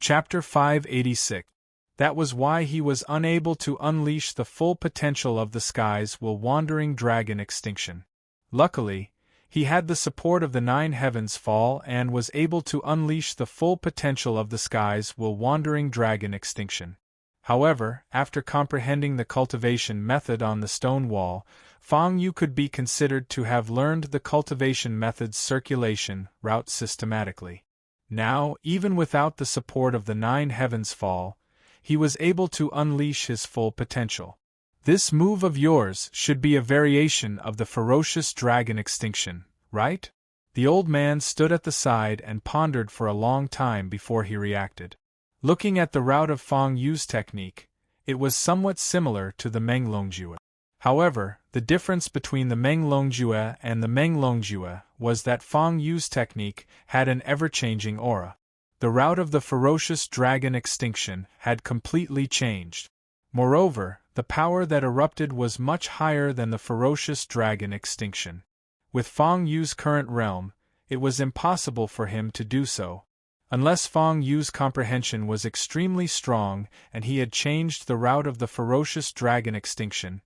Chapter 586. That was why he was unable to unleash the full potential of the skies while wandering dragon extinction. Luckily, he had the support of the 9 heavens fall and was able to unleash the full potential of the skies while wandering dragon extinction. However, after comprehending the cultivation method on the stone wall, Fang Yu could be considered to have learned the cultivation method's circulation route systematically. Now, even without the support of the 9 heavens fall, he was able to unleash his full potential. This move of yours should be a variation of the ferocious dragon extinction, right? The old man stood at the side and pondered for a long time before he reacted. Looking at the route of Fang Yu's technique, it was somewhat similar to the Meng Longjue. However, the difference between the Meng Longjue and the Meng Longjue was that Fang Yu's technique had an ever-changing aura. The route of the ferocious dragon extinction had completely changed. Moreover, the power that erupted was much higher than the ferocious dragon extinction. With Fang Yu's current realm, it was impossible for him to do so. Unless Fang Yu's comprehension was extremely strong and he had changed the route of the ferocious dragon extinction,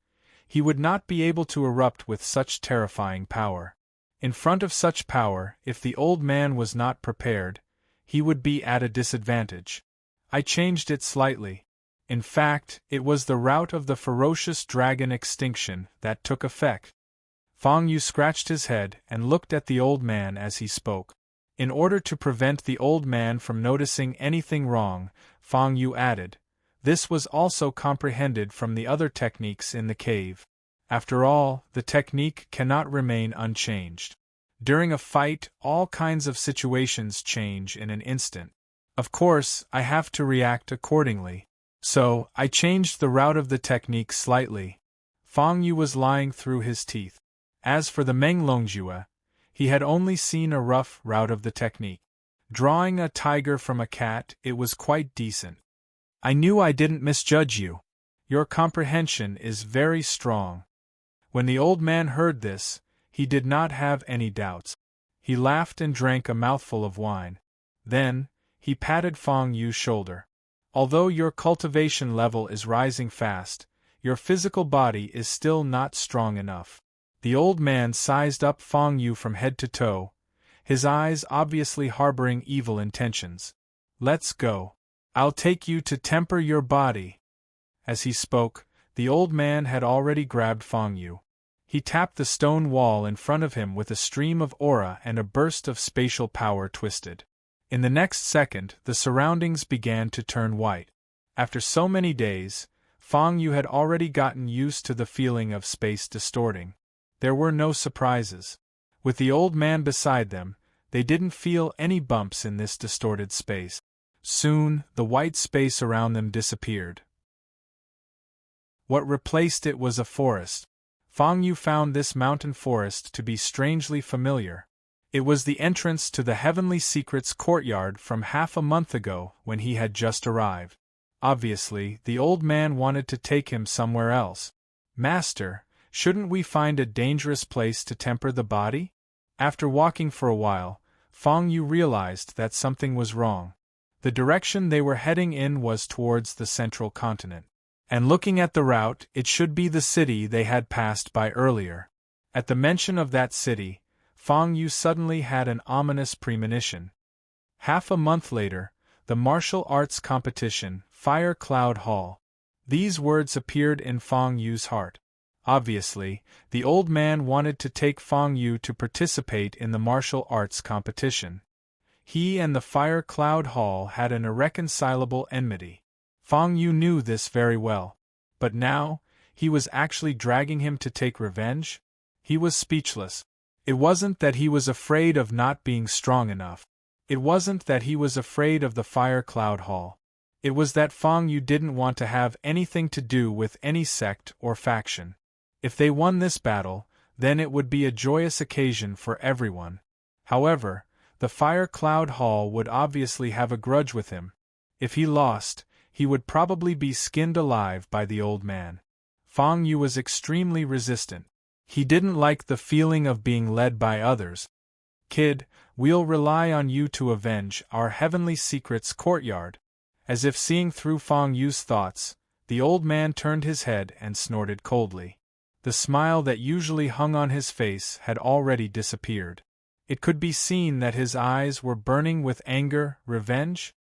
he would not be able to erupt with such terrifying power. In front of such power, if the old man was not prepared, he would be at a disadvantage. I changed it slightly. In fact, it was the route of the ferocious dragon extinction that took effect. Fang Yu scratched his head and looked at the old man as he spoke. In order to prevent the old man from noticing anything wrong, Fang Yu added, "This was also comprehended from the other techniques in the cave. After all, the technique cannot remain unchanged. During a fight, all kinds of situations change in an instant. Of course, I have to react accordingly. So, I changed the route of the technique slightly." Fang Yu was lying through his teeth. As for the Meng Longjue, he had only seen a rough route of the technique. Drawing a tiger from a cat, it was quite decent. "I knew I didn't misjudge you. Your comprehension is very strong." When the old man heard this, he did not have any doubts. He laughed and drank a mouthful of wine. Then, he patted Fang Yu's shoulder. "Although your cultivation level is rising fast, your physical body is still not strong enough." The old man sized up Fang Yu from head to toe, his eyes obviously harboring evil intentions. "Let's go. I'll take you to temper your body." As he spoke, the old man had already grabbed Fang Yu. He tapped the stone wall in front of him with a stream of aura and a burst of spatial power twisted. In the next second, the surroundings began to turn white. After so many days, Fang Yu had already gotten used to the feeling of space distorting. There were no surprises. With the old man beside them, they didn't feel any bumps in this distorted space. Soon, the white space around them disappeared. What replaced it was a forest. Fang Yu found this mountain forest to be strangely familiar. It was the entrance to the Heavenly Secrets courtyard from half a month ago when he had just arrived. Obviously, the old man wanted to take him somewhere else. "Master, shouldn't we find a dangerous place to temper the body?" After walking for a while, Fang Yu realized that something was wrong. The direction they were heading in was towards the central continent. And looking at the route, it should be the city they had passed by earlier. At the mention of that city, Fang Yu suddenly had an ominous premonition. Half a month later, the martial arts competition, Fire Cloud Hall. These words appeared in Fang Yu's heart. Obviously, the old man wanted to take Fang Yu to participate in the martial arts competition. He and the Fire Cloud Hall had an irreconcilable enmity. Fang Yu knew this very well. But now, he was actually dragging him to take revenge? He was speechless. It wasn't that he was afraid of not being strong enough. It wasn't that he was afraid of the Fire Cloud Hall. It was that Fang Yu didn't want to have anything to do with any sect or faction. If they won this battle, then it would be a joyous occasion for everyone. However, the Fire Cloud Hall would obviously have a grudge with him. If he lost, he would probably be skinned alive by the old man. Fang Yu was extremely resistant. He didn't like the feeling of being led by others. "Kid, we'll rely on you to avenge our Heavenly Secrets courtyard," As if seeing through Fang Yu's thoughts, the old man turned his head and snorted coldly. The smile that usually hung on his face had already disappeared. It could be seen that his eyes were burning with anger, revenge.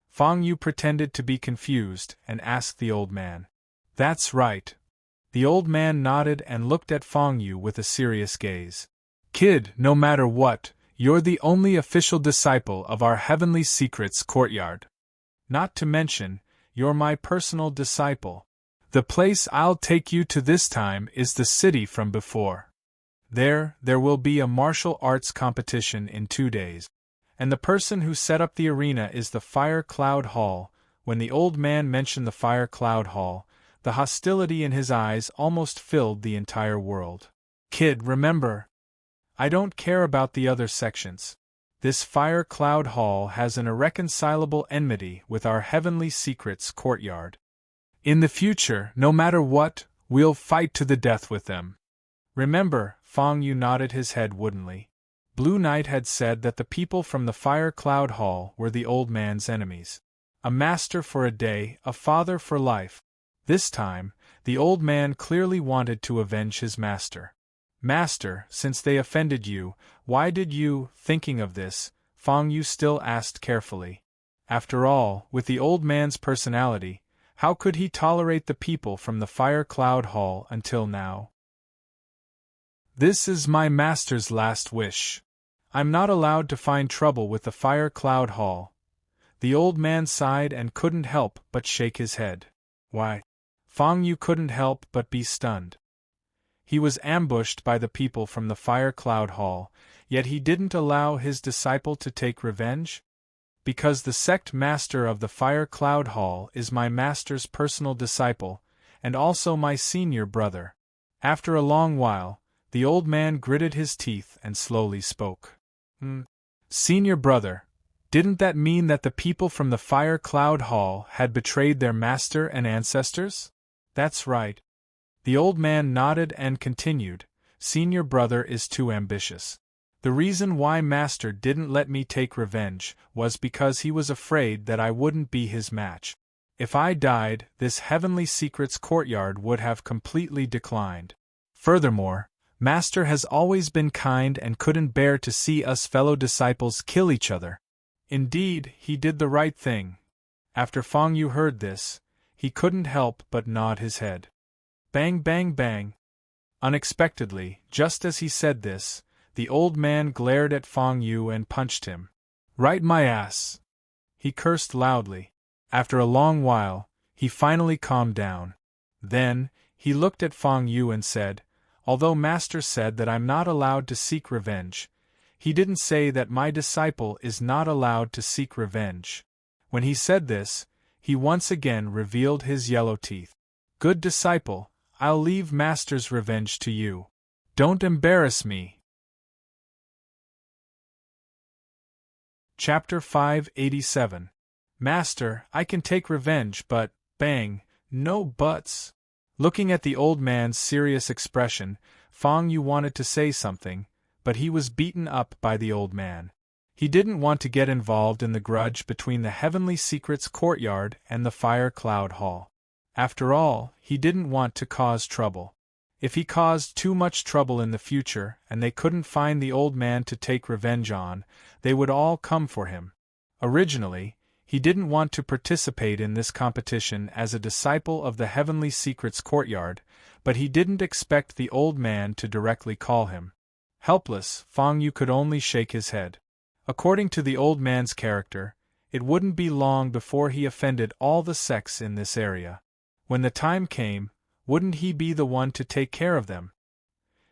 Fang Yu pretended to be confused and asked the old man. "That's right." The old man nodded and looked at Fang Yu with a serious gaze. "Kid, no matter what, you're the only official disciple of our Heavenly Secrets courtyard. Not to mention, you're my personal disciple. The place I'll take you to this time is the city from before. There will be a martial arts competition in 2 days. And the person who set up the arena is the Fire Cloud Hall." When the old man mentioned the Fire Cloud Hall, the hostility in his eyes almost filled the entire world. "Kid, remember, I don't care about the other sections. This Fire Cloud Hall has an irreconcilable enmity with our Heavenly Secrets courtyard. In the future, no matter what, we'll fight to the death with them. Remember." Fang Yu nodded his head woodenly. Blue Knight had said that the people from the Fire Cloud Hall were the old man's enemies. A master for a day, a father for life. This time, the old man clearly wanted to avenge his master. "Master, since they offended you, why did you?" Thinking of this, Fang Yu still asked carefully. After all, with the old man's personality, how could he tolerate the people from the Fire Cloud Hall until now? "This is my master's last wish. I'm not allowed to find trouble with the Fire Cloud Hall." The old man sighed and couldn't help but shake his head. Why? Fang Yu couldn't help but be stunned. He was ambushed by the people from the Fire Cloud Hall, yet he didn't allow his disciple to take revenge? "Because the sect master of the Fire Cloud Hall is my master's personal disciple, and also my senior brother." After a long while, the old man gritted his teeth and slowly spoke. Senior brother, didn't that mean that the people from the Fire Cloud Hall had betrayed their master and ancestors?" "That's right." The old man nodded and continued, "Senior brother is too ambitious. The reason why master didn't let me take revenge was because he was afraid that I wouldn't be his match. If I died, this Heavenly Secrets courtyard would have completely declined. Furthermore, master has always been kind and couldn't bear to see us fellow disciples kill each other. Indeed, he did the right thing." After Fang Yu heard this, he couldn't help but nod his head. Bang bang bang. Unexpectedly, just as he said this, the old man glared at Fang Yu and punched him. "Right my ass!" He cursed loudly. After a long while, he finally calmed down. Then, he looked at Fang Yu and said, "Although master said that I'm not allowed to seek revenge, he didn't say that my disciple is not allowed to seek revenge." When he said this, he once again revealed his yellow teeth. "Good disciple, I'll leave master's revenge to you. Don't embarrass me." Chapter 587. "Master, I can take revenge, but," bang, "no buts." Looking at the old man's serious expression, Fang Yu wanted to say something, but he was beaten up by the old man. He didn't want to get involved in the grudge between the Heavenly Secrets courtyard and the Fire Cloud Hall. After all, he didn't want to cause trouble. If he caused too much trouble in the future and they couldn't find the old man to take revenge on, they would all come for him. Originally, he didn't want to participate in this competition as a disciple of the Heavenly Secrets courtyard, but he didn't expect the old man to directly call him. Helpless, Fang Yu could only shake his head. According to the old man's character, it wouldn't be long before he offended all the sects in this area. When the time came, wouldn't he be the one to take care of them?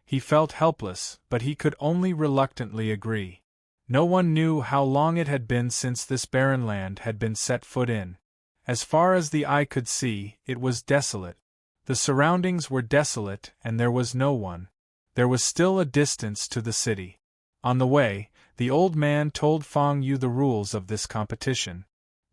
He felt helpless, but he could only reluctantly agree. No one knew how long it had been since this barren land had been set foot in. As far as the eye could see, it was desolate. The surroundings were desolate and there was no one. There was still a distance to the city. On the way, the old man told Fang Yu the rules of this competition.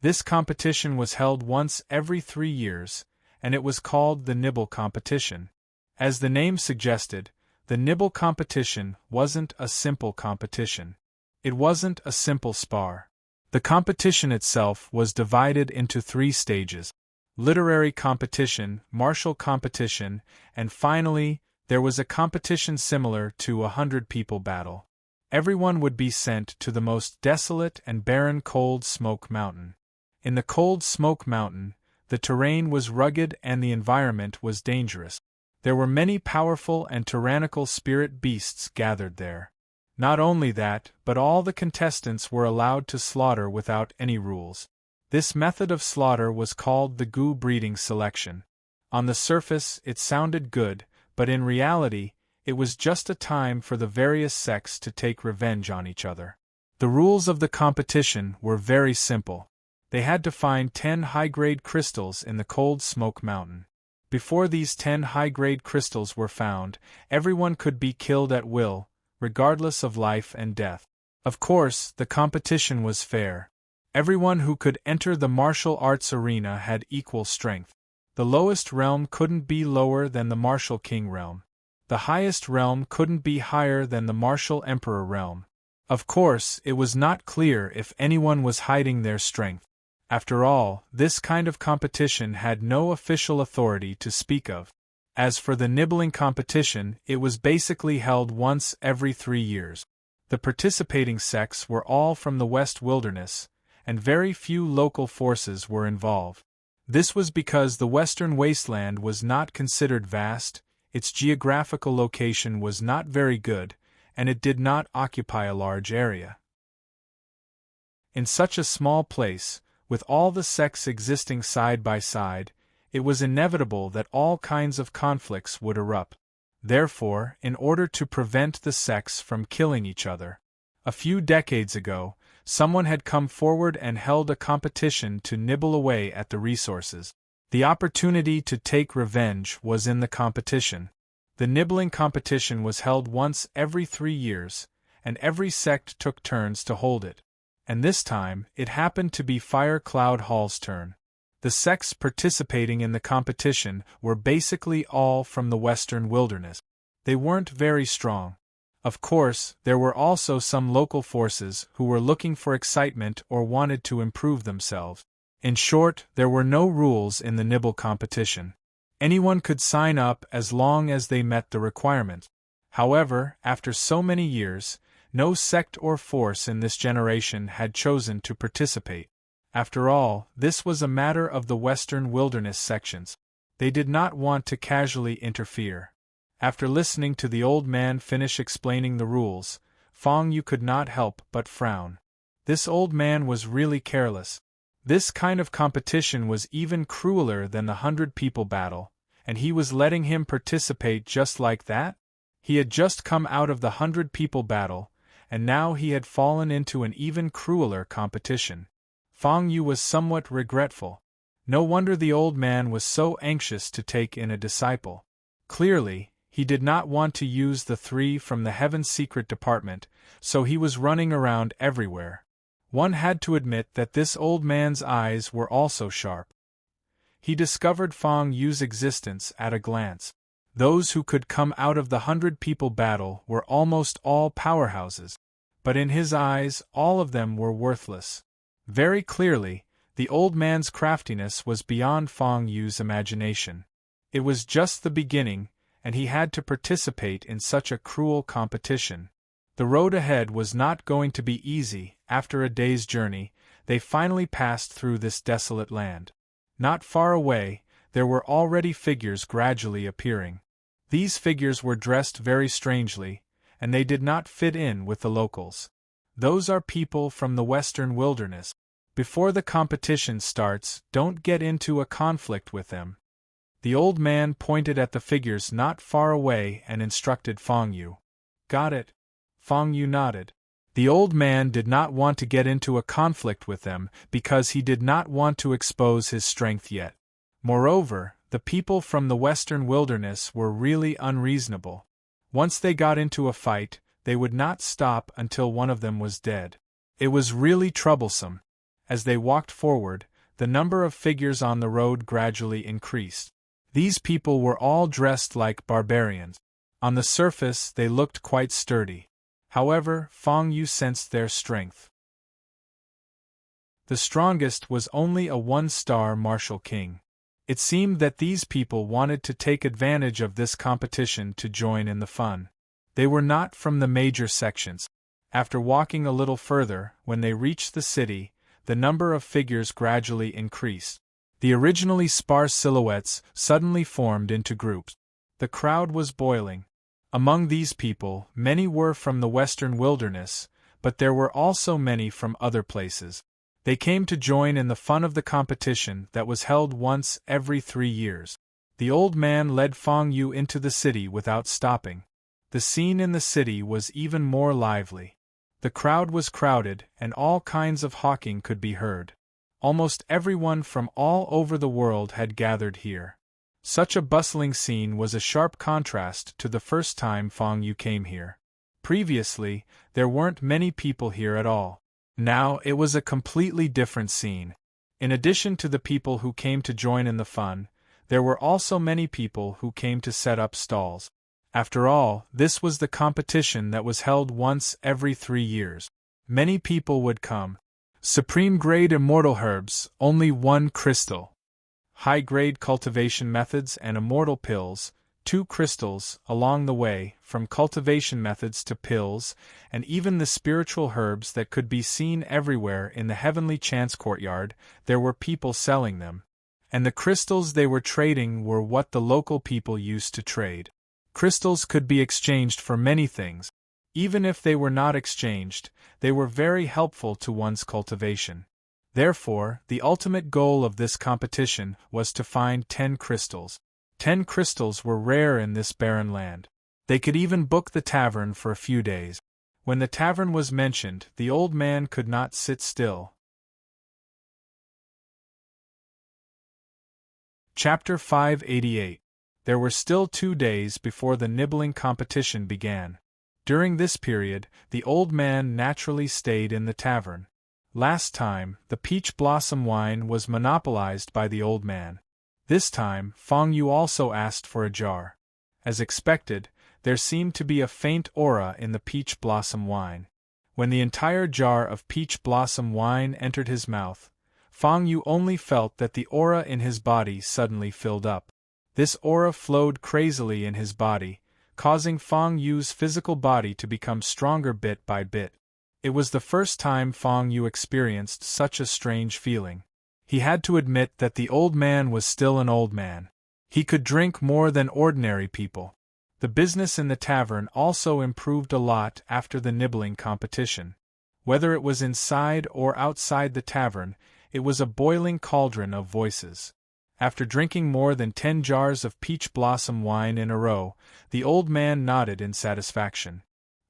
This competition was held once every 3 years, and it was called the Nibble Competition. As the name suggested, the Nibble Competition wasn't a simple competition. It wasn't a simple spar. The competition itself was divided into 3 stages: literary competition, martial competition, and finally, there was a competition similar to a 100-people battle. Everyone would be sent to the most desolate and barren Cold Smoke Mountain. In the Cold Smoke Mountain, the terrain was rugged and the environment was dangerous. There were many powerful and tyrannical spirit beasts gathered there. Not only that, but all the contestants were allowed to slaughter without any rules. This method of slaughter was called the goo breeding selection. On the surface, it sounded good, but in reality, it was just a time for the various sects to take revenge on each other. The rules of the competition were very simple. They had to find 10 high-grade crystals in the Cold Smoke Mountain. Before these 10 high-grade crystals were found, everyone could be killed at will, regardless of life and death. Of course, the competition was fair. Everyone who could enter the martial arts arena had equal strength. The lowest realm couldn't be lower than the Martial King realm. The highest realm couldn't be higher than the Martial Emperor realm. Of course, it was not clear if anyone was hiding their strength. After all, this kind of competition had no official authority to speak of. As for the nibbling competition, it was basically held once every 3 years. The participating sects were all from the West Wilderness, and very few local forces were involved. This was because the Western Wasteland was not considered vast, its geographical location was not very good, and it did not occupy a large area. In such a small place, with all the sects existing side by side, it was inevitable that all kinds of conflicts would erupt. Therefore, in order to prevent the sects from killing each other, a few decades ago, someone had come forward and held a competition to nibble away at the resources. The opportunity to take revenge was in the competition. The nibbling competition was held once every 3 years, and every sect took turns to hold it. And this time, it happened to be Fire Cloud Hall's turn. The sects participating in the competition were basically all from the Western Wilderness. They weren't very strong. Of course, there were also some local forces who were looking for excitement or wanted to improve themselves. In short, there were no rules in the nibble competition. Anyone could sign up as long as they met the requirements. However, after so many years, no sect or force in this generation had chosen to participate. After all, this was a matter of the Western Wilderness sections. They did not want to casually interfere. After listening to the old man finish explaining the rules, Fong Yu could not help but frown. This old man was really careless. This kind of competition was even crueler than the 100-people battle, and he was letting him participate just like that? He had just come out of the 100-people battle, and now he had fallen into an even crueler competition. Fong Yu was somewhat regretful. No wonder the old man was so anxious to take in a disciple. Clearly, he did not want to use the 3 from the Heaven's Secret Department, so he was running around everywhere. One had to admit that this old man's eyes were also sharp. He discovered Fong Yu's existence at a glance. Those who could come out of the 100-people battle were almost all powerhouses, but in his eyes all of them were worthless. Very clearly, the old man's craftiness was beyond Fong Yu's imagination. It was just the beginning, and he had to participate in such a cruel competition. The road ahead was not going to be easy. After a day's journey, they finally passed through this desolate land. Not far away, there were already figures gradually appearing. These figures were dressed very strangely, and they did not fit in with the locals. Those are people from the Western Wilderness. Before the competition starts, don't get into a conflict with them. The old man pointed at the figures not far away and instructed Fong Yu. Got it? Fong Yu nodded. The old man did not want to get into a conflict with them because he did not want to expose his strength yet. Moreover, the people from the Western Wilderness were really unreasonable. Once they got into a fight, they would not stop until one of them was dead. It was really troublesome. As they walked forward, the number of figures on the road gradually increased. These people were all dressed like barbarians. On the surface, they looked quite sturdy. However, Fong Yu sensed their strength. The strongest was only a one-star martial king. It seemed that these people wanted to take advantage of this competition to join in the fun. They were not from the major sections. After walking a little further, when they reached the city, the number of figures gradually increased. The originally sparse silhouettes suddenly formed into groups. The crowd was boiling. Among these people, many were from the western wilderness, but there were also many from other places. They came to join in the fun of the competition that was held once every 3 years. The old man led Fang Yu into the city without stopping. The scene in the city was even more lively. The crowd was crowded, and all kinds of hawking could be heard. Almost everyone from all over the world had gathered here. Such a bustling scene was a sharp contrast to the first time Fang Yu came here. Previously, there weren't many people here at all. Now it was a completely different scene. In addition to the people who came to join in the fun, there were also many people who came to set up stalls. After all, this was the competition that was held once every 3 years. Many people would come. Supreme-grade immortal herbs, only 1 crystal. High-grade cultivation methods and immortal pills, 2 crystals, along the way, from cultivation methods to pills, and even the spiritual herbs that could be seen everywhere in the heavenly chance courtyard, there were people selling them. And the crystals they were trading were what the local people used to trade. Crystals could be exchanged for many things. Even if they were not exchanged, they were very helpful to one's cultivation. Therefore, the ultimate goal of this competition was to find 10 crystals. 10 crystals were rare in this barren land. They could even book the tavern for a few days. When the tavern was mentioned, the old man could not sit still. Chapter 588. There were still 2 days before the nibbling competition began. During this period, the old man naturally stayed in the tavern. Last time, the peach blossom wine was monopolized by the old man. This time, Fang Yu also asked for a jar. As expected, there seemed to be a faint aura in the peach blossom wine. When the entire jar of peach blossom wine entered his mouth, Fang Yu only felt that the aura in his body suddenly filled up. This aura flowed crazily in his body, causing Fang Yu's physical body to become stronger bit by bit. It was the first time Fang Yu experienced such a strange feeling. He had to admit that the old man was still an old man. He could drink more than ordinary people. The business in the tavern also improved a lot after the nibbling competition. Whether it was inside or outside the tavern, it was a boiling cauldron of voices. After drinking more than 10 jars of peach blossom wine in a row, the old man nodded in satisfaction.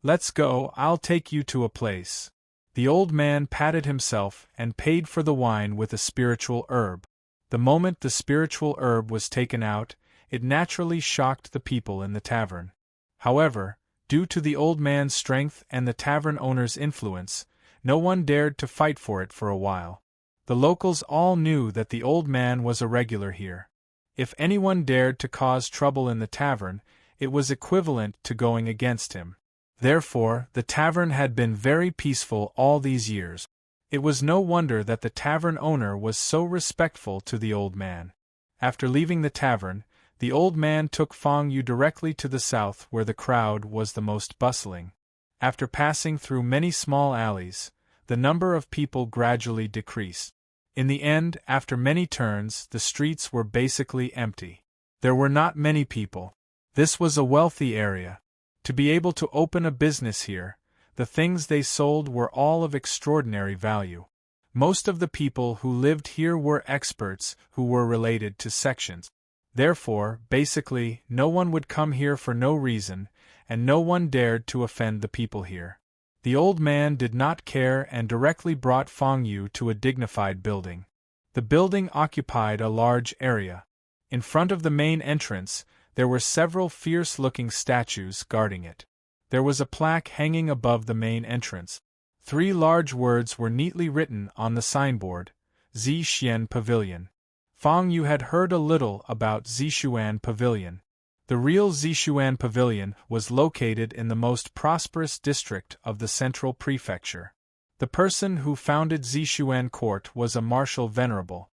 "Let's go, I'll take you to a place." The old man patted himself and paid for the wine with a spiritual herb. The moment the spiritual herb was taken out, it naturally shocked the people in the tavern. However, due to the old man's strength and the tavern owner's influence, no one dared to fight for it for a while. The locals all knew that the old man was a regular here. If anyone dared to cause trouble in the tavern, it was equivalent to going against him. Therefore, the tavern had been very peaceful all these years. It was no wonder that the tavern owner was so respectful to the old man. After leaving the tavern, the old man took Fang Yu directly to the south where the crowd was the most bustling. After passing through many small alleys, the number of people gradually decreased. In the end, after many turns, the streets were basically empty. There were not many people. This was a wealthy area. To be able to open a business here, the things they sold were all of extraordinary value. Most of the people who lived here were experts who were related to sections. Therefore, basically, no one would come here for no reason, and no one dared to offend the people here. The old man did not care and directly brought Fang Yu to a dignified building. The building occupied a large area. In front of the main entrance, there were several fierce-looking statues guarding it. There was a plaque hanging above the main entrance. 3 large words were neatly written on the signboard: Zixuan Pavilion. Fang Yu had heard a little about Zixuan Pavilion. The real Zixuan Pavilion was located in the most prosperous district of the central prefecture. The person who founded Zishuan Court was a martial venerable.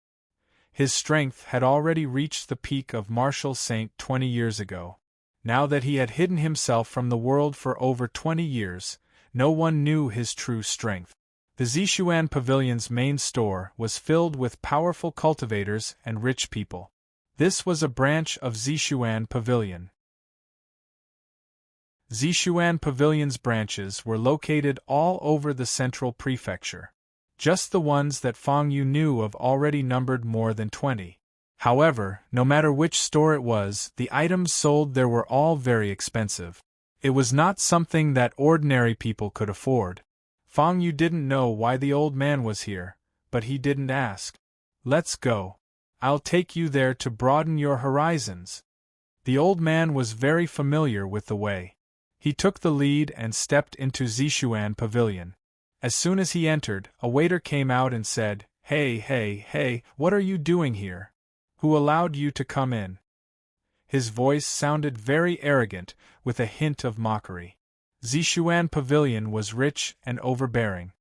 His strength had already reached the peak of martial saint 20 years ago. Now that he had hidden himself from the world for over 20 years, no one knew his true strength. The Zishuan Pavilion's main store was filled with powerful cultivators and rich people. This was a branch of Zishuan Pavilion. Zishuan Pavilion's branches were located all over the central prefecture. Just the ones that Fang Yu knew of already numbered more than 20. However, no matter which store it was, the items sold there were all very expensive. It was not something that ordinary people could afford. Fang Yu didn't know why the old man was here, but he didn't ask. "Let's go. I'll take you there to broaden your horizons." The old man was very familiar with the way. He took the lead and stepped into Zishuan Pavilion. As soon as he entered, a waiter came out and said, Hey, what are you doing here? Who allowed you to come in?" His voice sounded very arrogant, with a hint of mockery. Zishuan Pavilion was rich and overbearing.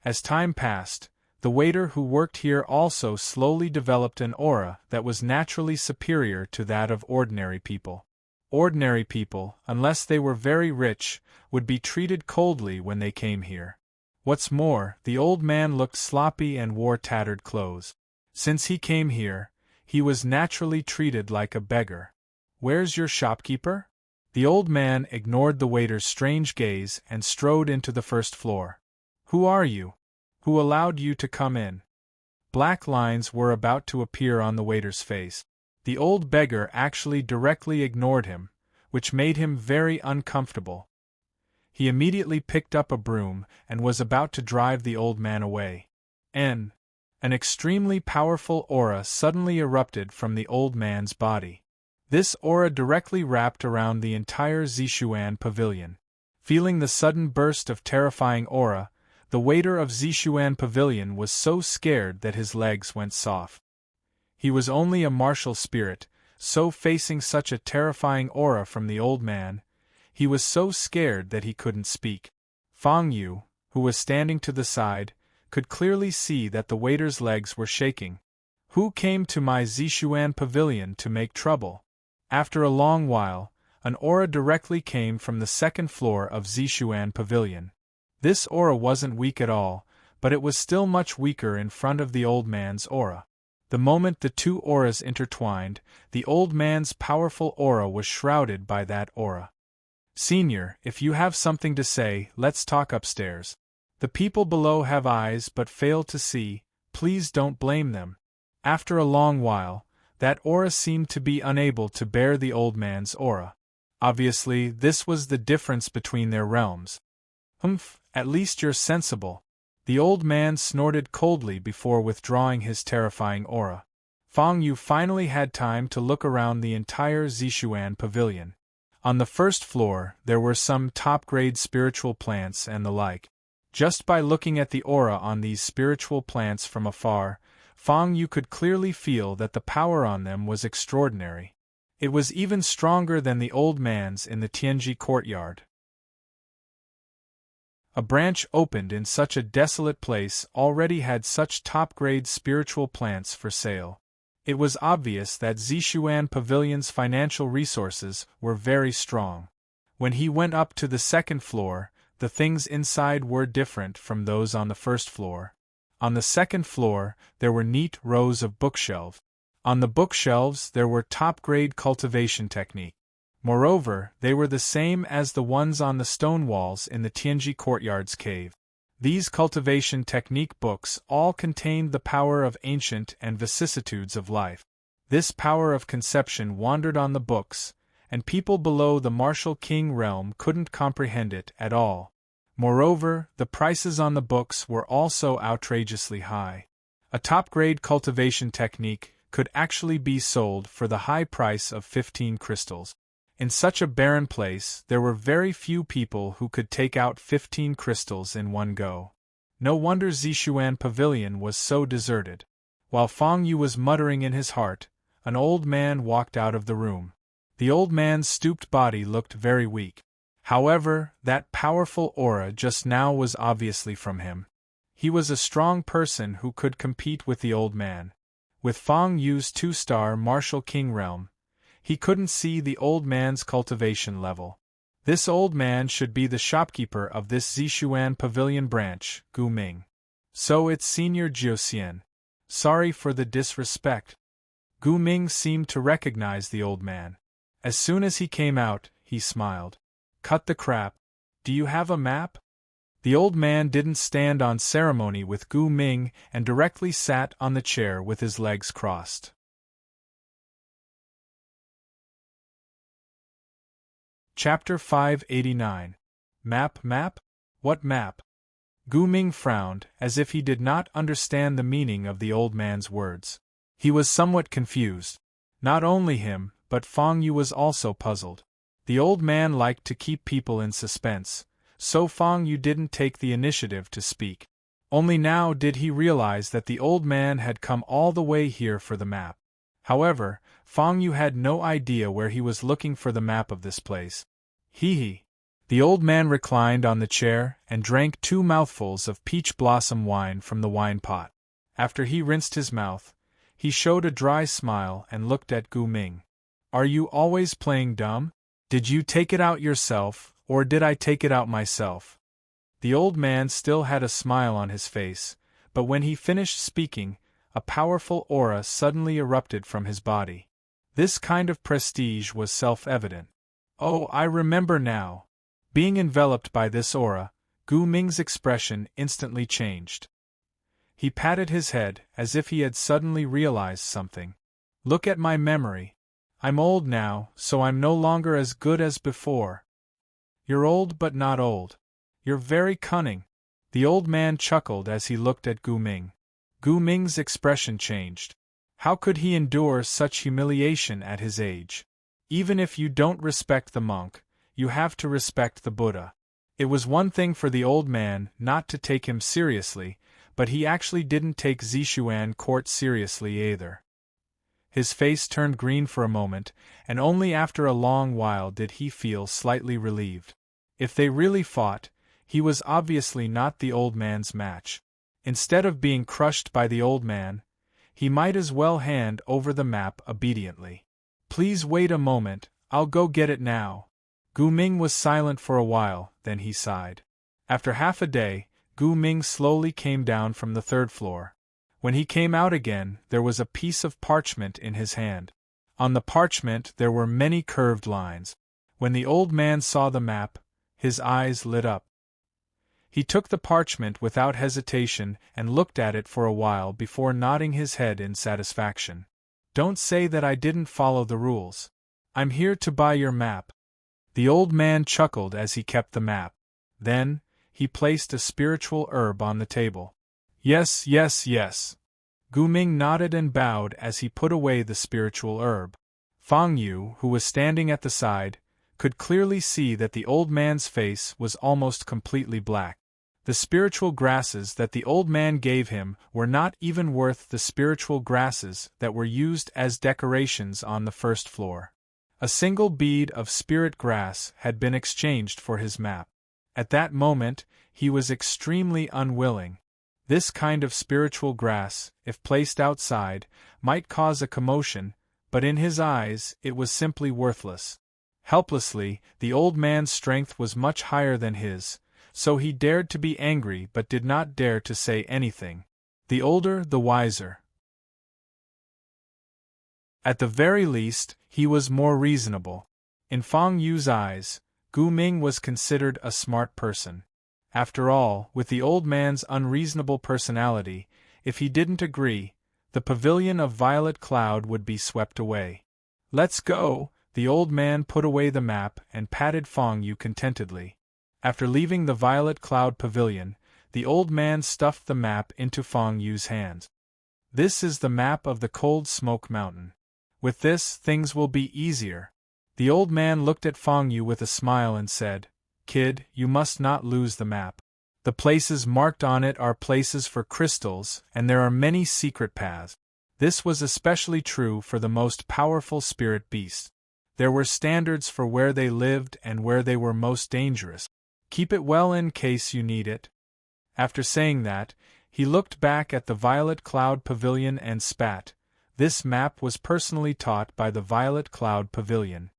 As time passed, the waiter who worked here also slowly developed an aura that was naturally superior to that of ordinary people. Ordinary people, unless they were very rich, would be treated coldly when they came here. What's more, the old man looked sloppy and wore tattered clothes. Since he came here, he was naturally treated like a beggar. "Where's your shopkeeper?" The old man ignored the waiter's strange gaze and strode into the first floor. "Who are you? Who allowed you to come in?" Black lines were about to appear on the waiter's face. The old beggar actually directly ignored him, which made him very uncomfortable. He immediately picked up a broom and was about to drive the old man away. An extremely powerful aura suddenly erupted from the old man's body. This aura directly wrapped around the entire Zishuan Pavilion. Feeling the sudden burst of terrifying aura, the waiter of Zishuan Pavilion was so scared that his legs went soft. He was only a martial spirit, so facing such a terrifying aura from the old man, he was so scared that he couldn't speak. Fang Yu, who was standing to the side, could clearly see that the waiter's legs were shaking. "Who came to my Zishuan Pavilion to make trouble?" After a long while, an aura directly came from the second floor of Zishuan Pavilion. This aura wasn't weak at all, but it was still much weaker in front of the old man's aura. The moment the two auras intertwined, the old man's powerful aura was shrouded by that aura. "Senior, if you have something to say, let's talk upstairs. The people below have eyes but fail to see, please don't blame them." After a long while, that aura seemed to be unable to bear the old man's aura. Obviously, this was the difference between their realms. At least you're sensible." The old man snorted coldly before withdrawing his terrifying aura. Fang Yu finally had time to look around the entire Zishuan Pavilion. On the first floor, there were some top-grade spiritual plants and the like. Just by looking at the aura on these spiritual plants from afar, Fang Yu could clearly feel that the power on them was extraordinary. It was even stronger than the old man's in the Tianji courtyard. A branch opened in such a desolate place already had such top-grade spiritual plants for sale. It was obvious that Zishuan Pavilion's financial resources were very strong. When he went up to the second floor, the things inside were different from those on the first floor. On the second floor, there were neat rows of bookshelves. On the bookshelves there were top-grade cultivation technique. Moreover, they were the same as the ones on the stone walls in the Tianji courtyard's cave. These cultivation technique books all contained the power of ancient and vicissitudes of life. This power of conception wandered on the books, and people below the martial king realm couldn't comprehend it at all. Moreover, the prices on the books were also outrageously high. A top-grade cultivation technique could actually be sold for the high price of 15 crystals. In such a barren place, there were very few people who could take out 15 crystals in one go. No wonder Zishuan Pavilion was so deserted. While Fang Yu was muttering in his heart, an old man walked out of the room. The old man's stooped body looked very weak. However, that powerful aura just now was obviously from him. He was a strong person who could compete with the old man. With Fang Yu's 2-star Martial King realm, he couldn't see the old man's cultivation level. This old man should be the shopkeeper of this Zishuan Pavilion branch, Gu Ming. So it's Senior Jiuxian. Sorry for the disrespect. Gu Ming seemed to recognize the old man. As soon as he came out, he smiled. Cut the crap. Do you have a map? The old man didn't stand on ceremony with Gu Ming and directly sat on the chair with his legs crossed. Chapter 589. Map? What map? Gu Ming frowned, as if he did not understand the meaning of the old man's words. He was somewhat confused. Not only him, but Fang Yu was also puzzled. The old man liked to keep people in suspense, so Fang Yu didn't take the initiative to speak. Only now did he realize that the old man had come all the way here for the map. However, Fang Yu had no idea where he was looking for the map of this place. Hee. The old man reclined on the chair and drank 2 mouthfuls of peach blossom wine from the wine pot. After he rinsed his mouth, he showed a dry smile and looked at Gu Ming. Are you always playing dumb? Did you take it out yourself, or did I take it out myself? The old man still had a smile on his face, but when he finished speaking, a powerful aura suddenly erupted from his body. This kind of prestige was self-evident. Oh, I remember now. Being enveloped by this aura, Gu Ming's expression instantly changed. He patted his head as if he had suddenly realized something. Look at my memory. I'm old now, so I'm no longer as good as before. You're old but not old. You're very cunning. The old man chuckled as he looked at Gu Ming. Gu Ming's expression changed. How could he endure such humiliation at his age? Even if you don't respect the monk, you have to respect the Buddha. It was one thing for the old man not to take him seriously, but he actually didn't take Zishuan court seriously either. His face turned green for a moment, and only after a long while did he feel slightly relieved. If they really fought, he was obviously not the old man's match. Instead of being crushed by the old man, he might as well hand over the map obediently. Please wait a moment, I'll go get it now. Gu Ming was silent for a while, then he sighed. After half a day, Gu Ming slowly came down from the 3rd floor. When he came out again, there was a piece of parchment in his hand. On the parchment there were many curved lines. When the old man saw the map, his eyes lit up. He took the parchment without hesitation and looked at it for a while before nodding his head in satisfaction. Don't say that I didn't follow the rules. I'm here to buy your map. The old man chuckled as he kept the map. Then, he placed a spiritual herb on the table. Yes. Gu Ming nodded and bowed as he put away the spiritual herb. Fang Yu, who was standing at the side, could clearly see that the old man's face was almost completely black. The spiritual grasses that the old man gave him were not even worth the spiritual grasses that were used as decorations on the 1st floor. A single bead of spirit grass had been exchanged for his map. At that moment, he was extremely unwilling. This kind of spiritual grass, if placed outside, might cause a commotion, but in his eyes it was simply worthless. Helplessly, the old man's strength was much higher than his, so he dared to be angry but did not dare to say anything. The older, the wiser. At the very least, he was more reasonable. In Fang Yu's eyes, Gu Ming was considered a smart person. After all, with the old man's unreasonable personality, if he didn't agree, the pavilion of violet cloud would be swept away. Let's go! The old man put away the map and patted Fang Yu contentedly. After leaving the violet cloud pavilion, the old man stuffed the map into Fang Yu's hands. This is the map of the Cold Smoke Mountain. With this, things will be easier. The old man looked at Fang Yu with a smile and said, Kid, you must not lose the map. The places marked on it are places for crystals, and there are many secret paths. This was especially true for the most powerful spirit beasts. There were standards for where they lived and where they were most dangerous. Keep it well in case you need it. After saying that, he looked back at the Violet Cloud Pavilion and spat. This map was personally taught by the Violet Cloud Pavilion.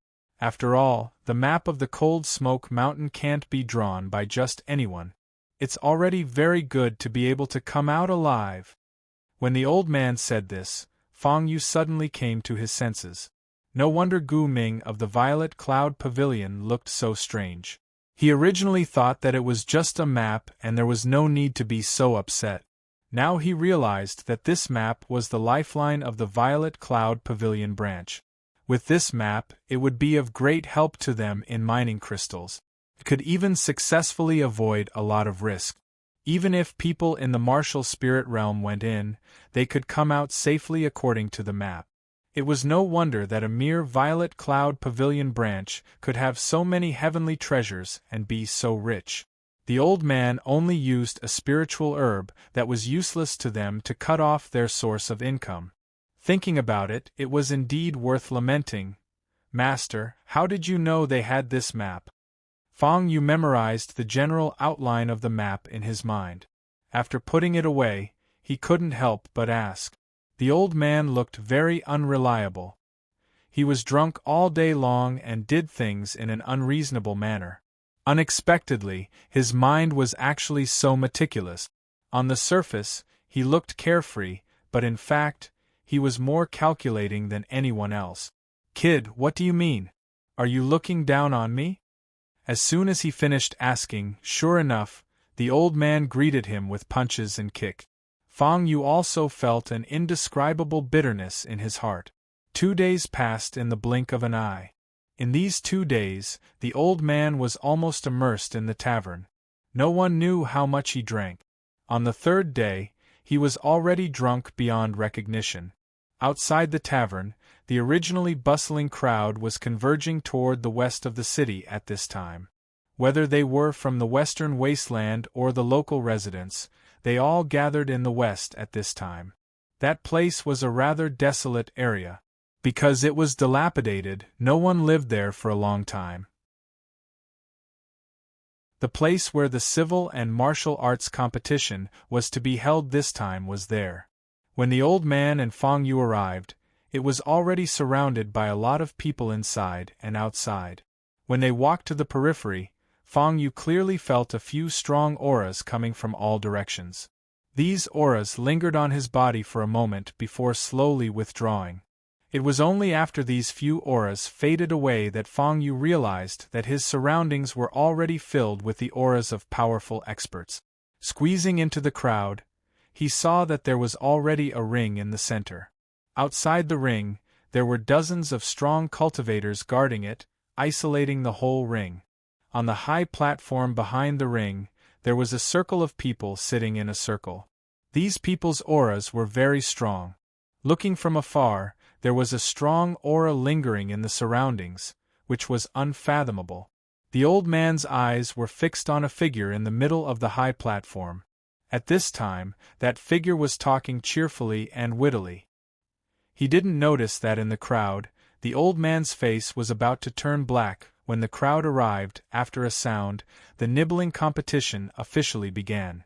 After all, the map of the Cold Smoke Mountain can't be drawn by just anyone. It's already very good to be able to come out alive. When the old man said this, Fang Yu suddenly came to his senses. No wonder Gu Ming of the Violet Cloud Pavilion looked so strange. He originally thought that it was just a map and there was no need to be so upset. Now he realized that this map was the lifeline of the Violet Cloud Pavilion branch. With this map, it would be of great help to them in mining crystals. It could even successfully avoid a lot of risk. Even if people in the martial spirit realm went in, they could come out safely according to the map. It was no wonder that a mere Violet Cloud Pavilion branch could have so many heavenly treasures and be so rich. The old man only used a spiritual herb that was useless to them to cut off their source of income. Thinking about it, it was indeed worth lamenting. Master, how did you know they had this map? Fang Yu memorized the general outline of the map in his mind. After putting it away, he couldn't help but ask. The old man looked very unreliable. He was drunk all day long and did things in an unreasonable manner. Unexpectedly, his mind was actually so meticulous. On the surface, he looked carefree, but in fact, he was more calculating than anyone else. Kid, what do you mean? Are you looking down on me? As soon as he finished asking, sure enough, the old man greeted him with punches and kick. Fang Yu also felt an indescribable bitterness in his heart. 2 days passed in the blink of an eye. In these 2 days, the old man was almost immersed in the tavern. No one knew how much he drank. On the 3rd day, he was already drunk beyond recognition. Outside the tavern, the originally bustling crowd was converging toward the west of the city at this time. Whether they were from the western wasteland or the local residents, they all gathered in the west at this time. That place was a rather desolate area. Because it was dilapidated, no one lived there for a long time. The place where the civil and martial arts competition was to be held this time was there. When the old man and Fang Yu arrived, it was already surrounded by a lot of people inside and outside. When they walked to the periphery, Fang Yu clearly felt a few strong auras coming from all directions. These auras lingered on his body for a moment before slowly withdrawing. It was only after these few auras faded away that Fang Yu realized that his surroundings were already filled with the auras of powerful experts. Squeezing into the crowd, he saw that there was already a ring in the center. Outside the ring, there were dozens of strong cultivators guarding it, isolating the whole ring. On the high platform behind the ring, there was a circle of people sitting in a circle. These people's auras were very strong. Looking from afar, there was a strong aura lingering in the surroundings, which was unfathomable. The old man's eyes were fixed on a figure in the middle of the high platform. At this time, that figure was talking cheerfully and wittily. He didn't notice that in the crowd, the old man's face was about to turn black. When the crowd arrived, after a sound, the nibbling competition officially began.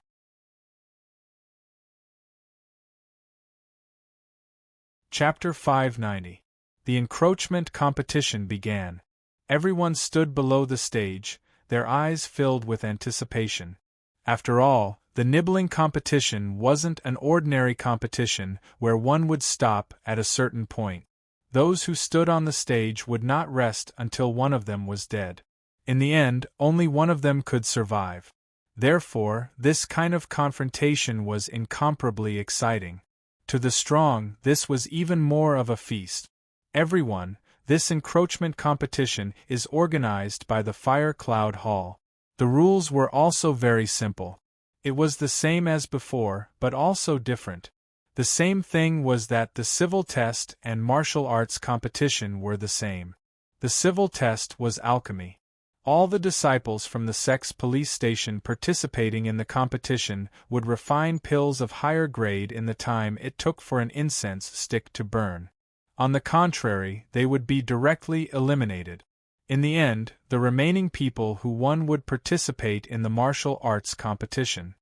Chapter 590. The encroachment competition began. Everyone stood below the stage, their eyes filled with anticipation. After all, the nibbling competition wasn't an ordinary competition where one would stop at a certain point. Those who stood on the stage would not rest until one of them was dead. In the end, only one of them could survive. Therefore, this kind of confrontation was incomparably exciting. To the strong, this was even more of a feast. Everyone, this encroachment competition is organized by the Fire Cloud Hall. The rules were also very simple. It was the same as before, but also different. The same thing was that the civil test and martial arts competition were the same. The civil test was alchemy. All the disciples from the Sex Police Station participating in the competition would refine pills of higher grade in the time it took for an incense stick to burn. On the contrary, they would be directly eliminated. In the end, the remaining people who won would participate in the martial arts competition.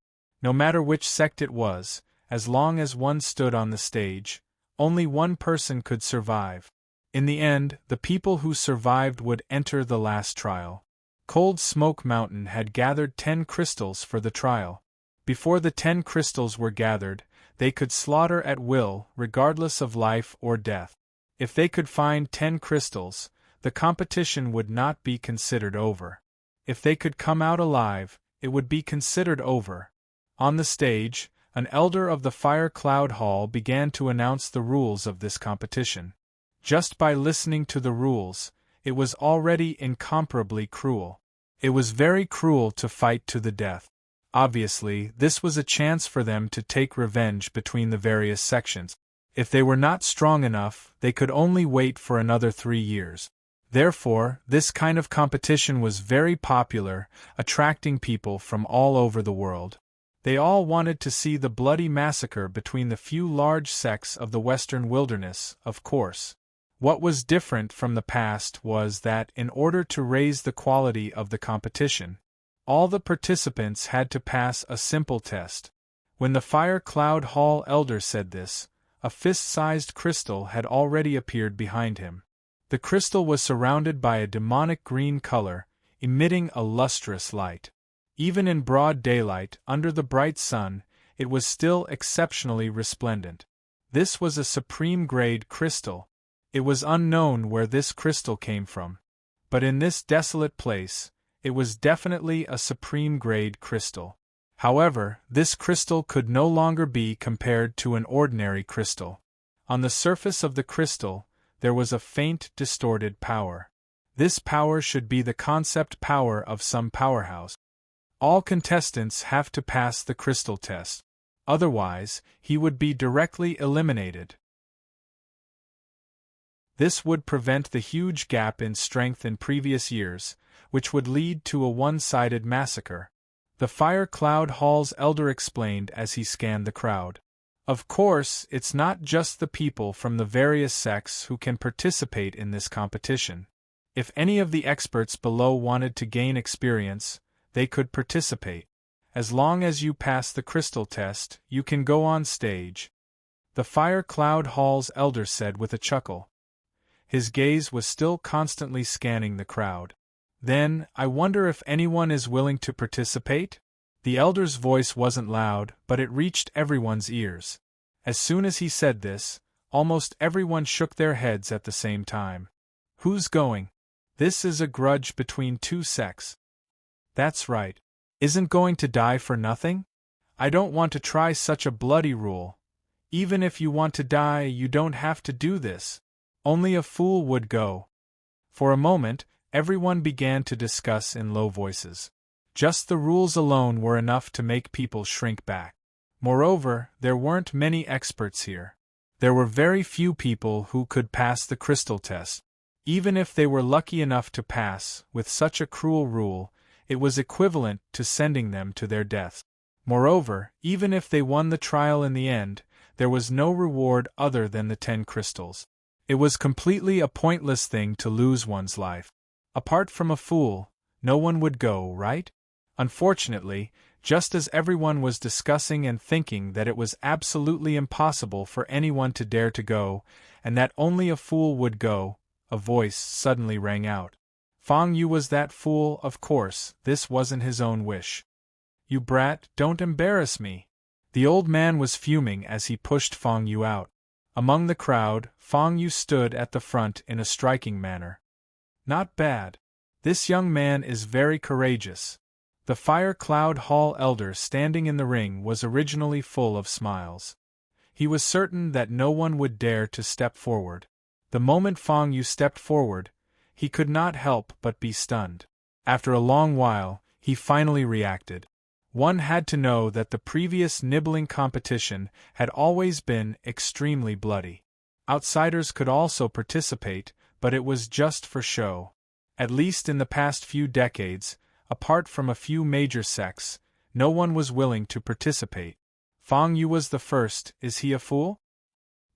No matter which sect it was, as long as one stood on the stage, only one person could survive. In the end, the people who survived would enter the last trial. Cold Smoke Mountain had gathered 10 crystals for the trial. Before the 10 crystals were gathered, they could slaughter at will, regardless of life or death. If they could find 10 crystals, the competition would not be considered over. If they could come out alive, it would be considered over. On the stage, an elder of the Fire Cloud Hall began to announce the rules of this competition. Just by listening to the rules, it was already incomparably cruel. It was very cruel to fight to the death. Obviously, this was a chance for them to take revenge between the various sections. If they were not strong enough, they could only wait for another 3 years. Therefore, this kind of competition was very popular, attracting people from all over the world. They all wanted to see the bloody massacre between the few large sects of the Western Wilderness, of course. What was different from the past was that, in order to raise the quality of the competition, all the participants had to pass a simple test. When the Fire Cloud Hall elder said this, a fist-sized crystal had already appeared behind him. The crystal was surrounded by a demonic green color, emitting a lustrous light. Even in broad daylight, under the bright sun, it was still exceptionally resplendent. This was a supreme-grade crystal. It was unknown where this crystal came from. But in this desolate place, it was definitely a supreme-grade crystal. However, this crystal could no longer be compared to an ordinary crystal. On the surface of the crystal, there was a faint, distorted power. This power should be the concept power of some powerhouse. All contestants have to pass the crystal test. Otherwise, he would be directly eliminated. This would prevent the huge gap in strength in previous years, which would lead to a one-sided massacre. The Fire Cloud Hall's elder explained as he scanned the crowd. Of course, it's not just the people from the various sects who can participate in this competition. If any of the experts below wanted to gain experience, they could participate. As long as you pass the crystal test, you can go on stage. The Fire Cloud Hall's elder said with a chuckle. His gaze was still constantly scanning the crowd. Then, I wonder if anyone is willing to participate? The elder's voice wasn't loud, but it reached everyone's ears. As soon as he said this, almost everyone shook their heads at the same time. Who's going? This is a grudge between 2 sects. That's right. Isn't going to die for nothing? I don't want to try such a bloody rule. Even if you want to die, you don't have to do this. Only a fool would go. For a moment, everyone began to discuss in low voices. Just the rules alone were enough to make people shrink back. Moreover, there weren't many experts here. There were very few people who could pass the crystal test. Even if they were lucky enough to pass, with such a cruel rule, it was equivalent to sending them to their deaths. Moreover, even if they won the trial in the end, there was no reward other than the 10 crystals. It was completely a pointless thing to lose one's life. Apart from a fool, no one would go, right? Unfortunately, just as everyone was discussing and thinking that it was absolutely impossible for anyone to dare to go, and that only a fool would go, a voice suddenly rang out. Fang Yu was that fool, of course, this wasn't his own wish. You brat, don't embarrass me. The old man was fuming as he pushed Fang Yu out. Among the crowd, Fang Yu stood at the front in a striking manner. Not bad. This young man is very courageous. The Fire Cloud Hall elder standing in the ring was originally full of smiles. He was certain that no one would dare to step forward. The moment Fang Yu stepped forward, he could not help but be stunned. After a long while, he finally reacted. One had to know that the previous nibbling competition had always been extremely bloody. Outsiders could also participate, but it was just for show. At least in the past few decades, apart from a few major sects, no one was willing to participate. Fang Yu was the first. Is he a fool?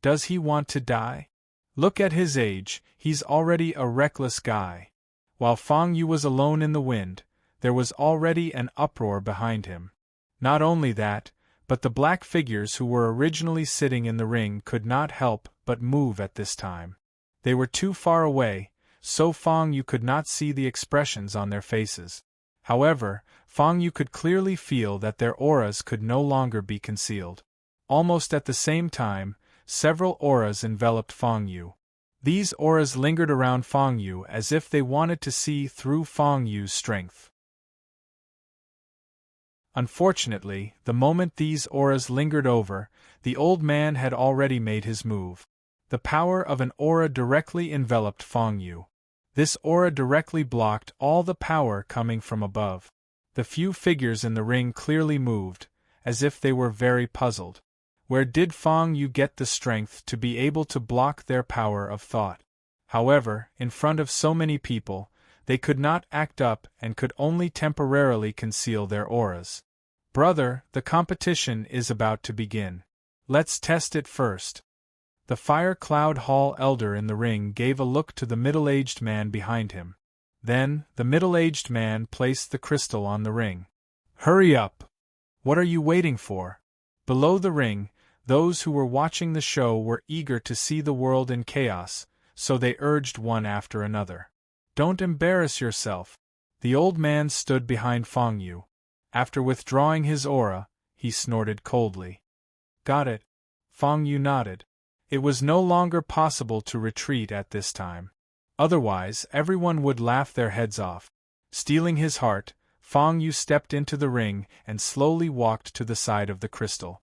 Does he want to die? Look at his age, he's already a reckless guy. While Fang Yu was alone in the wind, there was already an uproar behind him. Not only that, but the black figures who were originally sitting in the ring could not help but move at this time. They were too far away, so Fang Yu could not see the expressions on their faces. However, Fang Yu could clearly feel that their auras could no longer be concealed. Almost at the same time, several auras enveloped Fang Yu. These auras lingered around Fang Yu as if they wanted to see through Fang Yu's strength. Unfortunately, the moment these auras lingered over, the old man had already made his move. The power of an aura directly enveloped Fang Yu. This aura directly blocked all the power coming from above. The few figures in the ring clearly moved, as if they were very puzzled. Where did Fang Yu get the strength to be able to block their power of thought? However, in front of so many people, they could not act up and could only temporarily conceal their auras. Brother, the competition is about to begin. Let's test it first. The Fire Cloud Hall elder in the ring gave a look to the middle-aged man behind him. Then, the middle-aged man placed the crystal on the ring. Hurry up! What are you waiting for? Below the ring, those who were watching the show were eager to see the world in chaos, so they urged one after another. Don't embarrass yourself. The old man stood behind Fang Yu. After withdrawing his aura, he snorted coldly. Got it. Fang Yu nodded. It was no longer possible to retreat at this time. Otherwise, everyone would laugh their heads off. Steeling his heart, Fang Yu stepped into the ring and slowly walked to the side of the crystal.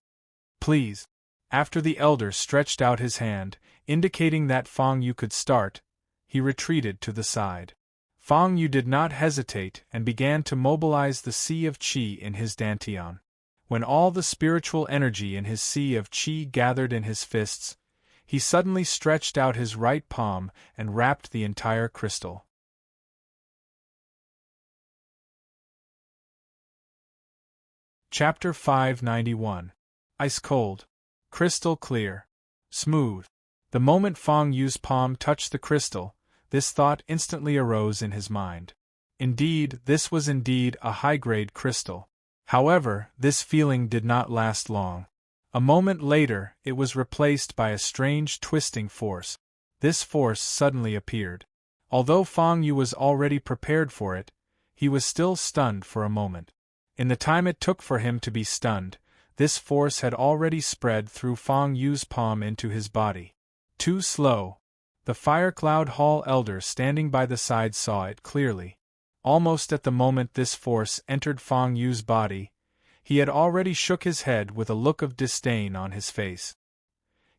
Please. After the elder stretched out his hand, indicating that Fang Yu could start, he retreated to the side. Fang Yu did not hesitate and began to mobilize the sea of qi in his dantian. When all the spiritual energy in his sea of qi gathered in his fists, he suddenly stretched out his right palm and wrapped the entire crystal. Chapter 591. Ice cold. Crystal clear. Smooth. The moment Fang Yu's palm touched the crystal, this thought instantly arose in his mind. Indeed, this was indeed a high-grade crystal. However, this feeling did not last long. A moment later, it was replaced by a strange twisting force. This force suddenly appeared. Although Fang Yu was already prepared for it, he was still stunned for a moment. In the time it took for him to be stunned, this force had already spread through Fang Yu's palm into his body. Too slow. The Fire Cloud Hall elder standing by the side saw it clearly. Almost at the moment this force entered Fang Yu's body, he had already shook his head with a look of disdain on his face.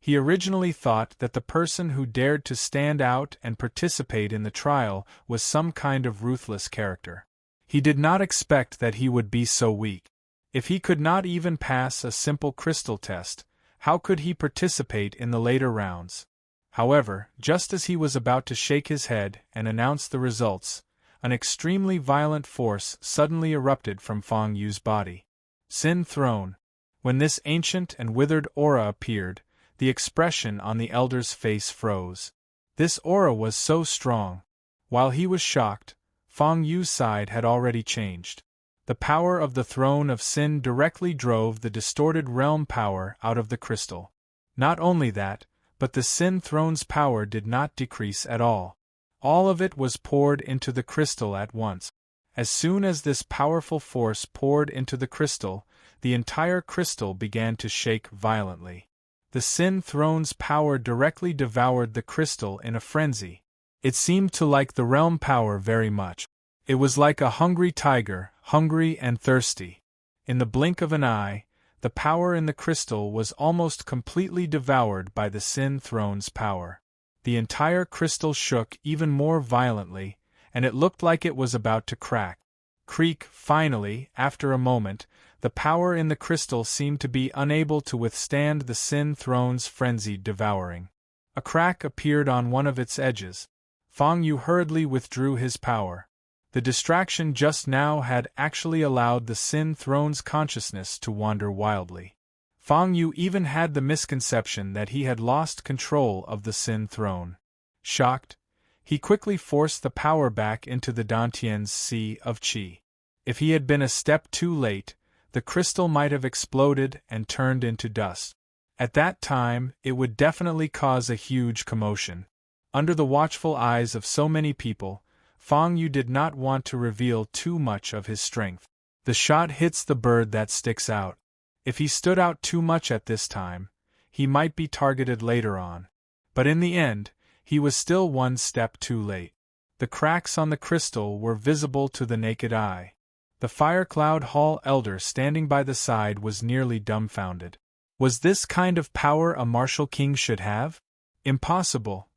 He originally thought that the person who dared to stand out and participate in the trial was some kind of ruthless character. He did not expect that he would be so weak. If he could not even pass a simple crystal test, how could he participate in the later rounds? However, just as he was about to shake his head and announce the results, an extremely violent force suddenly erupted from Fang Yu's body. Sin Throne. When this ancient and withered aura appeared, the expression on the elder's face froze. This aura was so strong. While he was shocked, Fang Yu's side had already changed. The power of the throne of Sin directly drove the distorted realm power out of the crystal. Not only that, but the Sin Throne's power did not decrease at all. All of it was poured into the crystal at once. As soon as this powerful force poured into the crystal, the entire crystal began to shake violently. The Sin Throne's power directly devoured the crystal in a frenzy. It seemed to like the realm power very much. It was like a hungry tiger, hungry and thirsty. In the blink of an eye, the power in the crystal was almost completely devoured by the Sin Throne's power. The entire crystal shook even more violently, and it looked like it was about to crack. Creak. Finally, after a moment, the power in the crystal seemed to be unable to withstand the Sin Throne's frenzied devouring. A crack appeared on one of its edges. Fang Yu hurriedly withdrew his power. The distraction just now had actually allowed the Sin Throne's consciousness to wander wildly. Fang Yu even had the misconception that he had lost control of the Sin Throne. Shocked, he quickly forced the power back into the Dantian's sea of qi. If he had been a step too late, the crystal might have exploded and turned into dust. At that time, it would definitely cause a huge commotion. Under the watchful eyes of so many people, Fang Yu did not want to reveal too much of his strength. The shot hits the bird that sticks out. If he stood out too much at this time, he might be targeted later on. But in the end, he was still one step too late. The cracks on the crystal were visible to the naked eye. The Fire Cloud Hall elder standing by the side was nearly dumbfounded. Was this kind of power a martial king should have? Impossible.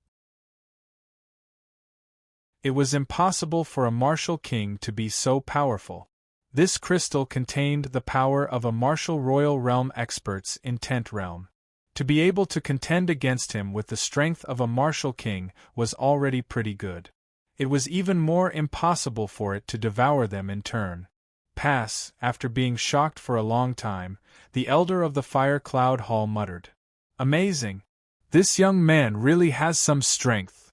It was impossible for a martial king to be so powerful. This crystal contained the power of a martial royal realm experts in 10th realm. To be able to contend against him with the strength of a martial king was already pretty good. It was even more impossible for it to devour them in turn. After being shocked for a long time, the elder of the Fire Cloud Hall muttered, "Amazing! This young man really has some strength.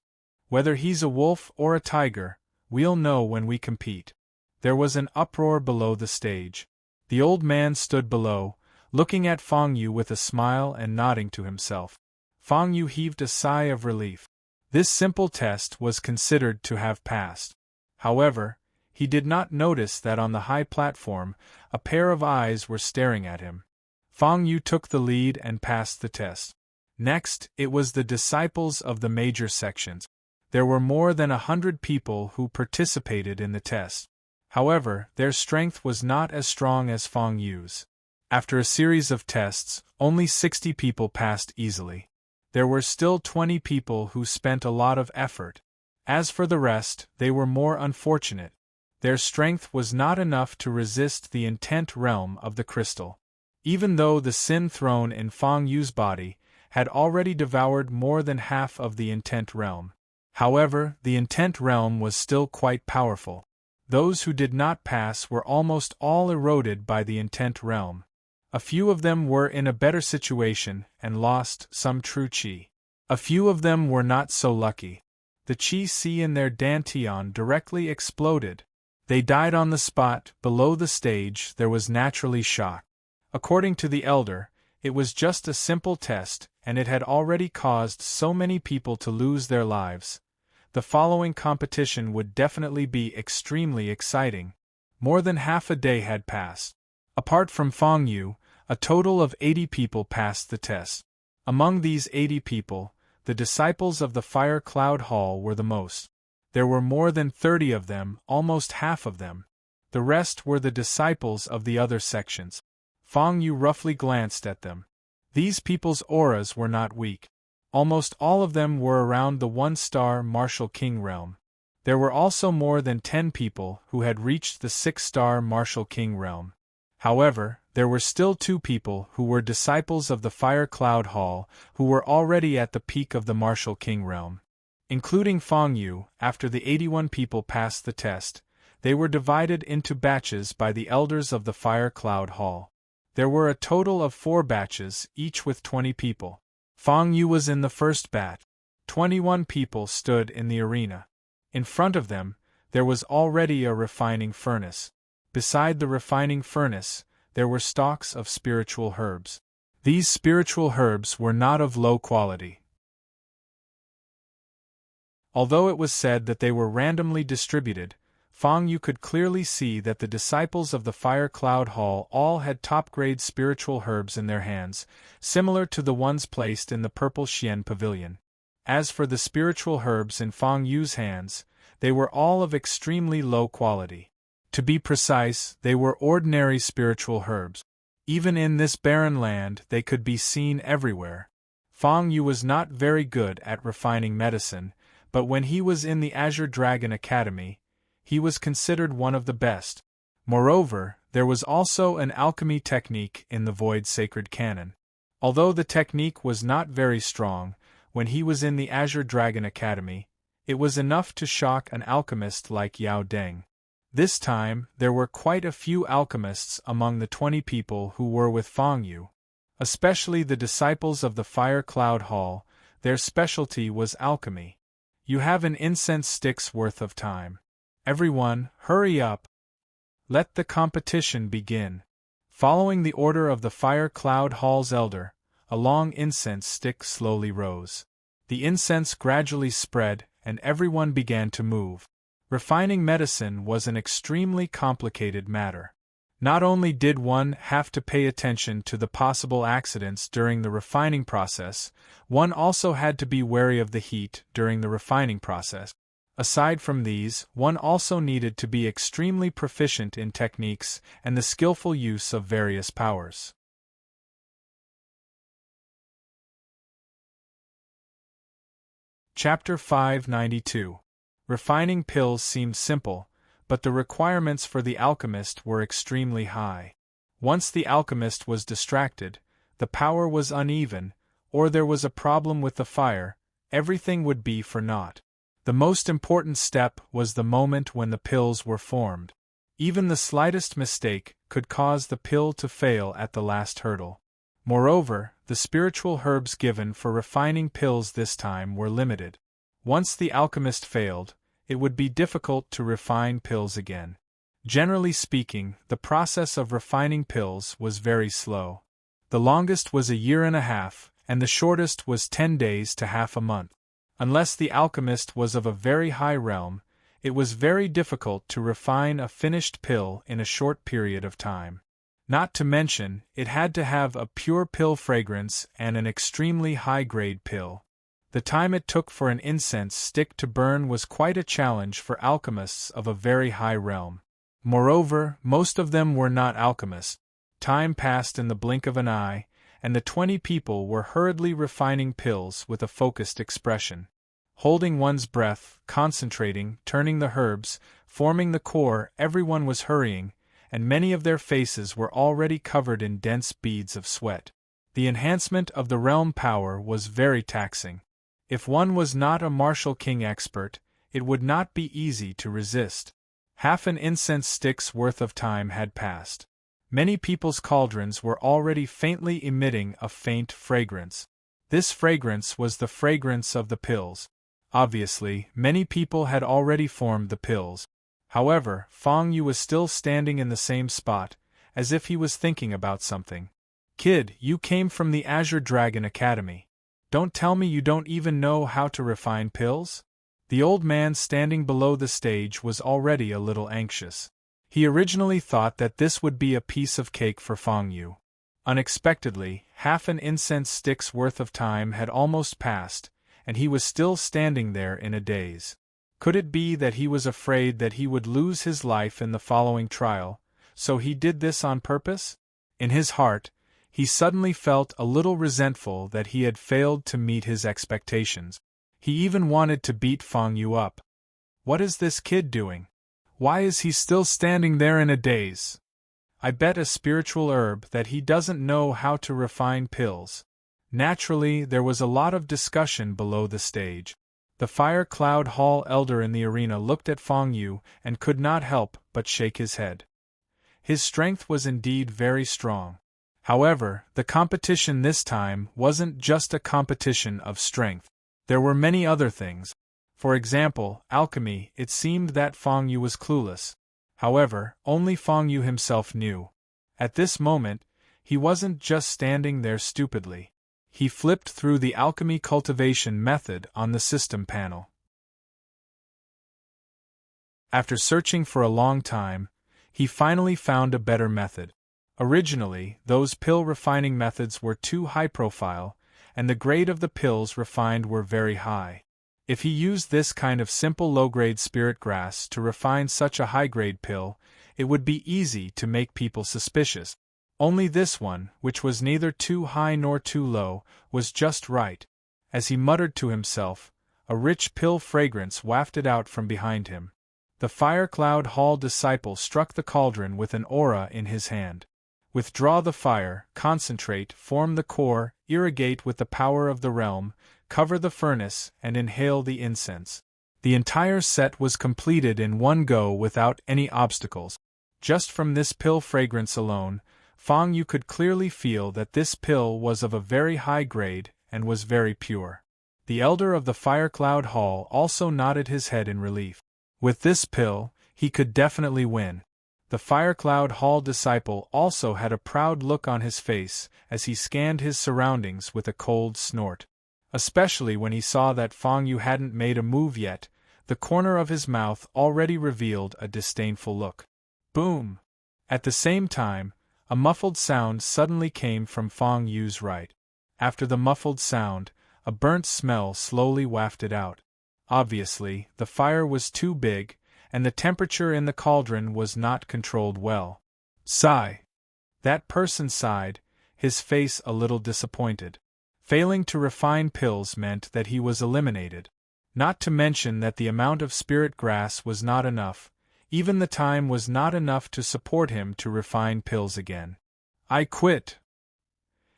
Whether he's a wolf or a tiger, we'll know when we compete." There was an uproar below the stage. The old man stood below, looking at Fang Yu with a smile and nodding to himself. Fang Yu heaved a sigh of relief. This simple test was considered to have passed. However, he did not notice that on the high platform, a pair of eyes were staring at him. Fang Yu took the lead and passed the test. Next, it was the disciples of the major sections. There were more than 100 people who participated in the test. However, their strength was not as strong as Fang Yu's. After a series of tests, only 60 people passed easily. There were still 20 people who spent a lot of effort. As for the rest, they were more unfortunate. Their strength was not enough to resist the intent realm of the crystal. Even though the sin thrown in Fang Yu's body had already devoured more than half of the intent realm. However, the intent realm was still quite powerful. Those who did not pass were almost all eroded by the intent realm. A few of them were in a better situation and lost some true qi. A few of them were not so lucky. The qi in their dantian directly exploded. They died on the spot. Below the stage there was naturally shock. According to the elder, it was just a simple test, and it had already caused so many people to lose their lives. The following competition would definitely be extremely exciting. More than half a day had passed. Apart from Fang Yu, a total of 80 people passed the test. Among these 80 people, the disciples of the Fire Cloud Hall were the most. There were more than 30 of them, almost half of them. The rest were the disciples of the other sections. Fang Yu roughly glanced at them. These people's auras were not weak. Almost all of them were around the 1-star Martial King realm. There were also more than 10 people who had reached the 6-star Martial King realm. However, there were still 2 people who were disciples of the Fire Cloud Hall who were already at the peak of the Martial King realm. Including Fang Yu, after the 81 people passed the test, they were divided into batches by the elders of the Fire Cloud Hall. There were a total of 4 batches, each with 20 people. Fang Yu was in the first batch. 21 people stood in the arena. In front of them, there was already a refining furnace. Beside the refining furnace, there were stalks of spiritual herbs. These spiritual herbs were not of low quality. Although it was said that they were randomly distributed, Fang Yu could clearly see that the disciples of the Fire Cloud Hall all had top-grade spiritual herbs in their hands, similar to the ones placed in the Purple Xian Pavilion. As for the spiritual herbs in Fang Yu's hands, they were all of extremely low quality. To be precise, they were ordinary spiritual herbs. Even in this barren land, they could be seen everywhere. Fang Yu was not very good at refining medicine, but when he was in the Azure Dragon Academy, he was considered one of the best. Moreover, there was also an alchemy technique in the Void Sacred Canon. Although the technique was not very strong, when he was in the Azure Dragon Academy, it was enough to shock an alchemist like Yao Deng. This time, there were quite a few alchemists among the 20 people who were with Fang Yu. Especially the disciples of the Fire Cloud Hall, their specialty was alchemy. You have an incense stick's worth of time. Everyone, hurry up. Let the competition begin. Following the order of the Fire Cloud Hall's elder, a long incense stick slowly rose. The incense gradually spread, and everyone began to move. Refining medicine was an extremely complicated matter. Not only did one have to pay attention to the possible accidents during the refining process, one also had to be wary of the heat during the refining process. Aside from these, one also needed to be extremely proficient in techniques and the skillful use of various powers. Chapter 592. Refining pills seemed simple, but the requirements for the alchemist were extremely high. Once the alchemist was distracted, the power was uneven, or there was a problem with the fire, everything would be for naught. The most important step was the moment when the pills were formed. Even the slightest mistake could cause the pill to fail at the last hurdle. Moreover, the spiritual herbs given for refining pills this time were limited. Once the alchemist failed, it would be difficult to refine pills again. Generally speaking, the process of refining pills was very slow. The longest was 1.5 years, and the shortest was 10 days to half a month. Unless the alchemist was of a very high realm, it was very difficult to refine a finished pill in a short period of time. Not to mention, it had to have a pure pill fragrance and an extremely high-grade pill. The time it took for an incense stick to burn was quite a challenge for alchemists of a very high realm. Moreover, most of them were not alchemists. Time passed in the blink of an eye, and the 20 people were hurriedly refining pills with a focused expression. Holding one's breath, concentrating, turning the herbs, forming the core, everyone was hurrying, and many of their faces were already covered in dense beads of sweat. The enhancement of the realm power was very taxing. If one was not a martial king expert, it would not be easy to resist. Half an incense stick's worth of time had passed. Many people's cauldrons were already faintly emitting a faint fragrance. This fragrance was the fragrance of the pills. Obviously, many people had already formed the pills. However, Feng Yu was still standing in the same spot, as if he was thinking about something. "Kid, you came from the Azure Dragon Academy. Don't tell me you don't even know how to refine pills?" The old man standing below the stage was already a little anxious. He originally thought that this would be a piece of cake for Feng Yu. Unexpectedly, half an incense stick's worth of time had almost passed, and he was still standing there in a daze. Could it be that he was afraid that he would lose his life in the following trial, so he did this on purpose? In his heart, he suddenly felt a little resentful that he had failed to meet his expectations. He even wanted to beat Feng Yu up. What is this kid doing? Why is he still standing there in a daze? I bet a spiritual herb that he doesn't know how to refine pills. Naturally, there was a lot of discussion below the stage. The Fire Cloud Hall elder in the arena looked at Feng Yu and could not help but shake his head. His strength was indeed very strong. However, the competition this time wasn't just a competition of strength. There were many other things. For example, alchemy. It seemed that Feng Yu was clueless. However, only Feng Yu himself knew. At this moment, he wasn't just standing there stupidly. He flipped through the alchemy cultivation method on the system panel. After searching for a long time, he finally found a better method. Originally, those pill refining methods were too high profile, and the grade of the pills refined were very high. If he used this kind of simple low-grade spirit grass to refine such a high-grade pill, it would be easy to make people suspicious. Only this one, which was neither too high nor too low, was just right. As he muttered to himself, a rich pill fragrance wafted out from behind him. The Fire Cloud Hall disciple struck the cauldron with an aura in his hand. Withdraw the fire, concentrate, form the core, irrigate with the power of the realm, cover the furnace, and inhale the incense. The entire set was completed in one go without any obstacles. Just from this pill fragrance alone, Feng Yu could clearly feel that this pill was of a very high grade and was very pure. The elder of the Fire Cloud Hall also nodded his head in relief. With this pill, he could definitely win. The Fire Cloud Hall disciple also had a proud look on his face as he scanned his surroundings with a cold snort. Especially when he saw that Fang Yu hadn't made a move yet, the corner of his mouth already revealed a disdainful look. Boom! At the same time, a muffled sound suddenly came from Fang Yu's right. After the muffled sound, a burnt smell slowly wafted out. Obviously, the fire was too big, and the temperature in the cauldron was not controlled well. Sigh. That person sighed, his face a little disappointed. Failing to refine pills meant that he was eliminated. Not to mention that the amount of spirit grass was not enough, even the time was not enough to support him to refine pills again. I quit.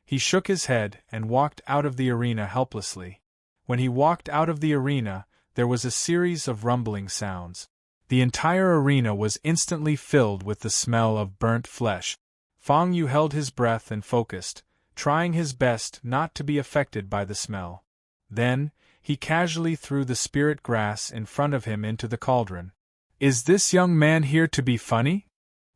He shook his head and walked out of the arena helplessly. When he walked out of the arena, there was a series of rumbling sounds. The entire arena was instantly filled with the smell of burnt flesh. Fang Yu held his breath and focused, trying his best not to be affected by the smell. Then, he casually threw the spirit grass in front of him into the cauldron. Is this young man here to be funny?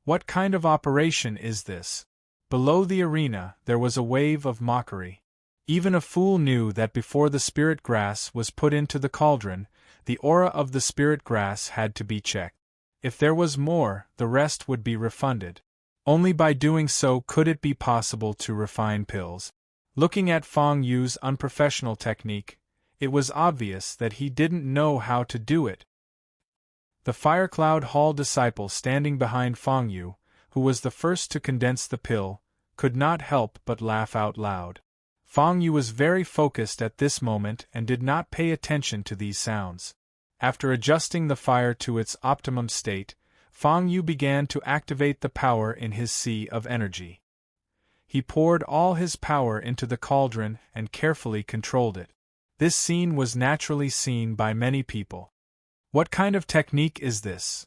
What kind of operation is this? Below the arena, there was a wave of mockery. Even a fool knew that before the spirit grass was put into the cauldron, the aura of the spirit grass had to be checked. If there was more, the rest would be refunded. Only by doing so could it be possible to refine pills. Looking at Fang Yu's unprofessional technique, it was obvious that he didn't know how to do it. The Fire Cloud Hall disciple standing behind Fang Yu, who was the first to condense the pill, could not help but laugh out loud. Fang Yu was very focused at this moment and did not pay attention to these sounds. After adjusting the fire to its optimum state, Fang Yu began to activate the power in his sea of energy. He poured all his power into the cauldron and carefully controlled it. This scene was naturally seen by many people. What kind of technique is this?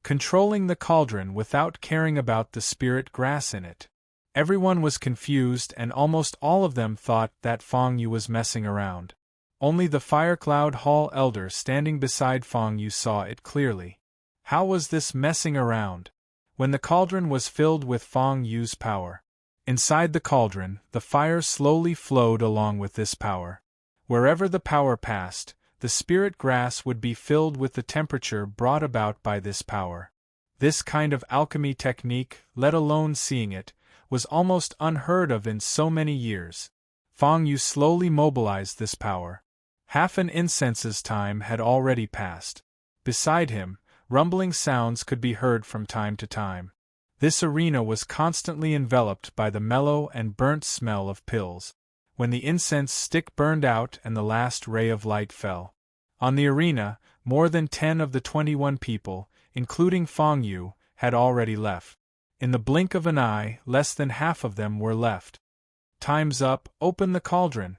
Controlling the cauldron without caring about the spirit grass in it. Everyone was confused and almost all of them thought that Fang Yu was messing around. Only the Fire Cloud Hall elder standing beside Fang Yu saw it clearly. How was this messing around? When the cauldron was filled with Fang Yu's power. Inside the cauldron, the fire slowly flowed along with this power. Wherever the power passed, the spirit grass would be filled with the temperature brought about by this power. This kind of alchemy technique, let alone seeing it, was almost unheard of in so many years. Fang Yu slowly mobilized this power. Half an incense's time had already passed. Beside him, rumbling sounds could be heard from time to time. This arena was constantly enveloped by the mellow and burnt smell of pills. When the incense stick burned out and the last ray of light fell on the arena, more than 10 of the 21 people, including Fang Yu, had already left. In the blink of an eye, less than half of them were left. Time's up, open the cauldron.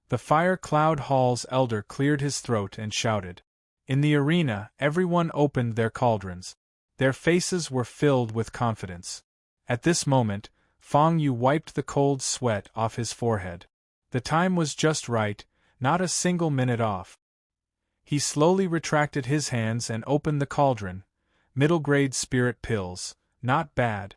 The Fire Cloud Hall's elder cleared his throat and shouted. In the arena, everyone opened their cauldrons. Their faces were filled with confidence. At this moment, Fang Yu wiped the cold sweat off his forehead. The time was just right, not a single minute off. He slowly retracted his hands and opened the cauldron. Middle-grade spirit pills, not bad.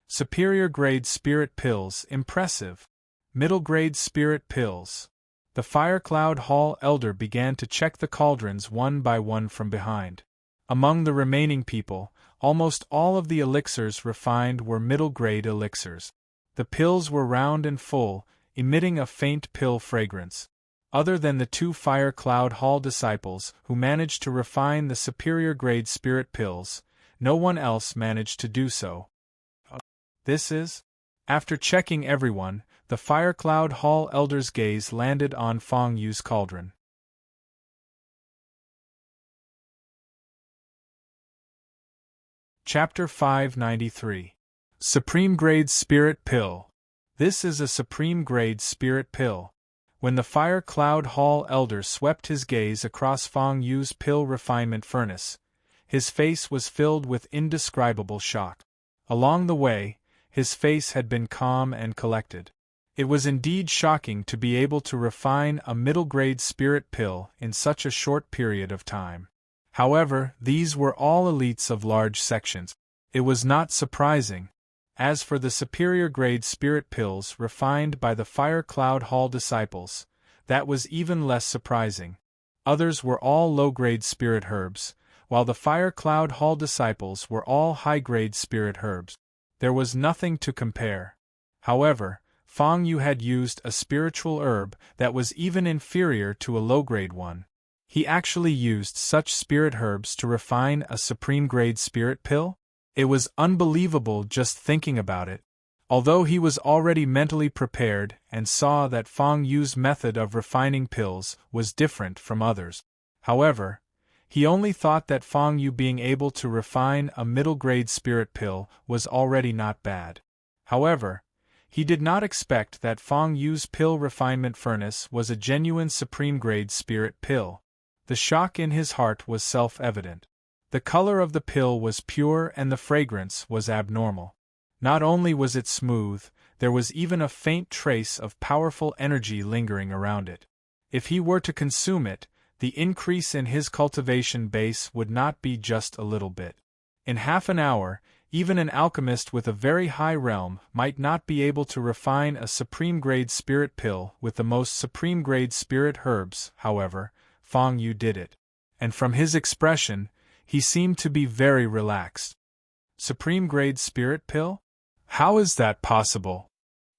Superior-grade spirit pills, impressive. Middle-grade spirit pills. The Fire Cloud Hall elder began to check the cauldrons one by one from behind. Among the remaining people, almost all of the elixirs refined were middle-grade elixirs. The pills were round and full, emitting a faint pill fragrance. Other than the 2 Fire Cloud Hall disciples who managed to refine the superior-grade spirit pills, no one else managed to do so. This is? After checking everyone, the Fire Cloud Hall elder's gaze landed on Fang Yu's cauldron. Chapter 593. Supreme Grade Spirit Pill. This is a Supreme Grade Spirit Pill. When the Fire Cloud Hall elder swept his gaze across Fang Yu's pill refinement furnace, his face was filled with indescribable shock. Along the way, his face had been calm and collected. It was indeed shocking to be able to refine a middle-grade spirit pill in such a short period of time. However, these were all elites of large sections. It was not surprising. As for the superior grade spirit pills refined by the Fire Cloud Hall disciples, that was even less surprising. Others were all low-grade spirit herbs, while the Fire Cloud Hall disciples were all high-grade spirit herbs. There was nothing to compare. However, Fang Yu had used a spiritual herb that was even inferior to a low-grade one. He actually used such spirit herbs to refine a supreme-grade spirit pill? It was unbelievable just thinking about it. Although he was already mentally prepared and saw that Fang Yu's method of refining pills was different from others. However, he only thought that Fang Yu being able to refine a middle-grade spirit pill was already not bad. However, he did not expect that Fang Yu's pill refinement furnace was a genuine supreme-grade spirit pill. The shock in his heart was self-evident. The color of the pill was pure and the fragrance was abnormal. Not only was it smooth, there was even a faint trace of powerful energy lingering around it. If he were to consume it, the increase in his cultivation base would not be just a little bit. In half an hour, even an alchemist with a very high realm might not be able to refine a supreme-grade spirit pill with the most supreme-grade spirit herbs. However, Fang Yu did it. And from his expression, he seemed to be very relaxed. Supreme-grade spirit pill? How is that possible?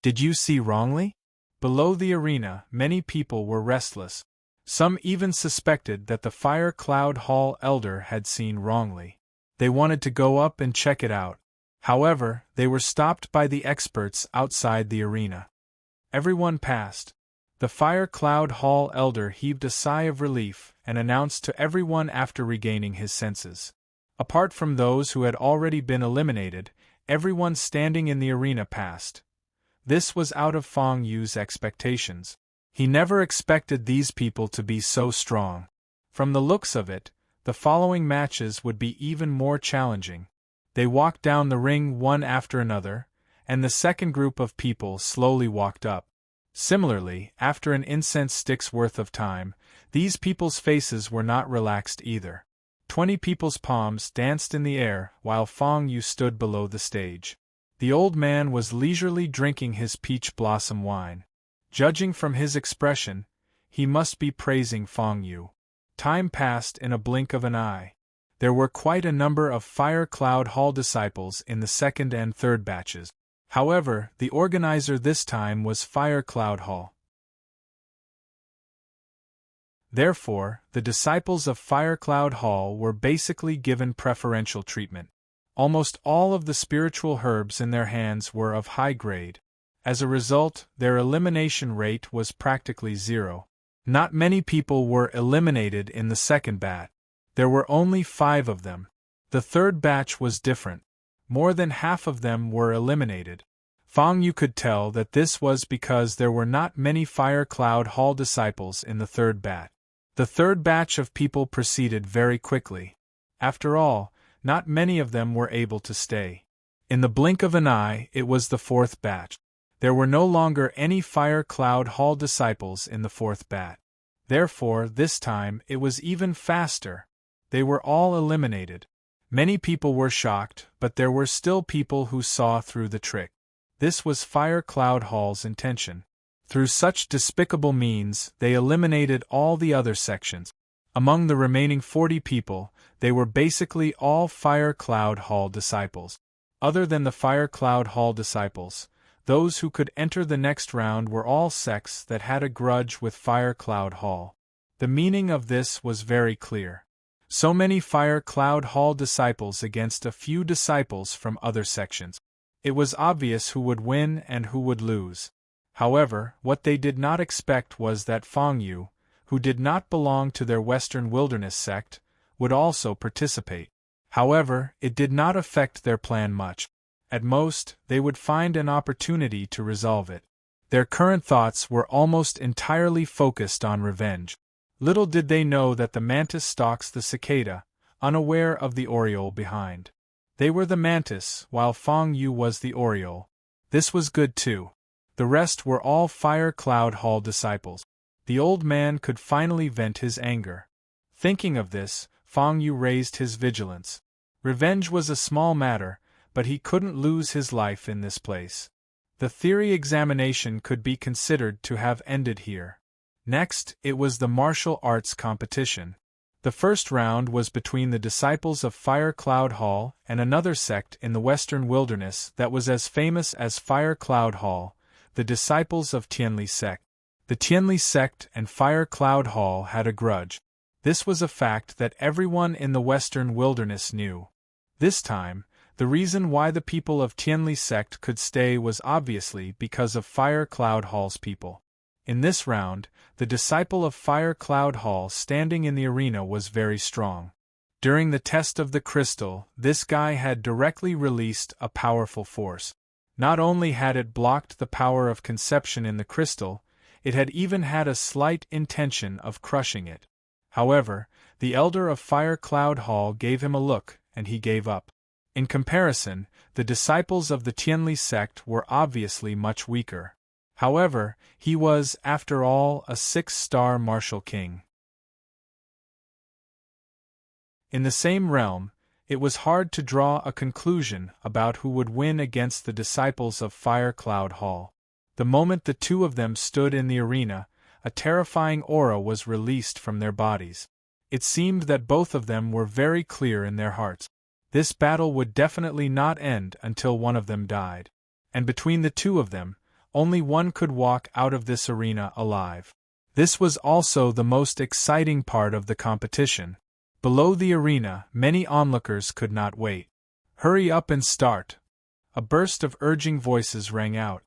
Did you see wrongly? Below the arena, many people were restless. Some even suspected that the Fire Cloud Hall elder had seen wrongly. They wanted to go up and check it out. However, they were stopped by the experts outside the arena. Everyone passed. The Fire Cloud Hall elder heaved a sigh of relief and announced to everyone after regaining his senses. Apart from those who had already been eliminated, everyone standing in the arena passed. This was out of Fang Yu's expectations. He never expected these people to be so strong. From the looks of it, the following matches would be even more challenging. They walked down the ring one after another, and the second group of people slowly walked up. Similarly, after an incense stick's worth of time, these people's faces were not relaxed either. 20 people's palms danced in the air while Fang Yu stood below the stage. The old man was leisurely drinking his peach blossom wine. Judging from his expression, he must be praising Fang Yu. Time passed in a blink of an eye. There were quite a number of Fire Cloud Hall disciples in the second and third batches. However, the organizer this time was Fire Cloud Hall. Therefore, the disciples of Fire Cloud Hall were basically given preferential treatment. Almost all of the spiritual herbs in their hands were of high grade. As a result, their elimination rate was practically zero. Not many people were eliminated in the second batch. There were only 5 of them. The third batch was different. More than half of them were eliminated. Fang Yu could tell that this was because there were not many Fire Cloud Hall disciples in the third batch. The third batch of people proceeded very quickly. After all, not many of them were able to stay. In the blink of an eye, it was the fourth batch. There were no longer any Fire Cloud Hall disciples in the fourth batch. Therefore, this time, it was even faster. They were all eliminated. Many people were shocked, but there were still people who saw through the trick. This was Fire Cloud Hall's intention. Through such despicable means, they eliminated all the other sections. Among the remaining 40 people, they were basically all Fire Cloud Hall disciples. Other than the Fire Cloud Hall disciples, those who could enter the next round were all sects that had a grudge with Fire Cloud Hall. The meaning of this was very clear. So many Fire Cloud Hall disciples against a few disciples from other sections. It was obvious who would win and who would lose. However, what they did not expect was that Fang Yu, who did not belong to their Western Wilderness sect, would also participate. However, it did not affect their plan much. At most, they would find an opportunity to resolve it. Their current thoughts were almost entirely focused on revenge. Little did they know that the mantis stalks the cicada, unaware of the oriole behind. They were the mantis, while Fang Yu was the oriole. This was good too. The rest were all Fire Cloud Hall disciples. The old man could finally vent his anger. Thinking of this, Fang Yu raised his vigilance. Revenge was a small matter, but he couldn't lose his life in this place. The theory examination could be considered to have ended here. Next, it was the martial arts competition. The first round was between the disciples of Fire Cloud Hall and another sect in the western wilderness that was as famous as Fire Cloud Hall, the disciples of Tianli sect. The Tianli sect and Fire Cloud Hall had a grudge. This was a fact that everyone in the western wilderness knew. This time, the reason why the people of Tianli sect could stay was obviously because of Fire Cloud Hall's people. In this round, the disciple of Fire Cloud Hall standing in the arena was very strong. During the test of the crystal, this guy had directly released a powerful force. Not only had it blocked the power of conception in the crystal, it had even had a slight intention of crushing it. However, the elder of Fire Cloud Hall gave him a look, and he gave up. In comparison, the disciples of the Tianli sect were obviously much weaker. However, he was, after all, a 6-star martial king. In the same realm, it was hard to draw a conclusion about who would win against the disciples of Fire Cloud Hall. The moment the two of them stood in the arena, a terrifying aura was released from their bodies. It seemed that both of them were very clear in their hearts. This battle would definitely not end until one of them died. And between the two of them, only one could walk out of this arena alive. This was also the most exciting part of the competition. Below the arena, many onlookers could not wait. "Hurry up and start!" A burst of urging voices rang out.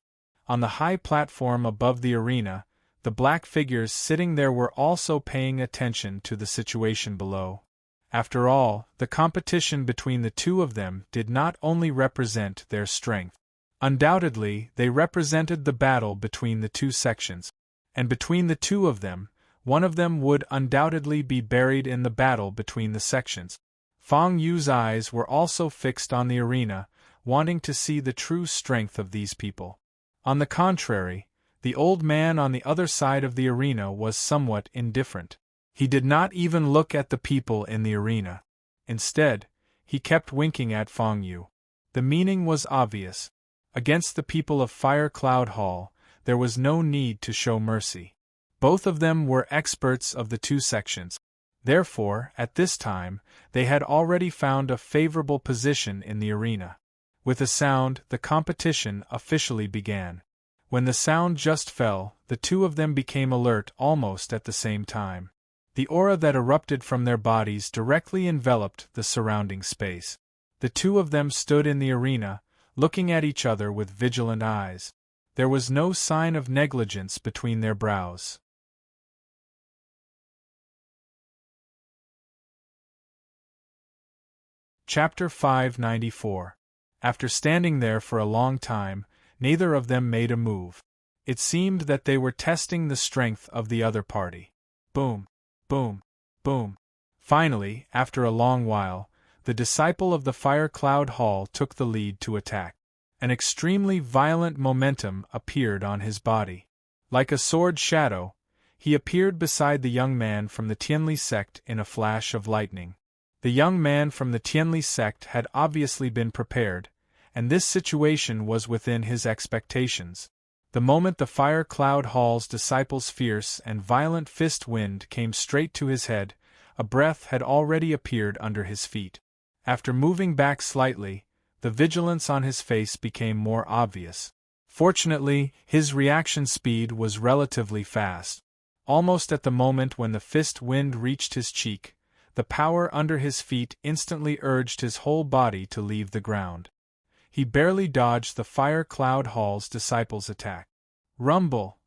On the high platform above the arena, the black figures sitting there were also paying attention to the situation below. After all, the competition between the two of them did not only represent their strength. Undoubtedly, they represented the battle between the two sections. And between the two of them, one of them would undoubtedly be buried in the battle between the sections. Fang Yu's eyes were also fixed on the arena, wanting to see the true strength of these people. On the contrary, the old man on the other side of the arena was somewhat indifferent. He did not even look at the people in the arena. Instead, he kept winking at Fang Yu. The meaning was obvious. Against the people of Fire Cloud Hall, there was no need to show mercy. Both of them were experts of the two sections. Therefore, at this time, they had already found a favorable position in the arena. With a sound, the competition officially began. When the sound just fell, the two of them became alert almost at the same time. The aura that erupted from their bodies directly enveloped the surrounding space. The two of them stood in the arena, looking at each other with vigilant eyes. There was no sign of negligence between their brows. Chapter 594. After standing there for a long time, neither of them made a move. It seemed that they were testing the strength of the other party. Boom, boom, boom. Finally, after a long while, the disciple of the Fire Cloud Hall took the lead to attack. An extremely violent momentum appeared on his body. Like a sword shadow, he appeared beside the young man from the Tianli sect in a flash of lightning. The young man from the Tianli sect had obviously been prepared, and this situation was within his expectations. The moment the Fire Cloud Hall's disciple's fierce and violent fist wind came straight to his head, a breath had already appeared under his feet. After moving back slightly, the vigilance on his face became more obvious. Fortunately, his reaction speed was relatively fast. Almost at the moment when the fist wind reached his cheek, the power under his feet instantly urged his whole body to leave the ground. He barely dodged the Fire Cloud Hall's disciple's attack. Rumble!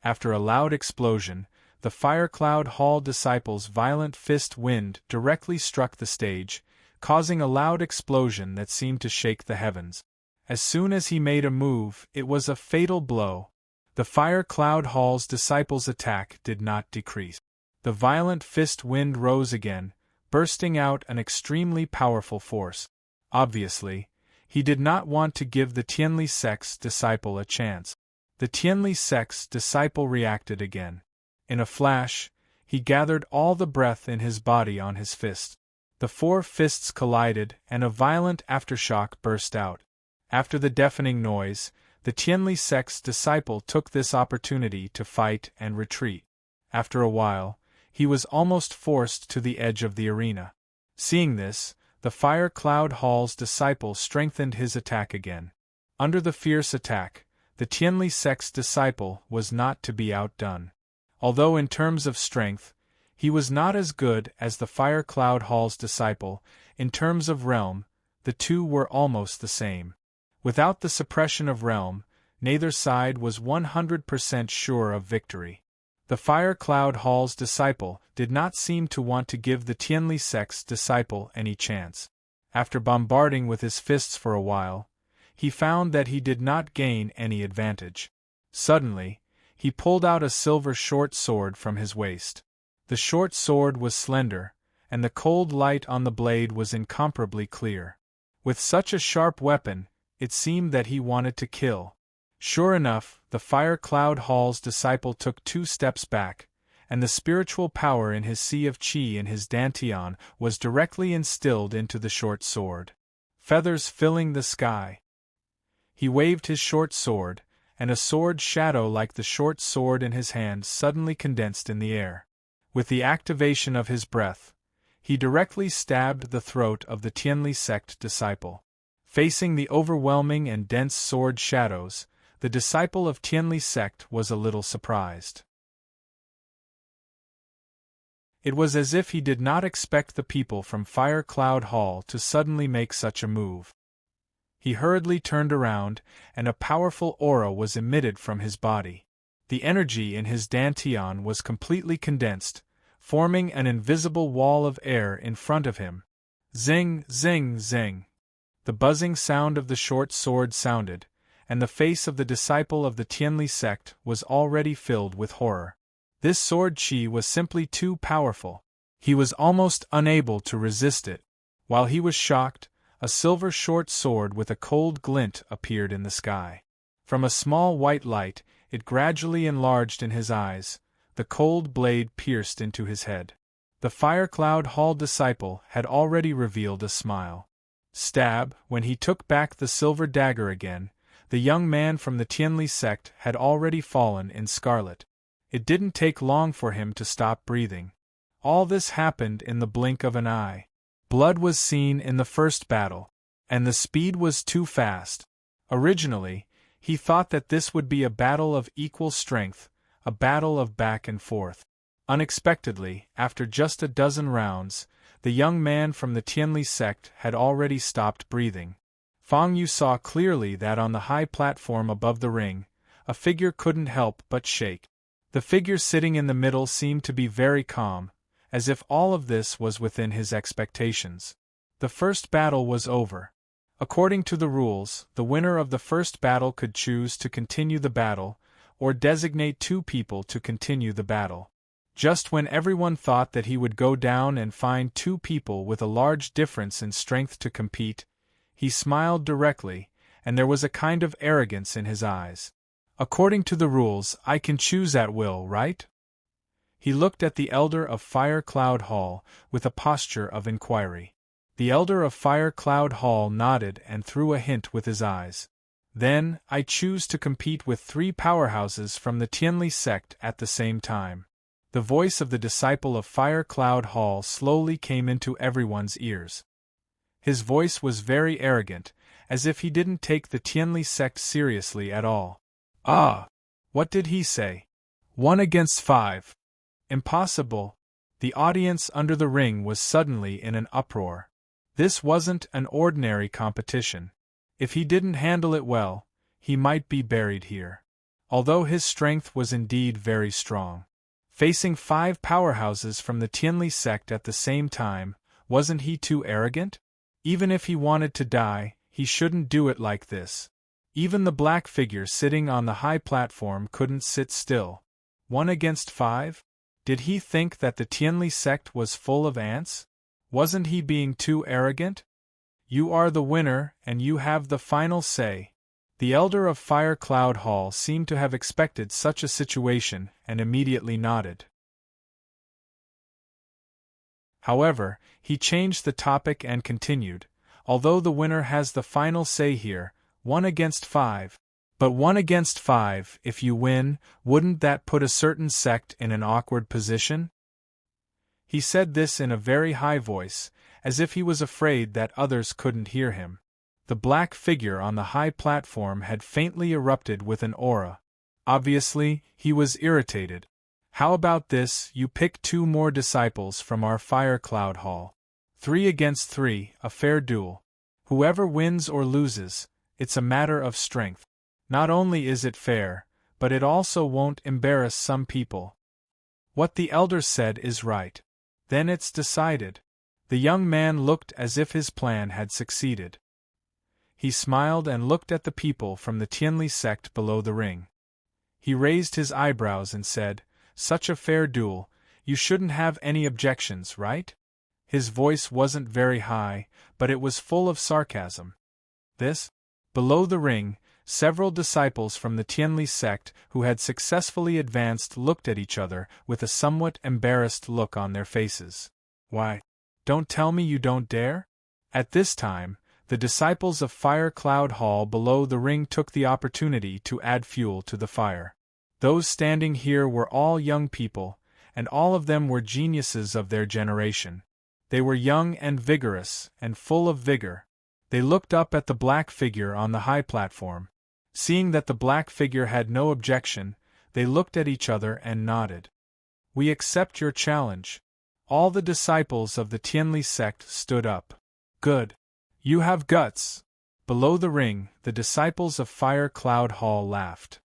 After a loud explosion, the Fire Cloud Hall disciple's violent fist wind directly struck the stage, causing a loud explosion that seemed to shake the heavens. As soon as he made a move, it was a fatal blow. The Fire Cloud Hall's disciple's attack did not decrease. The violent fist wind rose again, bursting out an extremely powerful force. Obviously, he did not want to give the Tianli sect's disciple a chance. The Tianli sect's disciple reacted again. In a flash, he gathered all the breath in his body on his fist. The four fists collided, and a violent aftershock burst out. After the deafening noise, the Tianli sect's disciple took this opportunity to fight and retreat. After a while, he was almost forced to the edge of the arena. Seeing this, the Fire Cloud Hall's disciple strengthened his attack again. Under the fierce attack, the Tianli sect's disciple was not to be outdone. Although in terms of strength, he was not as good as the Fire Cloud Hall's disciple, in terms of realm, the two were almost the same. Without the suppression of realm, neither side was 100% sure of victory. The Fire Cloud Hall's disciple did not seem to want to give the Tianli sect's disciple any chance. After bombarding with his fists for a while, he found that he did not gain any advantage. Suddenly, he pulled out a silver short sword from his waist. The short sword was slender, and the cold light on the blade was incomparably clear. With such a sharp weapon, it seemed that he wanted to kill. Sure enough, the Fire Cloud Hall's disciple took 2 steps back, and the spiritual power in his sea of qi in his dantian was directly instilled into the short sword. Feathers filling the sky. He waved his short sword, and a sword shadow like the short sword in his hand suddenly condensed in the air. With the activation of his breath, he directly stabbed the throat of the Tianli sect disciple. Facing the overwhelming and dense sword shadows, the disciple of Tianli sect was a little surprised. It was as if he did not expect the people from Fire Cloud Hall to suddenly make such a move. He hurriedly turned around, and a powerful aura was emitted from his body. The energy in his dantian was completely condensed, forming an invisible wall of air in front of him. Zing, zing, zing. The buzzing sound of the short sword sounded, and the face of the disciple of the Tianli sect was already filled with horror. This sword qi was simply too powerful. He was almost unable to resist it. While he was shocked, a silver short sword with a cold glint appeared in the sky. From a small white light, it gradually enlarged in his eyes. The cold blade pierced into his head. The Fire Cloud Hall disciple had already revealed a smile. Stab, when he took back the silver dagger again, the young man from the Tianli sect had already fallen in scarlet. It didn't take long for him to stop breathing. All this happened in the blink of an eye. Blood was seen in the first battle, and the speed was too fast. Originally, he thought that this would be a battle of equal strength, a battle of back and forth. Unexpectedly, after just a dozen rounds, the young man from the Tianli sect had already stopped breathing. Fang Yu saw clearly that on the high platform above the ring, a figure couldn't help but shake. The figure sitting in the middle seemed to be very calm, as if all of this was within his expectations. The first battle was over. According to the rules, the winner of the first battle could choose to continue the battle, or designate 2 people to continue the battle. Just when everyone thought that he would go down and find 2 people with a large difference in strength to compete, he smiled directly, and there was a kind of arrogance in his eyes. According to the rules, I can choose at will, right? He looked at the elder of Fire Cloud Hall with a posture of inquiry. The elder of Fire Cloud Hall nodded and threw a hint with his eyes. Then, I choose to compete with 3 powerhouses from the Tianli sect at the same time. The voice of the disciple of Fire Cloud Hall slowly came into everyone's ears. His voice was very arrogant, as if he didn't take the Tianli sect seriously at all. Ah! What did he say? 1 against 5. Impossible. The audience under the ring was suddenly in an uproar. This wasn't an ordinary competition. If he didn't handle it well, he might be buried here. Although his strength was indeed very strong. Facing 5 powerhouses from the Tianli sect at the same time, wasn't he too arrogant? Even if he wanted to die, he shouldn't do it like this. Even the black figure sitting on the high platform couldn't sit still. 1 against 5? Did he think that the Tianli sect was full of ants? Wasn't he being too arrogant? You are the winner, and you have the final say. The elder of Fire Cloud Hall seemed to have expected such a situation and immediately nodded. However, he changed the topic and continued, although the winner has the final say here, 1 against 5. But 1 against 5, if you win, wouldn't that put a certain sect in an awkward position? He said this in a very high voice, as if he was afraid that others couldn't hear him. The black figure on the high platform had faintly erupted with an aura. Obviously, he was irritated. How about this, you pick 2 more disciples from our fire cloud hall. 3 against 3, a fair duel. Whoever wins or loses, it's a matter of strength. Not only is it fair, but it also won't embarrass some people. What the elders said is right. Then it's decided. The young man looked as if his plan had succeeded. He smiled and looked at the people from the Tianli sect below the ring. He raised his eyebrows and said, "Such a fair duel, you shouldn't have any objections, right?" His voice wasn't very high, but it was full of sarcasm. Below the ring, several disciples from the Tianli sect who had successfully advanced looked at each other with a somewhat embarrassed look on their faces. Why? Don't tell me you don't dare? At this time, the disciples of Fire Cloud Hall below the ring took the opportunity to add fuel to the fire. Those standing here were all young people, and all of them were geniuses of their generation. They were young and vigorous, and full of vigor. They looked up at the black figure on the high platform. Seeing that the black figure had no objection, they looked at each other and nodded. "We accept your challenge." All the disciples of the Tianli sect stood up. "Good. You have guts." Below the ring, the disciples of Fire Cloud Hall laughed.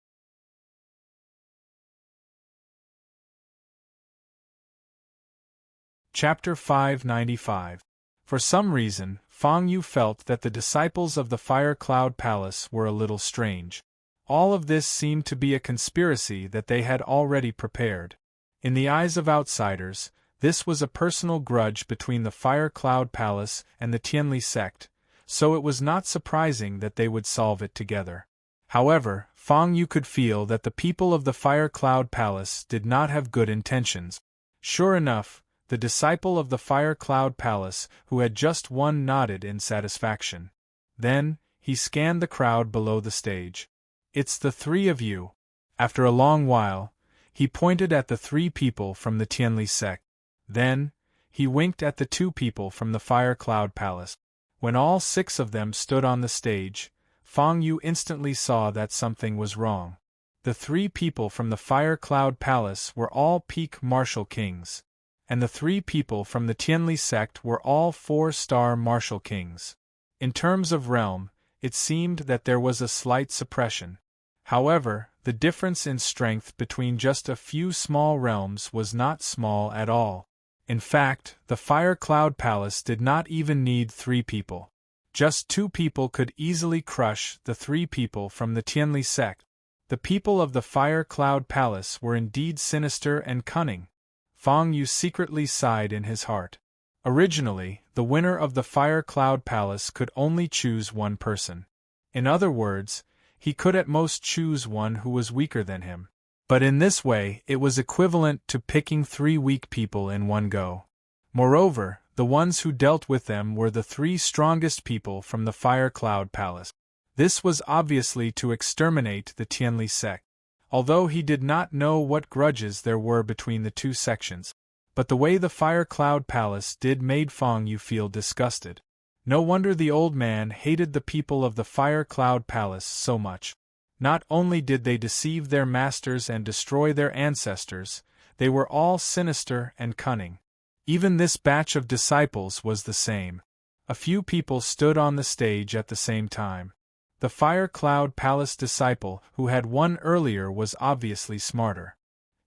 Chapter 595. For some reason, Fang Yu felt that the disciples of the Fire Cloud Palace were a little strange. All of this seemed to be a conspiracy that they had already prepared. In the eyes of outsiders, this was a personal grudge between the Fire Cloud Palace and the Tianli sect, so it was not surprising that they would solve it together. However, Fang Yu could feel that the people of the Fire Cloud Palace did not have good intentions. Sure enough, the disciple of the Fire Cloud Palace who had just won nodded in satisfaction. Then, he scanned the crowd below the stage. "It's the 3 of you." After a long while, he pointed at the 3 people from the Tianli sect. Then, he winked at the 2 people from the Fire Cloud Palace. When all 6 of them stood on the stage, Fang Yu instantly saw that something was wrong. The 3 people from the Fire Cloud Palace were all peak martial kings, and the 3 people from the Tianli sect were all 4-star martial kings. In terms of realm, it seemed that there was a slight suppression. However, the difference in strength between just a few small realms was not small at all. In fact, the Fire Cloud Palace did not even need 3 people. Just 2 people could easily crush the 3 people from the Tianli sect. The people of the Fire Cloud Palace were indeed sinister and cunning. Fang Yu secretly sighed in his heart. Originally, the winner of the Fire Cloud Palace could only choose one person. In other words, he could at most choose one who was weaker than him. But in this way, it was equivalent to picking 3 weak people in one go. Moreover, the ones who dealt with them were the 3 strongest people from the Fire Cloud Palace. This was obviously to exterminate the Tianli sect. Although he did not know what grudges there were between the 2 sections. But the way the Fire Cloud Palace did made Fang Yu feel disgusted. No wonder the old man hated the people of the Fire Cloud Palace so much. Not only did they deceive their masters and destroy their ancestors, they were all sinister and cunning. Even this batch of disciples was the same. A few people stood on the stage at the same time. The Fire Cloud Palace disciple who had won earlier was obviously smarter.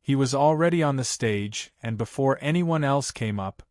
He was already on the stage, and before anyone else came up,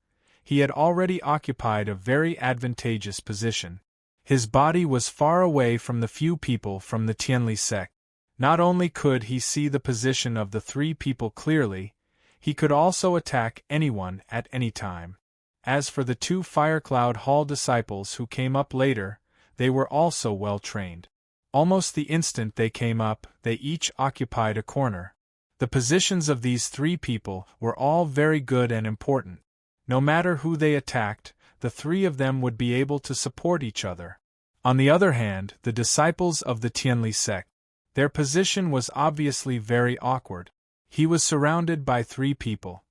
he had already occupied a very advantageous position. His body was far away from the few people from the Tianli sect. Not only could he see the position of the 3 people clearly, he could also attack anyone at any time. As for the 2 Fire Cloud Hall disciples who came up later, they were also well trained. Almost the instant they came up, they each occupied a corner. The positions of these 3 people were all very good and important. No matter who they attacked, the three of them would be able to support each other. On the other hand, the disciples of the Tianli sect. Their position was obviously very awkward. He was surrounded by three people.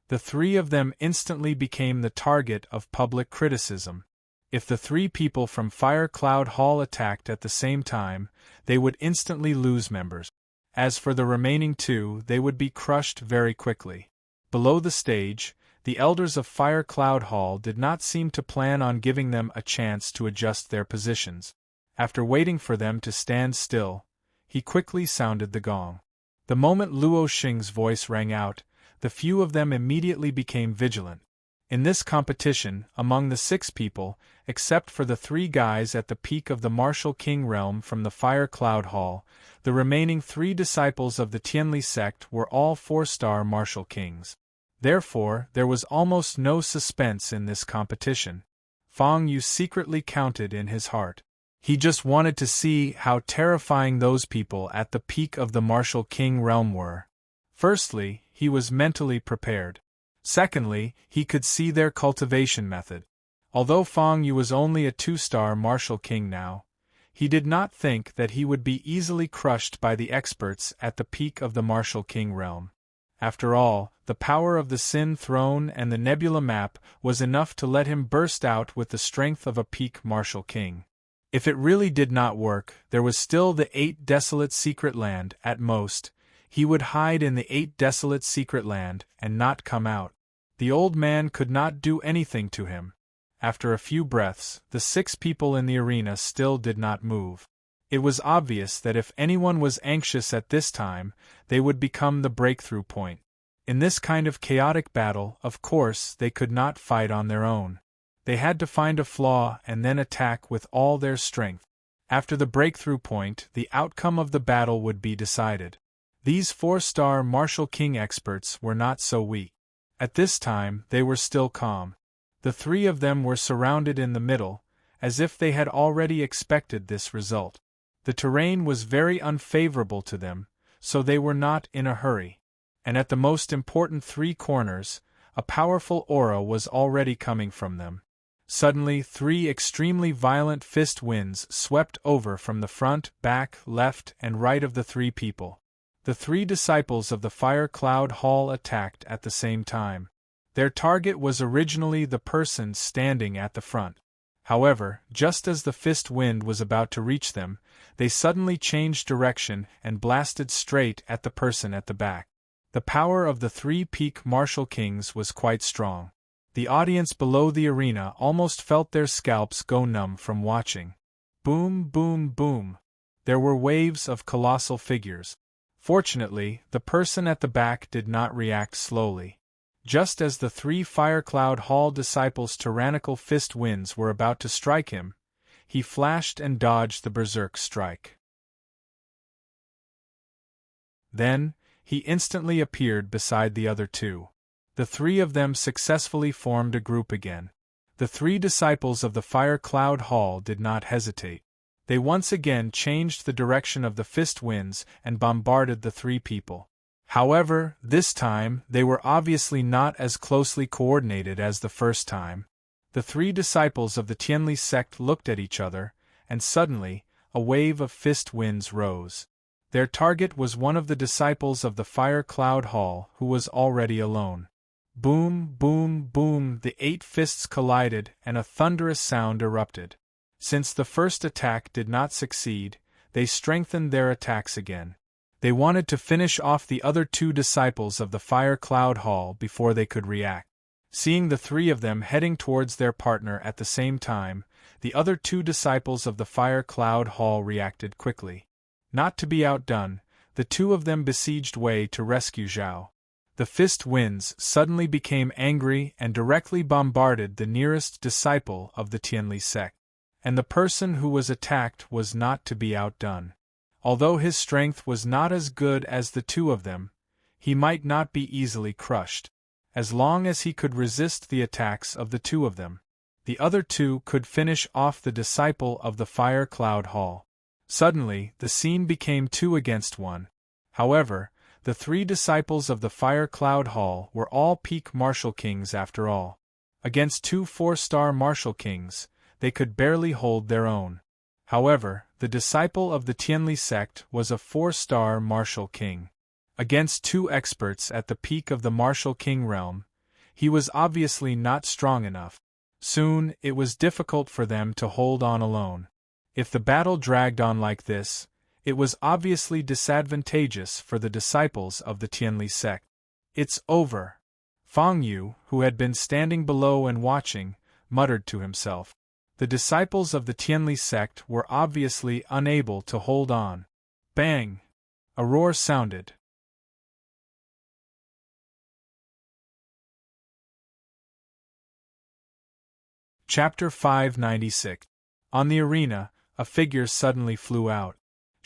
The three of them instantly became the target of public criticism. If the three people from Fire Cloud Hall attacked at the same time, they would instantly lose members. As for the remaining two, they would be crushed very quickly. Below the stage, the elders of Fire Cloud Hall did not seem to plan on giving them a chance to adjust their positions. After waiting for them to stand still, he quickly sounded the gong. The moment Luo Xing's voice rang out, the few of them immediately became vigilant. In this competition, among the 6 people, except for the 3 guys at the peak of the Martial King realm from the Fire Cloud Hall, the remaining 3 disciples of the Tianli sect were all 4-star Martial Kings. Therefore, there was almost no suspense in this competition. Fang Yu secretly counted in his heart. He just wanted to see how terrifying those people at the peak of the Martial King realm were. Firstly, he was mentally prepared. Secondly, he could see their cultivation method. Although Fang Yu was only a 2-star Martial King now, he did not think that he would be easily crushed by the experts at the peak of the Martial King realm. After all, the power of the Sin Throne and the Nebula map was enough to let him burst out with the strength of a peak Martial King. If it really did not work, there was still the 8 desolate secret land. At most, he would hide in the 8 desolate secret land and not come out. The old man could not do anything to him. After a few breaths, the 6 people in the arena still did not move. It was obvious that if anyone was anxious at this time, they would become the breakthrough point. In this kind of chaotic battle, of course, they could not fight on their own. They had to find a flaw and then attack with all their strength. After the breakthrough point, the outcome of the battle would be decided. These 4-star Martial King experts were not so weak. At this time, they were still calm. The 3 of them were surrounded in the middle, as if they had already expected this result. The terrain was very unfavorable to them, so they were not in a hurry. And at the most important 3 corners, a powerful aura was already coming from them. Suddenly, 3 extremely violent fist winds swept over from the front, back, left, and right of the 3 people. The 3 disciples of the Fire Cloud Hall attacked at the same time. Their target was originally the person standing at the front. However, just as the fist wind was about to reach them, they suddenly changed direction and blasted straight at the person at the back. The power of the 3 peak Martial Kings was quite strong. The audience below the arena almost felt their scalps go numb from watching. Boom, boom, boom. There were waves of colossal figures. Fortunately, the person at the back did not react slowly. Just as the 3 Fire Cloud Hall disciples' tyrannical fist winds were about to strike him, he flashed and dodged the berserk strike. Then, he instantly appeared beside the other 2. The 3 of them successfully formed a group again. The 3 disciples of the Fire Cloud Hall did not hesitate. They once again changed the direction of the fist winds and bombarded the 3 people. However, this time, they were obviously not as closely coordinated as the first time. The 3 disciples of the Tianli sect looked at each other, and suddenly, a wave of fist winds rose. Their target was one of the disciples of the Fire Cloud Hall who was already alone. Boom, boom, boom, the 8 fists collided and a thunderous sound erupted. Since the first attack did not succeed, they strengthened their attacks again. They wanted to finish off the other 2 disciples of the Fire Cloud Hall before they could react. Seeing the 3 of them heading towards their partner at the same time, the other 2 disciples of the Fire Cloud Hall reacted quickly. Not to be outdone, the 2 of them besieged Wei to rescue Zhao. The fist winds suddenly became angry and directly bombarded the nearest disciple of the Tianli sect. And the person who was attacked was not to be outdone. Although his strength was not as good as the 2 of them, he might not be easily crushed. As long as he could resist the attacks of the 2 of them, the other 2 could finish off the disciple of the Fire Cloud Hall. Suddenly, the scene became 2 against 1. However, The 3 disciples of the Fire Cloud Hall were all peak martial kings after all. Against 2 4-star martial kings, they could barely hold their own. However, the disciple of the Tianli sect was a 4-star martial king. Against 2 experts at the peak of the martial king realm, he was obviously not strong enough. Soon, it was difficult for them to hold on alone. If the battle dragged on like this, it was obviously disadvantageous for the disciples of the Tianli sect. "It's over," Fang Yu, who had been standing below and watching, muttered to himself. The disciples of the Tianli sect were obviously unable to hold on. Bang! A roar sounded. Chapter 596. On the arena, a figure suddenly flew out.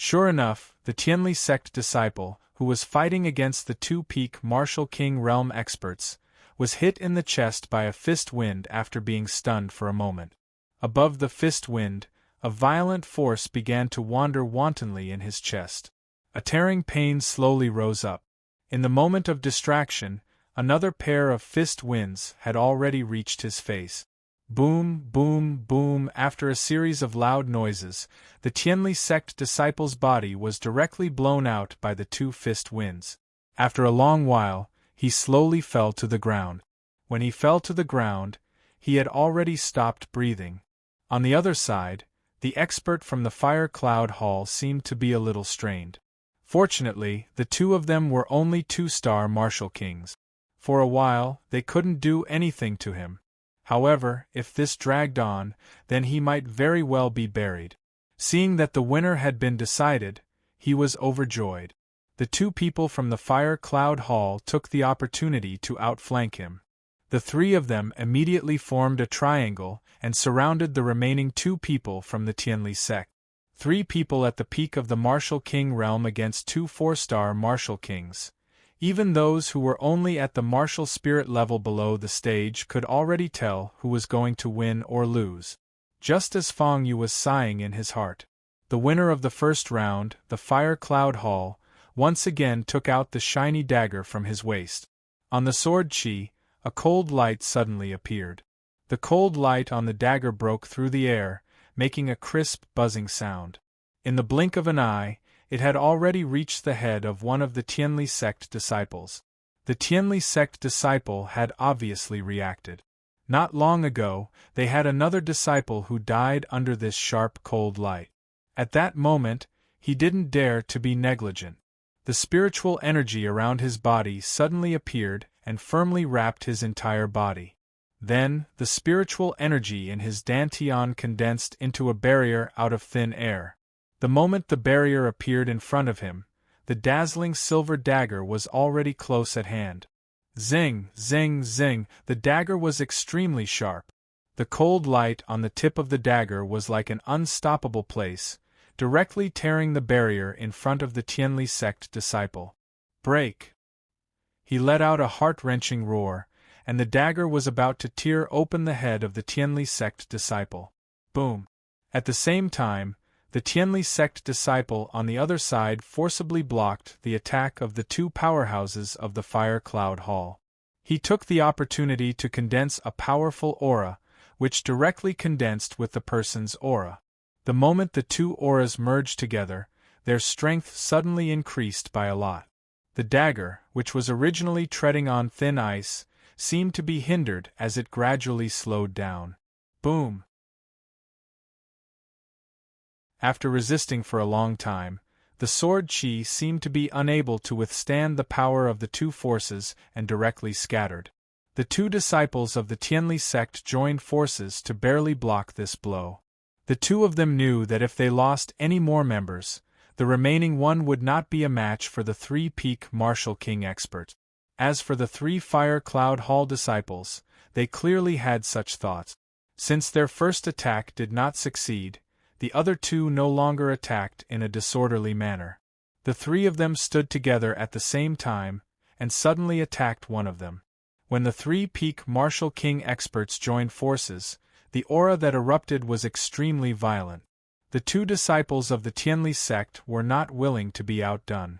Sure enough, the Tianli sect disciple, who was fighting against the 2 peak martial king realm experts, was hit in the chest by a fist wind after being stunned for a moment. Above the fist wind, a violent force began to wander wantonly in his chest. A tearing pain slowly rose up. In the moment of distraction, another pair of fist winds had already reached his face. Boom, boom, boom. After a series of loud noises, the Tianli sect disciple's body was directly blown out by the 2 fist winds. After a long while, he slowly fell to the ground. When he fell to the ground, he had already stopped breathing. On the other side, the expert from the Fire Cloud Hall seemed to be a little strained. Fortunately, the 2 of them were only 2-star martial kings. For a while, they couldn't do anything to him. However, if this dragged on, then he might very well be buried. Seeing that the winner had been decided, he was overjoyed. The 2 people from the Fire Cloud Hall took the opportunity to outflank him. The 3 of them immediately formed a triangle and surrounded the remaining 2 people from the Tianli sect. 3 people at the peak of the martial king realm against 2 4-star martial kings. Even those who were only at the martial spirit level below the stage could already tell who was going to win or lose. Just as Fang Yu was sighing in his heart, the winner of the first round, the Fire Cloud Hall, once again took out the shiny dagger from his waist. On the sword chi, a cold light suddenly appeared. The cold light on the dagger broke through the air, making a crisp buzzing sound. In the blink of an eye, it had already reached the head of one of the Tianli sect disciples. The Tianli sect disciple had obviously reacted. Not long ago, they had another disciple who died under this sharp cold light. At that moment, he didn't dare to be negligent. The spiritual energy around his body suddenly appeared and firmly wrapped his entire body. Then, the spiritual energy in his dantian condensed into a barrier out of thin air. The moment the barrier appeared in front of him, the dazzling silver dagger was already close at hand. Zing, zing, zing, the dagger was extremely sharp. The cold light on the tip of the dagger was like an unstoppable place, directly tearing the barrier in front of the Tianli sect disciple. Break! He let out a heart-wrenching roar, and the dagger was about to tear open the head of the Tianli sect disciple. Boom! At the same time, the Tianli sect disciple on the other side forcibly blocked the attack of the 2 powerhouses of the Fire Cloud Hall. He took the opportunity to condense a powerful aura, which directly condensed with the person's aura. The moment the 2 auras merged together, their strength suddenly increased by a lot. The dagger, which was originally treading on thin ice, seemed to be hindered as it gradually slowed down. Boom! After resisting for a long time, the sword chi seemed to be unable to withstand the power of the 2 forces and directly scattered. The 2 disciples of the Tianli sect joined forces to barely block this blow. The 2 of them knew that if they lost any more members, the remaining one would not be a match for the 3 peak martial king expert. As for the 3 Fire Cloud Hall disciples, they clearly had such thoughts. Since their first attack did not succeed, the other 2 no longer attacked in a disorderly manner. The 3 of them stood together at the same time, and suddenly attacked one of them. When the 3 peak martial king experts joined forces, the aura that erupted was extremely violent. The 2 disciples of the Tianli sect were not willing to be outdone.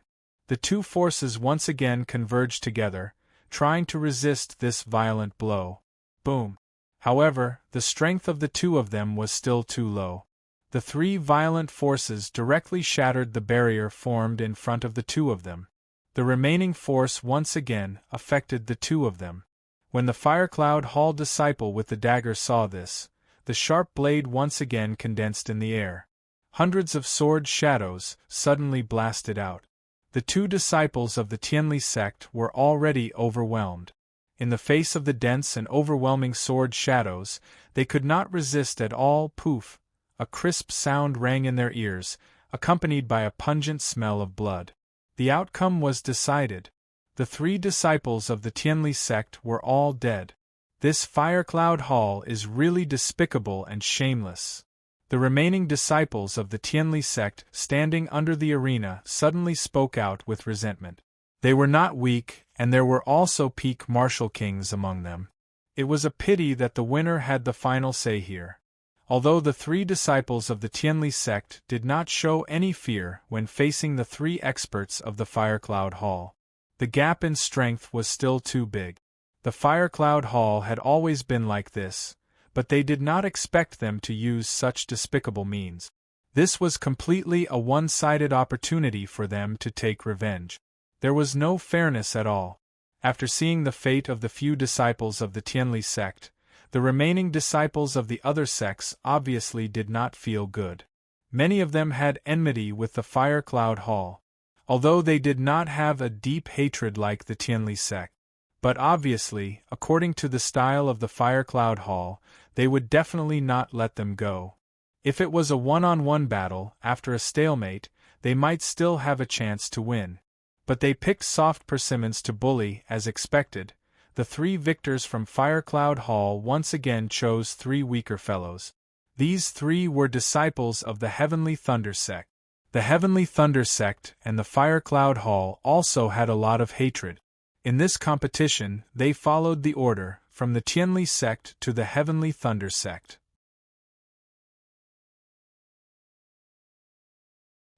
The two forces once again converged together, trying to resist this violent blow. Boom! However, the strength of the two of them was still too low. The three violent forces directly shattered the barrier formed in front of the two of them. The remaining force once again affected the two of them. When the Firecloud Hall disciple with the dagger saw this, the sharp blade once again condensed in the air. Hundreds of sword shadows suddenly blasted out. The two disciples of the Tianli sect were already overwhelmed. In the face of the dense and overwhelming sword shadows, they could not resist at all. Poof! A crisp sound rang in their ears, accompanied by a pungent smell of blood. The outcome was decided. The three disciples of the Tianli sect were all dead. This Firecloud Hall is really despicable and shameless. The remaining disciples of the Tianli sect standing under the arena suddenly spoke out with resentment. They were not weak, and there were also peak martial kings among them. It was a pity that the winner had the final say here. Although the three disciples of the Tianli sect did not show any fear when facing the three experts of the Firecloud Hall, the gap in strength was still too big. The Firecloud Hall had always been like this, but they did not expect them to use such despicable means. This was completely a one-sided opportunity for them to take revenge. There was no fairness at all. After seeing the fate of the few disciples of the Tianli sect, the remaining disciples of the other sects obviously did not feel good. Many of them had enmity with the Firecloud Hall, although they did not have a deep hatred like the Tianli sect. But obviously, according to the style of the Firecloud Hall, they would definitely not let them go. If it was a one-on-one battle, after a stalemate, they might still have a chance to win. But they picked soft persimmons to bully, as expected. The three victors from Firecloud Hall once again chose three weaker fellows. These three were disciples of the Heavenly Thunder sect. The Heavenly Thunder sect and the Firecloud Hall also had a lot of hatred. In this competition, they followed the order, from the Tianli sect to the Heavenly Thunder sect.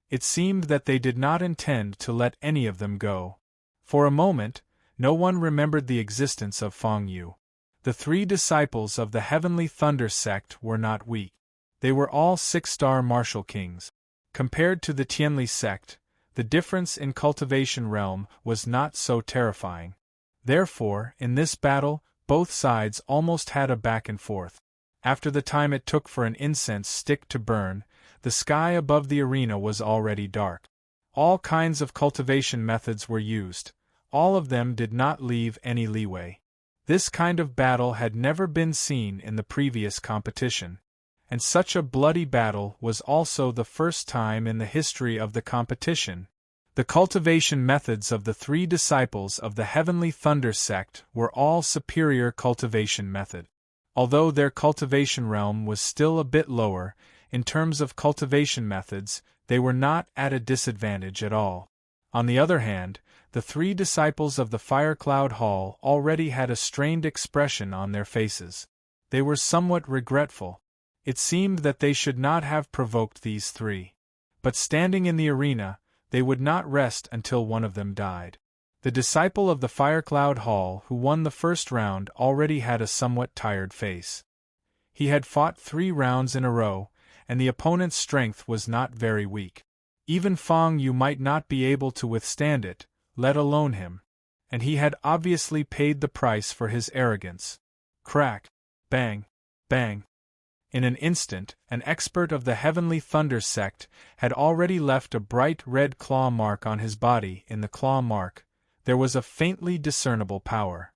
It seemed that they did not intend to let any of them go. For a moment, no one remembered the existence of Feng Yu. The three disciples of the Heavenly Thunder sect were not weak. They were all six-star martial kings. Compared to the Tianli sect, the difference in cultivation realm was not so terrifying. Therefore, in this battle, both sides almost had a back and forth. After the time it took for an incense stick to burn, the sky above the arena was already dark. All kinds of cultivation methods were used. All of them did not leave any leeway. This kind of battle had never been seen in the previous competition. And such a bloody battle was also the first time in the history of the competition. The cultivation methods of the three disciples of the Heavenly Thunder sect were all superior cultivation method. Although their cultivation realm was still a bit lower, in terms of cultivation methods, they were not at a disadvantage at all. On the other hand, the three disciples of the Firecloud Hall already had a strained expression on their faces. They were somewhat regretful. It seemed that they should not have provoked these three. But standing in the arena, they would not rest until one of them died. The disciple of the Firecloud Hall who won the first round already had a somewhat tired face. He had fought 3 rounds in a row, and the opponent's strength was not very weak. Even Feng Yu might not be able to withstand it, let alone him. And he had obviously paid the price for his arrogance. Crack! Bang! Bang! In an instant, an expert of the Heavenly Thunder sect had already left a bright red claw mark on his body. In the claw mark, there was a faintly discernible power.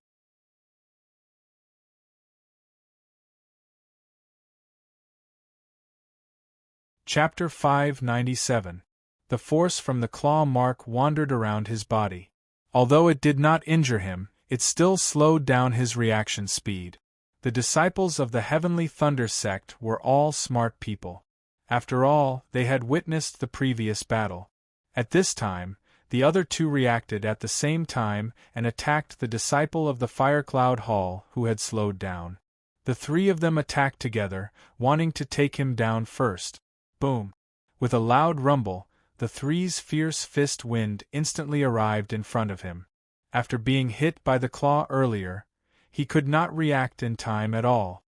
Chapter 597. The force from the claw mark wandered around his body. Although it did not injure him, it still slowed down his reaction speed. The disciples of the Heavenly Thunder sect were all smart people. After all, they had witnessed the previous battle. At this time, the other two reacted at the same time and attacked the disciple of the Firecloud Hall who had slowed down. The 3 of them attacked together, wanting to take him down first. Boom! With a loud rumble, the three's fierce fist wind instantly arrived in front of him. After being hit by the claw earlier, he could not react in time at all.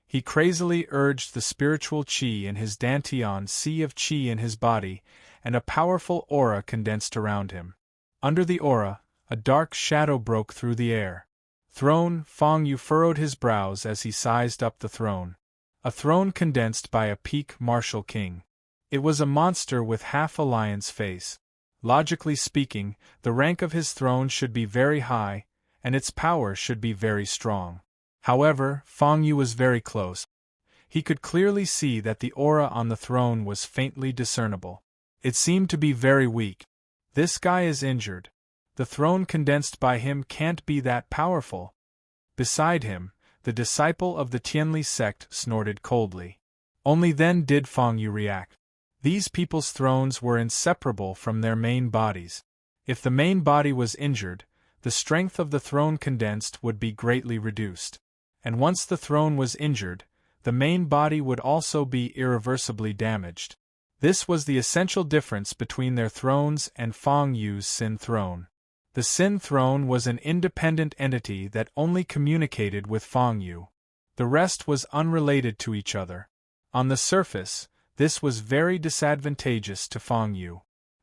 He crazily urged the spiritual chi in his dantian sea of chi in his body, and a powerful aura condensed around him. Under the aura, a dark shadow broke through the air. Throne, Fang Yu furrowed his brows as he sized up the throne. A throne condensed by a peak martial king. It was a monster with half a lion's face. Logically speaking, the rank of his throne should be very high, and its power should be very strong. However, Fang Yu was very close. He could clearly see that the aura on the throne was faintly discernible. It seemed to be very weak. This guy is injured. The throne condensed by him can't be that powerful. Beside him, the disciple of the Tianli sect snorted coldly. Only then did Fang Yu react. These people's thrones were inseparable from their main bodies. If the main body was injured, the strength of the throne condensed would be greatly reduced. And once the throne was injured, the main body would also be irreversibly damaged. This was the essential difference between their thrones and Fang Yu's Sin throne. The Sin throne was an independent entity that only communicated with Fang Yu. The rest was unrelated to each other. On the surface, this was very disadvantageous to Fang Yu.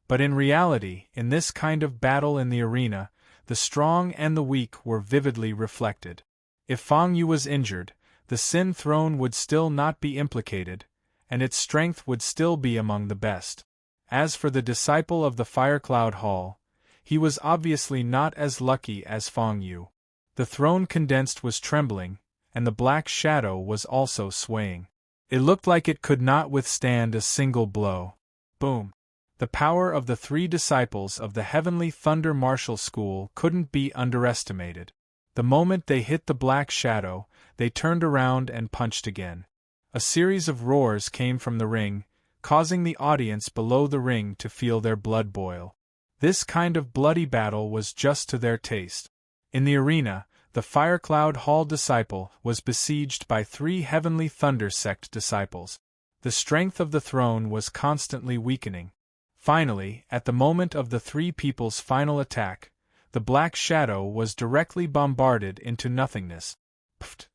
But in reality, in this kind of battle in the arena, the strong and the weak were vividly reflected. If Fang Yu was injured, the Sin throne would still not be implicated, and its strength would still be among the best. As for the disciple of the Firecloud Hall, he was obviously not as lucky as Fang Yu. The throne condensed was trembling, and the black shadow was also swaying. It looked like it could not withstand a single blow. Boom! The power of the three disciples of the Heavenly Thunder Martial School couldn't be underestimated. The moment they hit the black shadow, they turned around and punched again. A series of roars came from the ring, causing the audience below the ring to feel their blood boil. This kind of bloody battle was just to their taste. In the arena, the Firecloud Hall disciple was besieged by three Heavenly Thunder sect disciples. The strength of the throne was constantly weakening. Finally, at the moment of the three people's final attack, the black shadow was directly bombarded into nothingness. Pfft!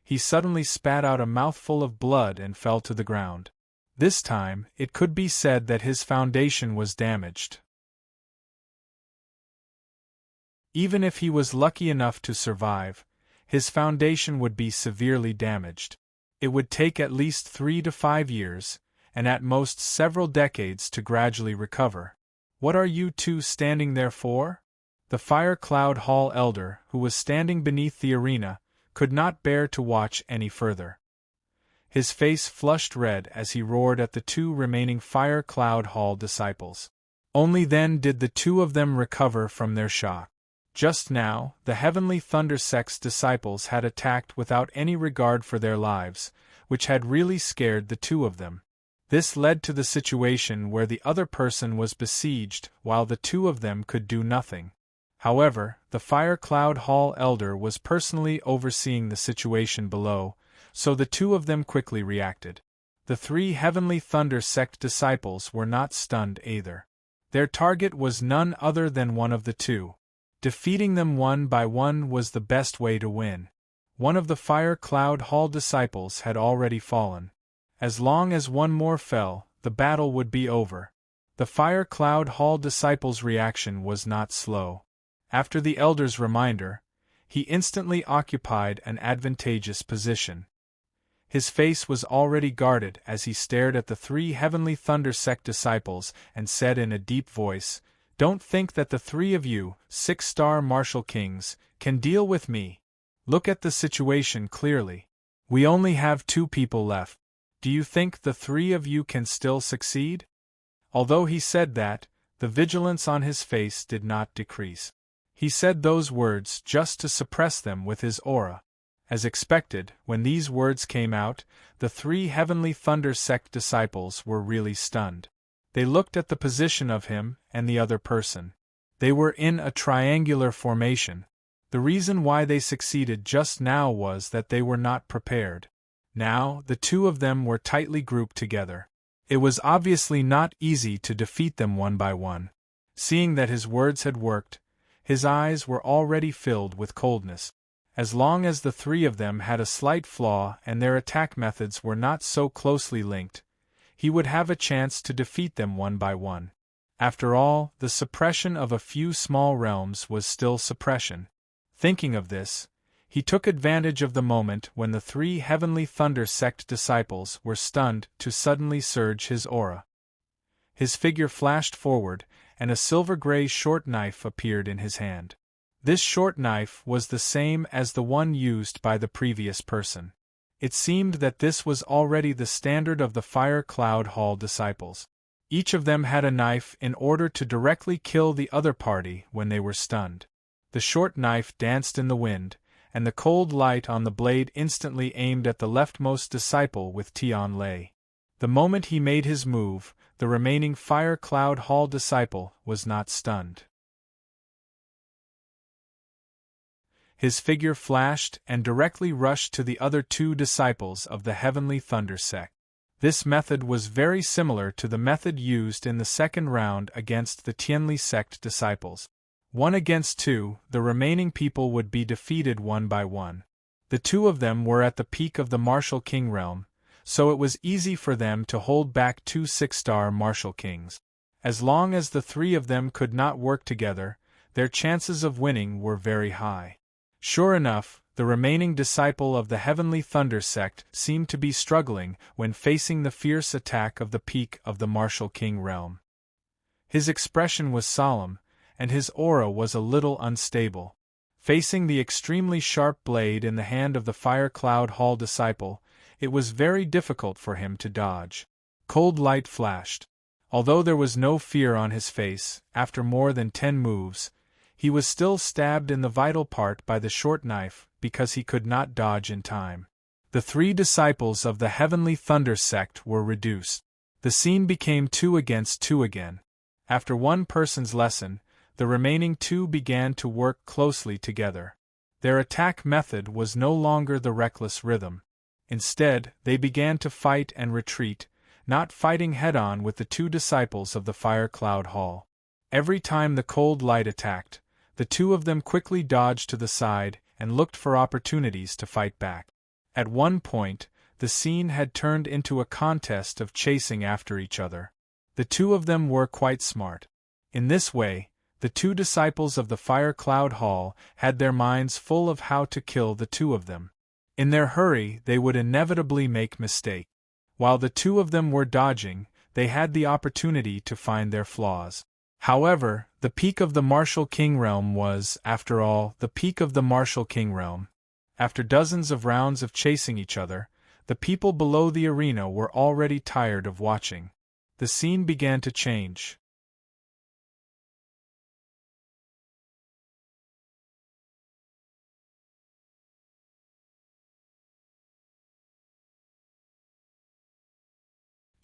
He suddenly spat out a mouthful of blood and fell to the ground. This time, it could be said that his foundation was damaged. Even if he was lucky enough to survive, his foundation would be severely damaged. It would take at least 3 to 5 years, and at most several decades to gradually recover. What are you two standing there for? The Firecloud Hall elder, who was standing beneath the arena, could not bear to watch any further. His face flushed red as he roared at the two remaining Firecloud Hall disciples. Only then did the two of them recover from their shock. Just now, the Heavenly Thunder sect's disciples had attacked without any regard for their lives, which had really scared the two of them. This led to the situation where the other person was besieged while the two of them could do nothing. However, the Firecloud Hall elder was personally overseeing the situation below, so the two of them quickly reacted. The three Heavenly Thunder sect disciples were not stunned either. Their target was none other than one of the two. Defeating them one by one was the best way to win. One of the Firecloud Hall disciples had already fallen. As long as one more fell, the battle would be over. The Firecloud Hall disciple's reaction was not slow. After the elder's reminder, he instantly occupied an advantageous position. His face was already guarded as he stared at the three Heavenly Thunder sect disciples and said in a deep voice, "Don't think that the three of you, 6-star martial kings, can deal with me. Look at the situation clearly. We only have 2 people left. Do you think the 3 of you can still succeed?" Although he said that, the vigilance on his face did not decrease. He said those words just to suppress them with his aura. As expected, when these words came out, the 3 Heavenly Thunder sect disciples were really stunned. They looked at the position of him and the other person. They were in a triangular formation. The reason why they succeeded just now was that they were not prepared. Now, the two of them were tightly grouped together. It was obviously not easy to defeat them one by one. Seeing that his words had worked, his eyes were already filled with coldness. As long as the three of them had a slight flaw and their attack methods were not so closely linked, he would have a chance to defeat them one by one. After all, the suppression of a few small realms was still suppression. Thinking of this, he took advantage of the moment when the three Heavenly Thunder Sect disciples were stunned to suddenly surge his aura. His figure flashed forward, and a silver-gray short knife appeared in his hand. This short knife was the same as the one used by the previous person. It seemed that this was already the standard of the Fire Cloud Hall disciples. Each of them had a knife in order to directly kill the other party when they were stunned. The short knife danced in the wind, and the cold light on the blade instantly aimed at the leftmost disciple with Tian Lei. The moment he made his move, the remaining Fire Cloud Hall disciple was not stunned. His figure flashed and directly rushed to the other two disciples of the Heavenly Thunder Sect. This method was very similar to the method used in the second round against the Tianli Sect disciples. 1 against 2, the remaining people would be defeated one by one. The two of them were at the peak of the Martial King realm, so it was easy for them to hold back two 6-star Martial Kings. As long as the three of them could not work together, their chances of winning were very high. Sure enough, the remaining disciple of the Heavenly Thunder Sect seemed to be struggling when facing the fierce attack of the peak of the Martial King realm. His expression was solemn, and his aura was a little unstable. Facing the extremely sharp blade in the hand of the Fire Cloud Hall disciple, it was very difficult for him to dodge. Cold light flashed. Although there was no fear on his face, after more than 10 moves, he was still stabbed in the vital part by the short knife because he could not dodge in time. The three disciples of the Heavenly Thunder Sect were reduced. The scene became 2 against 2 again. After one person's lesson, the remaining two began to work closely together. Their attack method was no longer the reckless rhythm. Instead, they began to fight and retreat, not fighting head-on with the two disciples of the Fire Cloud Hall. Every time the cold light attacked, the two of them quickly dodged to the side and looked for opportunities to fight back. At one point, the scene had turned into a contest of chasing after each other. The two of them were quite smart. In this way, the two disciples of the Fire Cloud Hall had their minds full of how to kill the two of them. In their hurry, they would inevitably make mistakes. While the two of them were dodging, they had the opportunity to find their flaws. However, the peak of the Martial King realm was, after all, the peak of the Martial King realm. After dozens of rounds of chasing each other, the people below the arena were already tired of watching. The scene began to change.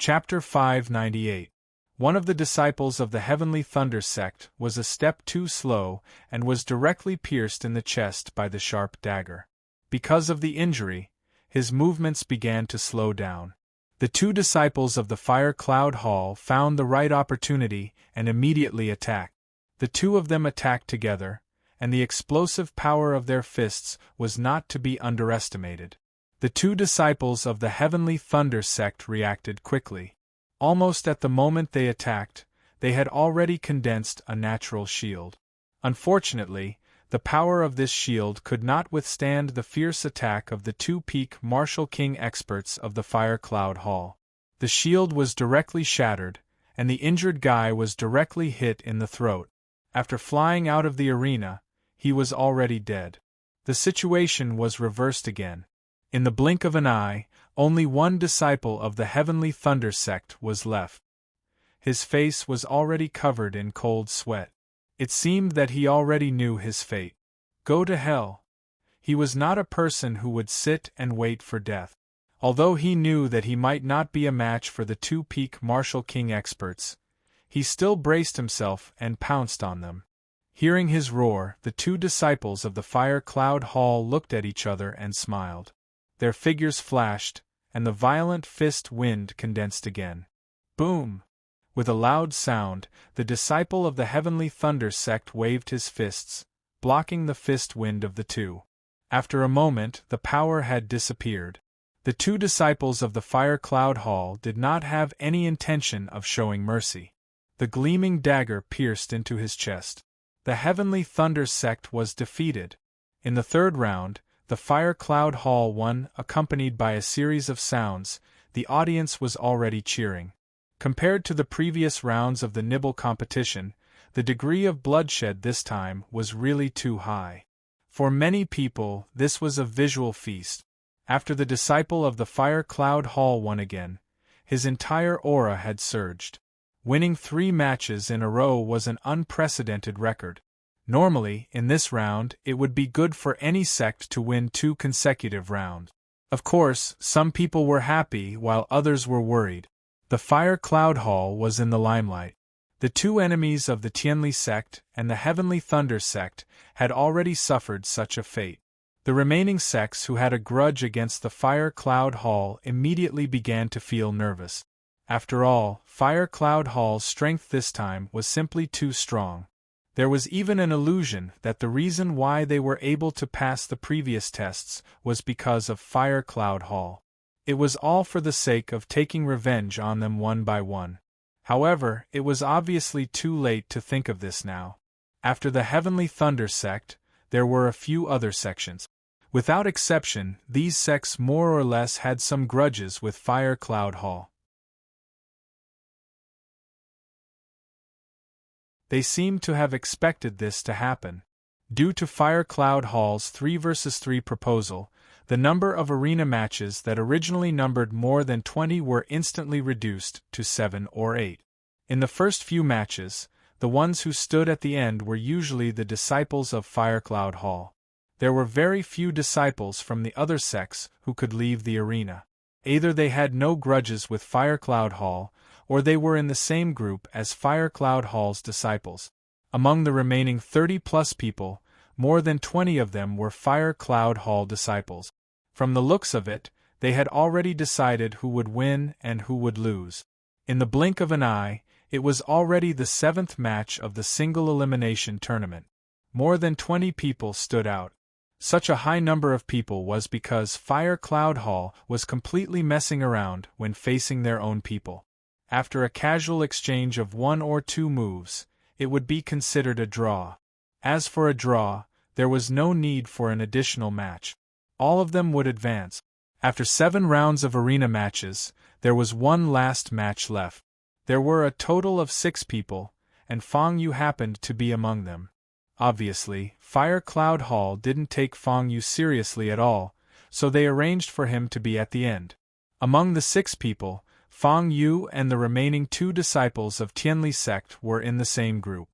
Chapter 598. One of the disciples of the Heavenly Thunder Sect was a step too slow and was directly pierced in the chest by the sharp dagger. Because of the injury, his movements began to slow down. The two disciples of the Fire Cloud Hall found the right opportunity and immediately attacked. The two of them attacked together, and the explosive power of their fists was not to be underestimated. The two disciples of the Heavenly Thunder Sect reacted quickly. Almost at the moment they attacked, they had already condensed a natural shield. Unfortunately, the power of this shield could not withstand the fierce attack of the two peak Martial King experts of the Fire Cloud Hall. The shield was directly shattered, and the injured guy was directly hit in the throat. After flying out of the arena, he was already dead. The situation was reversed again. In the blink of an eye, only one disciple of the Heavenly Thunder Sect was left. His face was already covered in cold sweat. It seemed that he already knew his fate. Go to hell. He was not a person who would sit and wait for death. Although he knew that he might not be a match for the two peak Martial King experts, he still braced himself and pounced on them. Hearing his roar, the two disciples of the Fire Cloud Hall looked at each other and smiled. Their figures flashed, and the violent fist wind condensed again. Boom! With a loud sound, the disciple of the heavenly thunder sect waved his fists, blocking the fist wind of the two. After a moment, the power had disappeared. The two disciples of the fire cloud hall did not have any intention of showing mercy. The gleaming dagger pierced into his chest. The heavenly thunder sect was defeated. In the third round, the fire cloud hall won, accompanied by a series of sounds. The audience was already cheering. Compared to the previous rounds of the nibble competition, the degree of bloodshed this time was really too high. For many people, this was a visual feast. After the disciple of the fire cloud hall won again, his entire aura had surged. Winning 3 matches in a row was an unprecedented record. Normally, in this round, it would be good for any sect to win 2 consecutive rounds. Of course, some people were happy while others were worried. The fire cloud hall was in the limelight. The two enemies of the Tianli sect and the Heavenly Thunder sect had already suffered such a fate. The remaining sects who had a grudge against the Fire Cloud Hall immediately began to feel nervous. After all, Fire Cloud Hall's strength this time was simply too strong. There was even an illusion that the reason why they were able to pass the previous tests was because of Fire Cloud Hall. It was all for the sake of taking revenge on them one by one. However, it was obviously too late to think of this now. After the Heavenly Thunder sect, there were a few other sections. Without exception, these sects more or less had some grudges with Fire Cloud Hall. They seemed to have expected this to happen. Due to Fire Cloud Hall's 3 vs 3 proposal, the number of arena matches that originally numbered more than 20 were instantly reduced to 7 or 8. In the first few matches, the ones who stood at the end were usually the disciples of Fire Cloud Hall. There were very few disciples from the other sects who could leave the arena. Either they had no grudges with Fire Cloud Hall, or they were in the same group as Fire Cloud Hall's disciples. Among the remaining 30-plus people, more than 20 of them were Fire Cloud Hall disciples. From the looks of it, they had already decided who would win and who would lose. In the blink of an eye, it was already the 7th match of the single elimination tournament. More than 20 people stood out. Such a high number of people was because Fire Cloud Hall was completely messing around when facing their own people. After a casual exchange of 1 or 2 moves, it would be considered a draw. As for a draw, there was no need for an additional match. All of them would advance. After 7 rounds of arena matches, there was one last match left. There were a total of 6 people, and Fang Yu happened to be among them. Obviously, Fire Cloud Hall didn't take Fang Yu seriously at all, so they arranged for him to be at the end. Among the 6 people, Fang Yu and the remaining 2 disciples of Tianli sect were in the same group.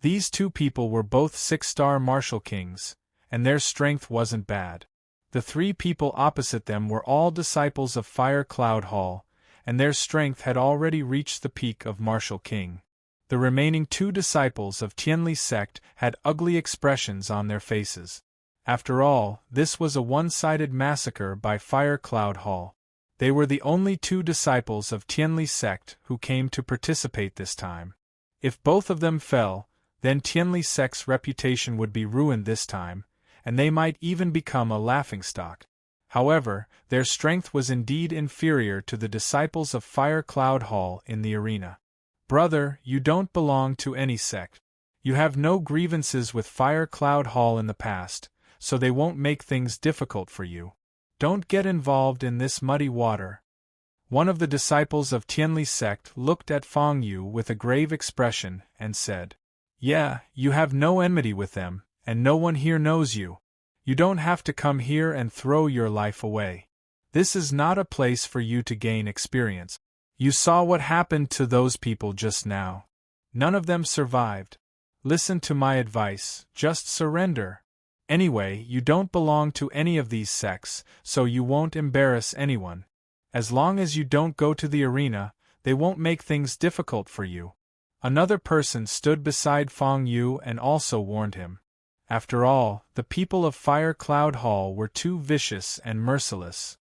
These 2 people were both 6-star martial kings, and their strength wasn't bad. The 3 people opposite them were all disciples of Fire Cloud Hall, and their strength had already reached the peak of Martial King. The remaining 2 disciples of Tianli sect had ugly expressions on their faces. After all, this was a one-sided massacre by Fire Cloud Hall. They were the only 2 disciples of Tianli sect who came to participate this time. If both of them fell, then Tianli sect's reputation would be ruined this time, and they might even become a laughingstock. However, their strength was indeed inferior to the disciples of Fire Cloud Hall in the arena. Brother, you don't belong to any sect. You have no grievances with Fire Cloud Hall in the past, so they won't make things difficult for you. Don't get involved in this muddy water. One of the disciples of Tianli sect looked at Fang Yu with a grave expression and said, "Yeah, you have no enmity with them, and no one here knows you. You don't have to come here and throw your life away. This is not a place for you to gain experience. You saw what happened to those people just now. None of them survived. Listen to my advice, just surrender. Anyway, you don't belong to any of these sects, so you won't embarrass anyone. As long as you don't go to the arena, they won't make things difficult for you." Another person stood beside Fang Yu and also warned him. After all, the people of Fire Cloud Hall were too vicious and merciless.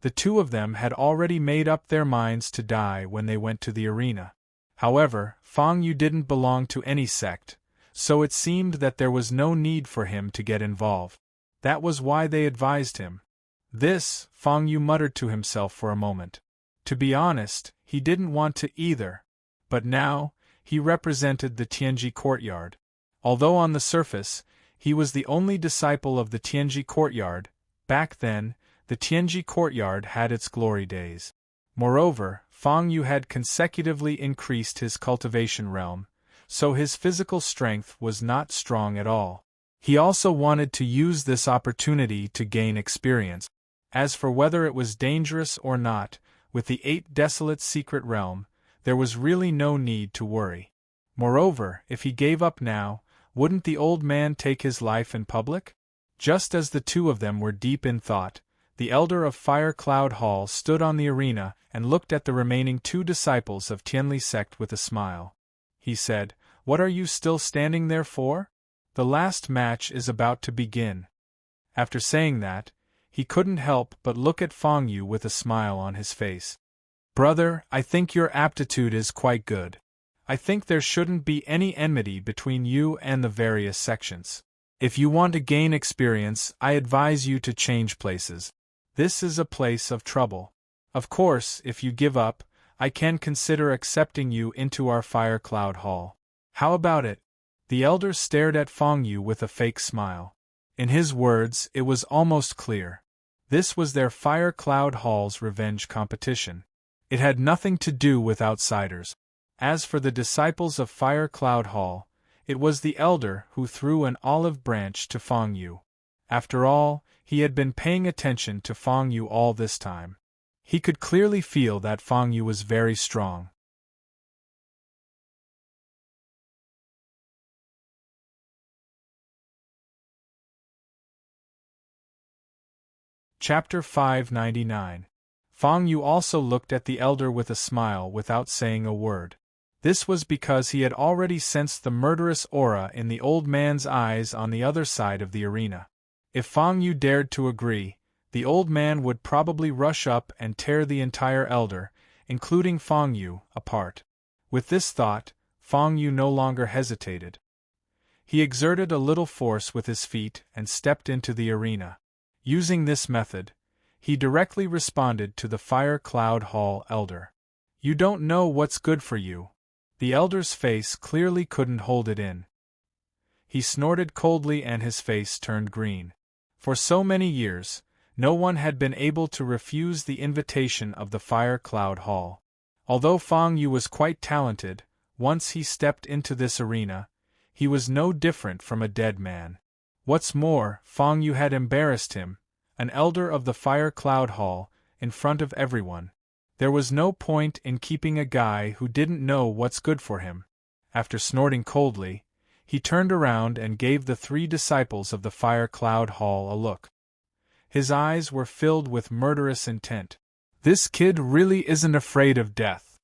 The two of them had already made up their minds to die when they went to the arena. However, Fang Yu didn't belong to any sect, so it seemed that there was no need for him to get involved. That was why they advised him. This, Fang Yu muttered to himself for a moment. To be honest, he didn't want to either. But now, he represented the Tianji courtyard. Although on the surface, he was the only disciple of the Tianji courtyard, back then, the Tianji courtyard had its glory days. Moreover, Fang Yu had consecutively increased his cultivation realm, so his physical strength was not strong at all. He also wanted to use this opportunity to gain experience. As for whether it was dangerous or not, with the 8 desolate secret realm, there was really no need to worry. Moreover, if he gave up now, wouldn't the old man take his life in public? Just as the two of them were deep in thought, the elder of Fire Cloud Hall stood on the arena and looked at the remaining 2 disciples of Tianli sect with a smile. He said, "What are you still standing there for? The last match is about to begin." After saying that, he couldn't help but look at Fang Yu with a smile on his face. "Brother, I think your aptitude is quite good. I think there shouldn't be any enmity between you and the various sections. If you want to gain experience, I advise you to change places. This is a place of trouble. Of course, if you give up, I can consider accepting you into our Fire Cloud Hall. How about it?" The elder stared at Fang Yu with a fake smile. In his words, it was almost clear. This was their Fire Cloud Hall's revenge competition. It had nothing to do with outsiders. As for the disciples of Fire Cloud Hall, it was the elder who threw an olive branch to Fang Yu. After all, he had been paying attention to Fang Yu all this time. He could clearly feel that Fang Yu was very strong. Chapter 599. Fang Yu also looked at the elder with a smile without saying a word. This was because he had already sensed the murderous aura in the old man's eyes on the other side of the arena. If Fang Yu dared to agree, the old man would probably rush up and tear the entire elder, including Fang Yu, apart. With this thought, Fang Yu no longer hesitated. He exerted a little force with his feet and stepped into the arena. Using this method, he directly responded to the Fire Cloud Hall elder. "You don't know what's good for you." The elder's face clearly couldn't hold it in. He snorted coldly and his face turned green. For so many years, no one had been able to refuse the invitation of the Fire Cloud Hall. Although Fang Yu was quite talented, once he stepped into this arena, he was no different from a dead man. What's more, Fang Yu had embarrassed him, an elder of the Fire Cloud Hall, in front of everyone. There was no point in keeping a guy who didn't know what's good for him. After snorting coldly, he turned around and gave the 3 disciples of the Fire Cloud Hall a look. His eyes were filled with murderous intent. This kid really isn't afraid of death.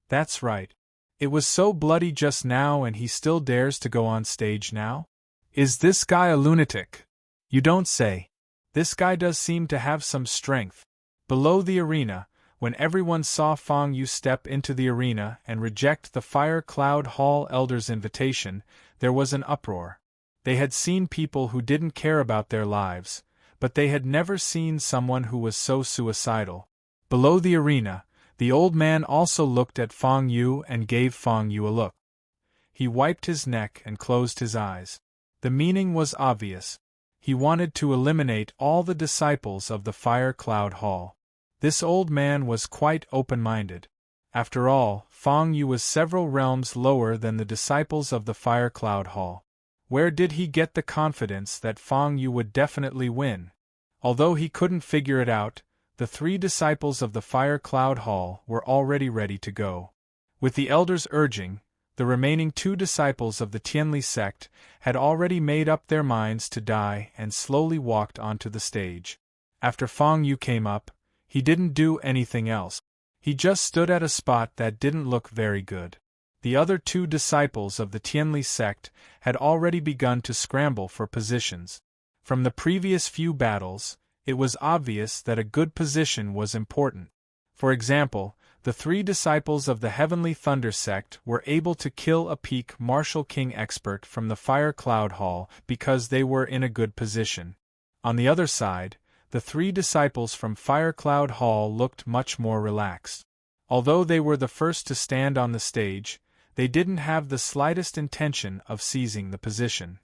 That's right. It was so bloody just now and he still dares to go on stage now? Is this guy a lunatic? You don't say. This guy does seem to have some strength. Below the arena, when everyone saw Fang Yu step into the arena and reject the Fire Cloud Hall elder's invitation, there was an uproar. They had seen people who didn't care about their lives, but they had never seen someone who was so suicidal. Below the arena, the old man also looked at Fang Yu and gave Fang Yu a look. He wiped his neck and closed his eyes. The meaning was obvious. He wanted to eliminate all the disciples of the Fire Cloud Hall. This old man was quite open-minded. After all, Fang Yu was several realms lower than the disciples of the Fire Cloud Hall. Where did he get the confidence that Fang Yu would definitely win? Although he couldn't figure it out, the 3 disciples of the Fire Cloud Hall were already ready to go. With the elder's urging, the remaining 2 disciples of the Tianli sect had already made up their minds to die and slowly walked onto the stage. After Fang Yu came up, he didn't do anything else. He just stood at a spot that didn't look very good. The other 2 disciples of the Tianli sect had already begun to scramble for positions. From the previous few battles, It was obvious that a good position was important. For example, the 3 disciples of the Heavenly Thunder sect were able to kill a peak Martial King expert from the Fire Cloud Hall because they were in a good position. On the other side, the 3 disciples from Fire Cloud Hall looked much more relaxed. Although they were the first to stand on the stage, they didn't have the slightest intention of seizing the position.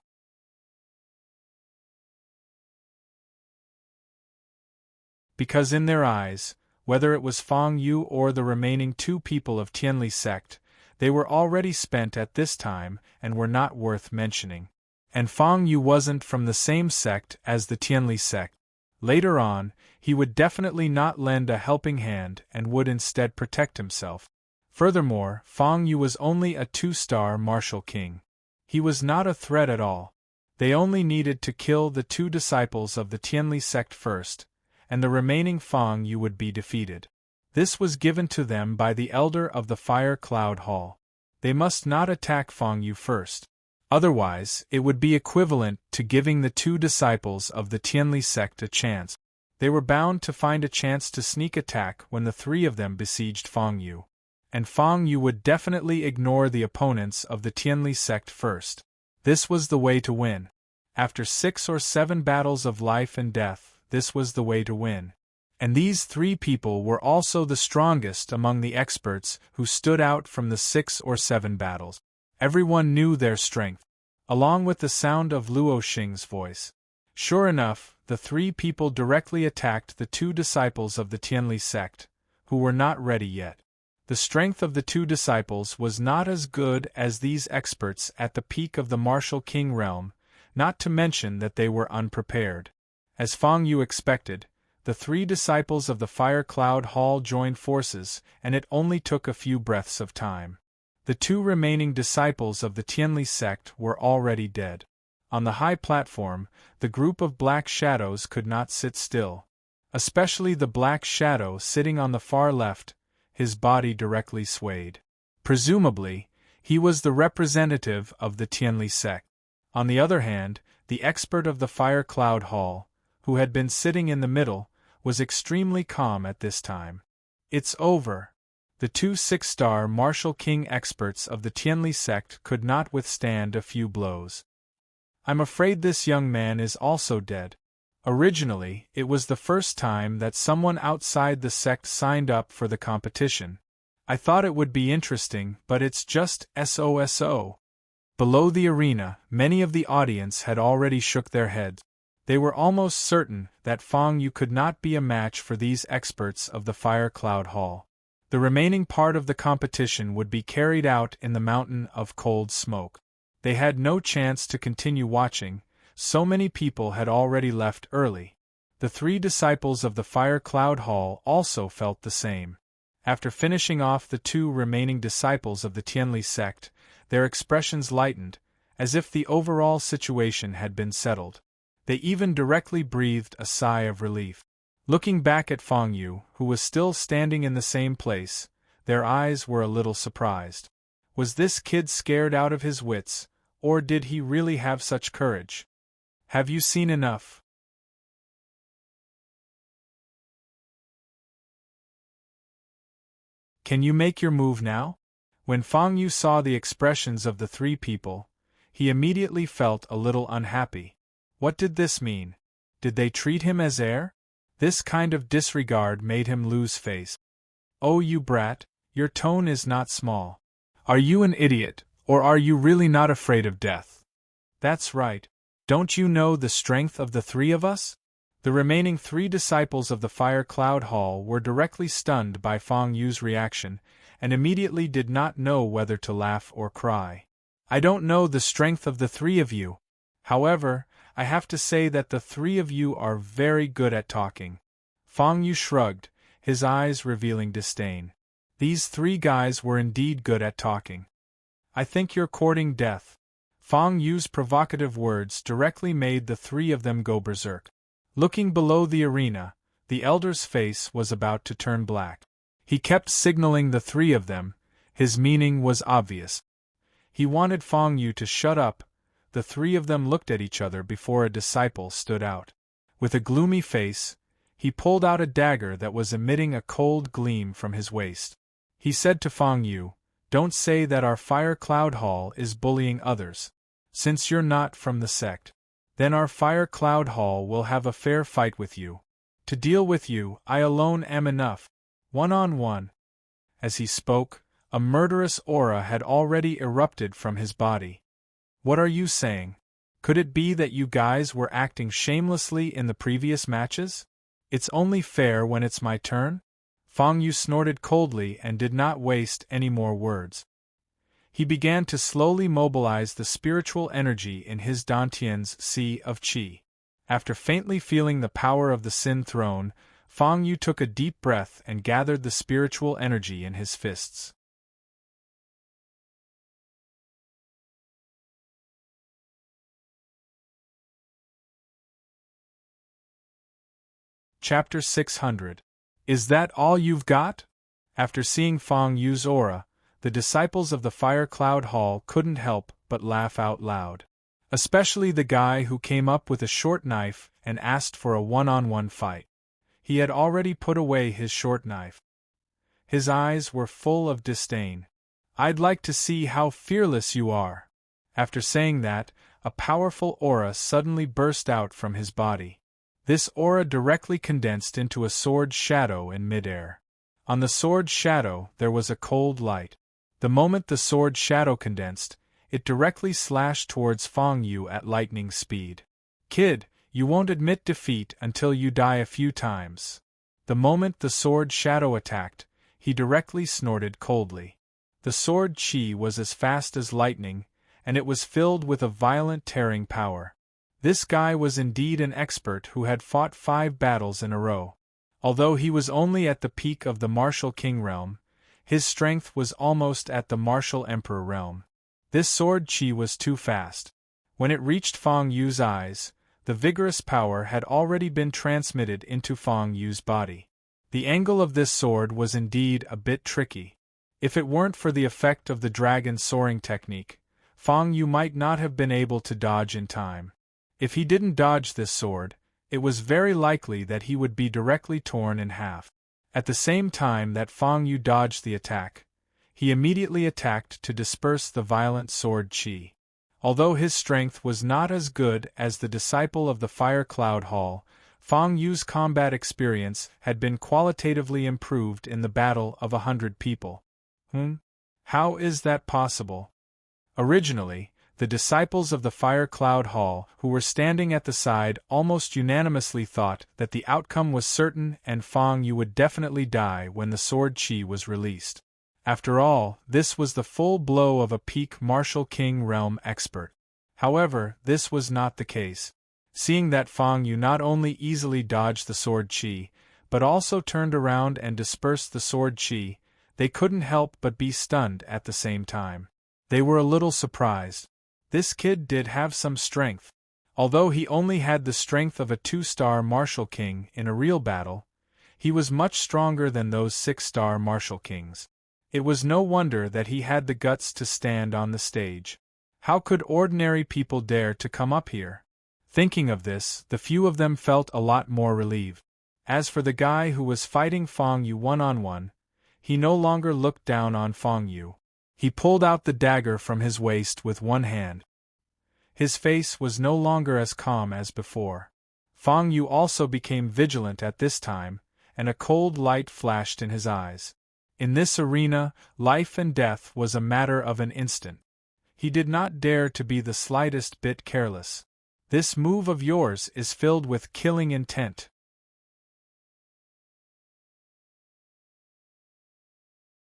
Because in their eyes, whether it was Fang Yu or the remaining 2 people of Tianli sect, they were already spent at this time and were not worth mentioning. And Fang Yu wasn't from the same sect as the Tianli sect. Later on, he would definitely not lend a helping hand and would instead protect himself. Furthermore, Fang Yu was only a 2-star martial king. He was not a threat at all. They only needed to kill the 2 disciples of the Tianli sect first, and the remaining Fang Yu would be defeated. This was given to them by the elder of the Fire Cloud Hall. They must not attack Fang Yu first. Otherwise, it would be equivalent to giving the 2 disciples of the Tianli sect a chance. They were bound to find a chance to sneak attack when the 3 of them besieged Fang Yu. And Fang Yu would definitely ignore the opponents of the Tianli sect first. This was the way to win. After 6 or 7 battles of life and death, this was the way to win. And these 3 people were also the strongest among the experts who stood out from the 6 or 7 battles. Everyone knew their strength, along with the sound of Luo Xing's voice. Sure enough, the 3 people directly attacked the 2 disciples of the Tianli sect, who were not ready yet. The strength of the 2 disciples was not as good as these experts at the peak of the Martial King realm, not to mention that they were unprepared. As Fang Yu expected, the 3 disciples of the Fire Cloud Hall joined forces, and it only took a few breaths of time. The 2 remaining disciples of the Tianli sect were already dead. On the high platform, the group of black shadows could not sit still. Especially the black shadow sitting on the far left, his body directly swayed. Presumably, he was the representative of the Tianli sect. On the other hand, the expert of the Fire Cloud Hall, who had been sitting in the middle, was extremely calm at this time. It's over. The 2 6-star Martial King experts of the Tianli sect could not withstand a few blows. I'm afraid this young man is also dead. Originally, it was the first time that someone outside the sect signed up for the competition. I thought it would be interesting, but it's just SOSO. Below the arena, many of the audience had already shook their heads. They were almost certain that Fang Yu could not be a match for these experts of the Fire Cloud Hall. The remaining part of the competition would be carried out in the mountain of cold smoke. They had no chance to continue watching, so many people had already left early. The 3 disciples of the Fire Cloud Hall also felt the same. After finishing off the 2 remaining disciples of the Tianli sect, their expressions lightened, as if the overall situation had been settled. They even directly breathed a sigh of relief. Looking back at Fang Yu, who was still standing in the same place, their eyes were a little surprised. Was this kid scared out of his wits, or did he really have such courage? Have you seen enough? Can you make your move now? When Fang Yu saw the expressions of the 3 people, he immediately felt a little unhappy. What did this mean? Did they treat him as heir? This kind of disregard made him lose face. Oh, you brat, your tone is not small. Are you an idiot, or are you really not afraid of death? That's right. Don't you know the strength of the 3 of us? The remaining 3 disciples of the Fire Cloud Hall were directly stunned by Fang Yu's reaction, and immediately did not know whether to laugh or cry. I don't know the strength of the 3 of you. However, I have to say that the 3 of you are very good at talking. Fang Yu shrugged, his eyes revealing disdain. These 3 guys were indeed good at talking. I think you're courting death. Fang Yu's provocative words directly made the 3 of them go berserk. Looking below the arena, the elder's face was about to turn black. He kept signaling the 3 of them, his meaning was obvious. He wanted Fang Yu to shut up. The 3 of them looked at each other before a disciple stood out. With a gloomy face, he pulled out a dagger that was emitting a cold gleam from his waist. He said to Fang Yu, "Don't say that our Fire Cloud Hall is bullying others. Since you're not from the sect, then our Fire Cloud Hall will have a fair fight with you. To deal with you, I alone am enough. One-on-one." As he spoke, a murderous aura had already erupted from his body. "What are you saying? Could it be that you guys were acting shamelessly in the previous matches? It's only fair when it's my turn?" Fang Yu snorted coldly and did not waste any more words. He began to slowly mobilize the spiritual energy in his Dantian's sea of qi. After faintly feeling the power of the Sin Throne, Fang Yu took a deep breath and gathered the spiritual energy in his fists. Chapter 600. Is that all you've got? After seeing Fang Yu's aura, the disciples of the Fire Cloud Hall couldn't help but laugh out loud. Especially the guy who came up with a short knife and asked for a one-on-one fight. He had already put away his short knife. His eyes were full of disdain. "I'd like to see how fearless you are." After saying that, a powerful aura suddenly burst out from his body. This aura directly condensed into a sword shadow in midair. On the sword shadow there was a cold light. The moment the sword shadow condensed, it directly slashed towards Fang Yu at lightning speed. "Kid, you won't admit defeat until you die a few times." The moment the sword shadow attacked, he directly snorted coldly. The sword qi was as fast as lightning, and it was filled with a violent tearing power. This guy was indeed an expert who had fought 5 battles in a row. Although he was only at the peak of the martial king realm, his strength was almost at the martial emperor realm. This sword qi was too fast. When it reached Fang Yu's eyes, the vigorous power had already been transmitted into Fang Yu's body. The angle of this sword was indeed a bit tricky. If it weren't for the effect of the dragon soaring technique, Fang Yu might not have been able to dodge in time. If he didn't dodge this sword, it was very likely that he would be directly torn in half. At the same time that Fang Yu dodged the attack, he immediately attacked to disperse the violent sword qi. Although his strength was not as good as the disciple of the Fire Cloud Hall, Fang Yu's combat experience had been qualitatively improved in the battle of 100 people. How is that possible? Originally, the disciples of the Fire Cloud Hall who were standing at the side almost unanimously thought that the outcome was certain and Fang Yu would definitely die when the sword qi was released. After all, this was the full blow of a peak martial king realm expert. However, this was not the case. Seeing that Fang Yu not only easily dodged the sword qi, but also turned around and dispersed the sword qi, they couldn't help but be stunned at the same time. They were a little surprised. This kid did have some strength. Although he only had the strength of a 2-star martial king in a real battle, he was much stronger than those 6-star martial kings. It was no wonder that he had the guts to stand on the stage. How could ordinary people dare to come up here? Thinking of this, the few of them felt a lot more relieved. As for the guy who was fighting Fang Yu one-on-one, he no longer looked down on Fang Yu. He pulled out the dagger from his waist with one hand. His face was no longer as calm as before. Fang Yu also became vigilant at this time, and a cold light flashed in his eyes. In this arena, life and death was a matter of an instant. He did not dare to be the slightest bit careless. "This move of yours is filled with killing intent."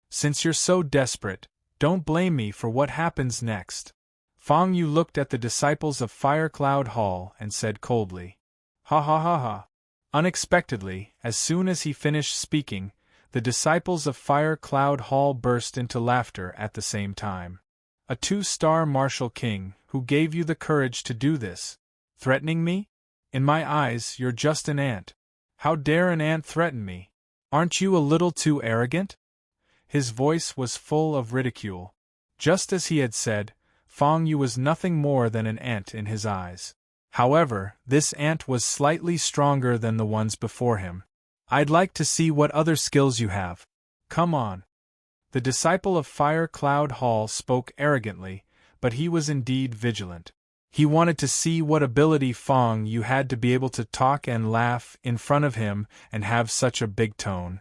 "Since you're so desperate, don't blame me for what happens next." Fang Yu looked at the disciples of Fire Cloud Hall and said coldly, "Ha ha ha ha." Unexpectedly, as soon as he finished speaking, the disciples of Fire Cloud Hall burst into laughter at the same time. "A 2-star martial king, who gave you the courage to do this? Threatening me? In my eyes, you're just an ant. How dare an ant threaten me? Aren't you a little too arrogant?" His voice was full of ridicule. Just as he had said, Fang Yu was nothing more than an ant in his eyes. However, this ant was slightly stronger than the ones before him. I'd like to see what other skills you have. Come on. The disciple of Fire Cloud Hall spoke arrogantly, but he was indeed vigilant. He wanted to see what ability Fong Yu had to be able to talk and laugh in front of him and have such a big tone.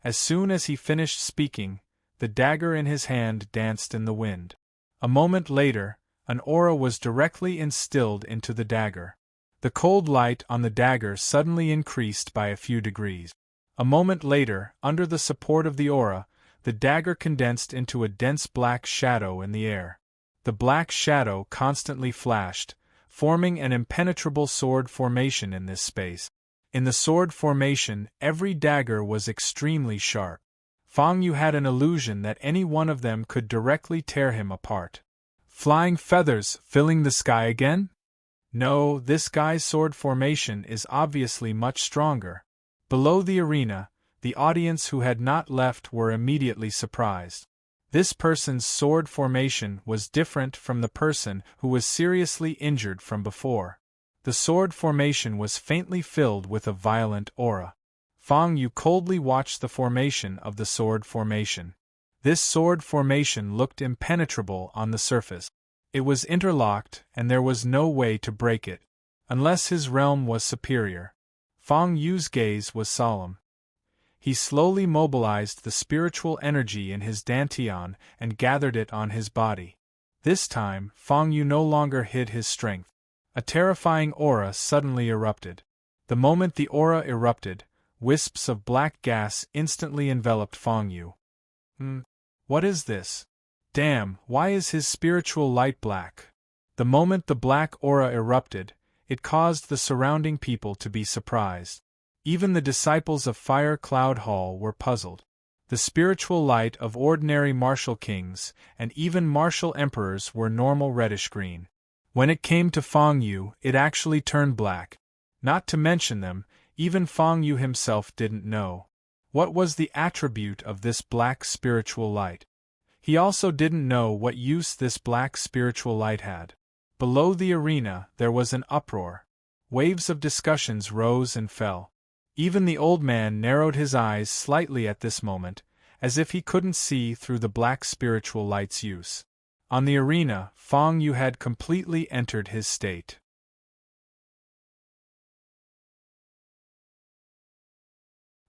As soon as he finished speaking, the dagger in his hand danced in the wind. A moment later, an aura was directly instilled into the dagger. The cold light on the dagger suddenly increased by a few degrees. A moment later, under the support of the aura, the dagger condensed into a dense black shadow in the air. The black shadow constantly flashed, forming an impenetrable sword formation in this space. In the sword formation, every dagger was extremely sharp. Fong Yu had an illusion that any one of them could directly tear him apart. Flying feathers filling the sky again? No, this guy's sword formation is obviously much stronger. Below the arena, the audience who had not left were immediately surprised. This person's sword formation was different from the person who was seriously injured from before. The sword formation was faintly filled with a violent aura. Fong Yu coldly watched the formation of the sword formation. This sword formation looked impenetrable on the surface. It was interlocked, and there was no way to break it, unless his realm was superior. Fong Yu's gaze was solemn. He slowly mobilized the spiritual energy in his dantian and gathered it on his body. This time, Fong Yu no longer hid his strength. A terrifying aura suddenly erupted. The moment the aura erupted, wisps of black gas instantly enveloped Fong Yu. What is this? Damn, why is his spiritual light black? The moment the black aura erupted, it caused the surrounding people to be surprised. Even the disciples of Fire Cloud Hall were puzzled. The spiritual light of ordinary martial kings and even martial emperors were normal reddish-green. When it came to Fong Yu, it actually turned black. Not to mention them, even Fong Yu himself didn't know. What was the attribute of this black spiritual light? He also didn't know what use this black spiritual light had. Below the arena, there was an uproar. Waves of discussions rose and fell. Even the old man narrowed his eyes slightly at this moment, as if he couldn't see through the black spiritual light's use. On the arena, Fong Yu had completely entered his state.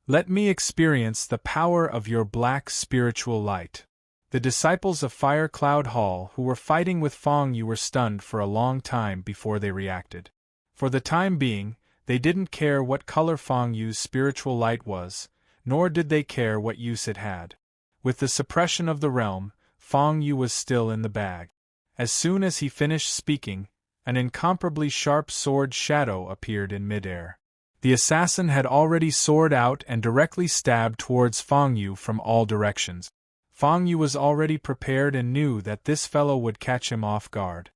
Let me experience the power of your black spiritual light. The disciples of Fire Cloud Hall who were fighting with Fong Yu were stunned for a long time before they reacted. For the time being, they didn't care what color Fong Yu's spiritual light was, nor did they care what use it had. With the suppression of the realm, Fong Yu was still in the bag. As soon as he finished speaking, an incomparably sharp sword shadow appeared in midair. The assassin had already soared out and directly stabbed towards Fong Yu from all directions. Fong Yu was already prepared and knew that this fellow would catch him off guard.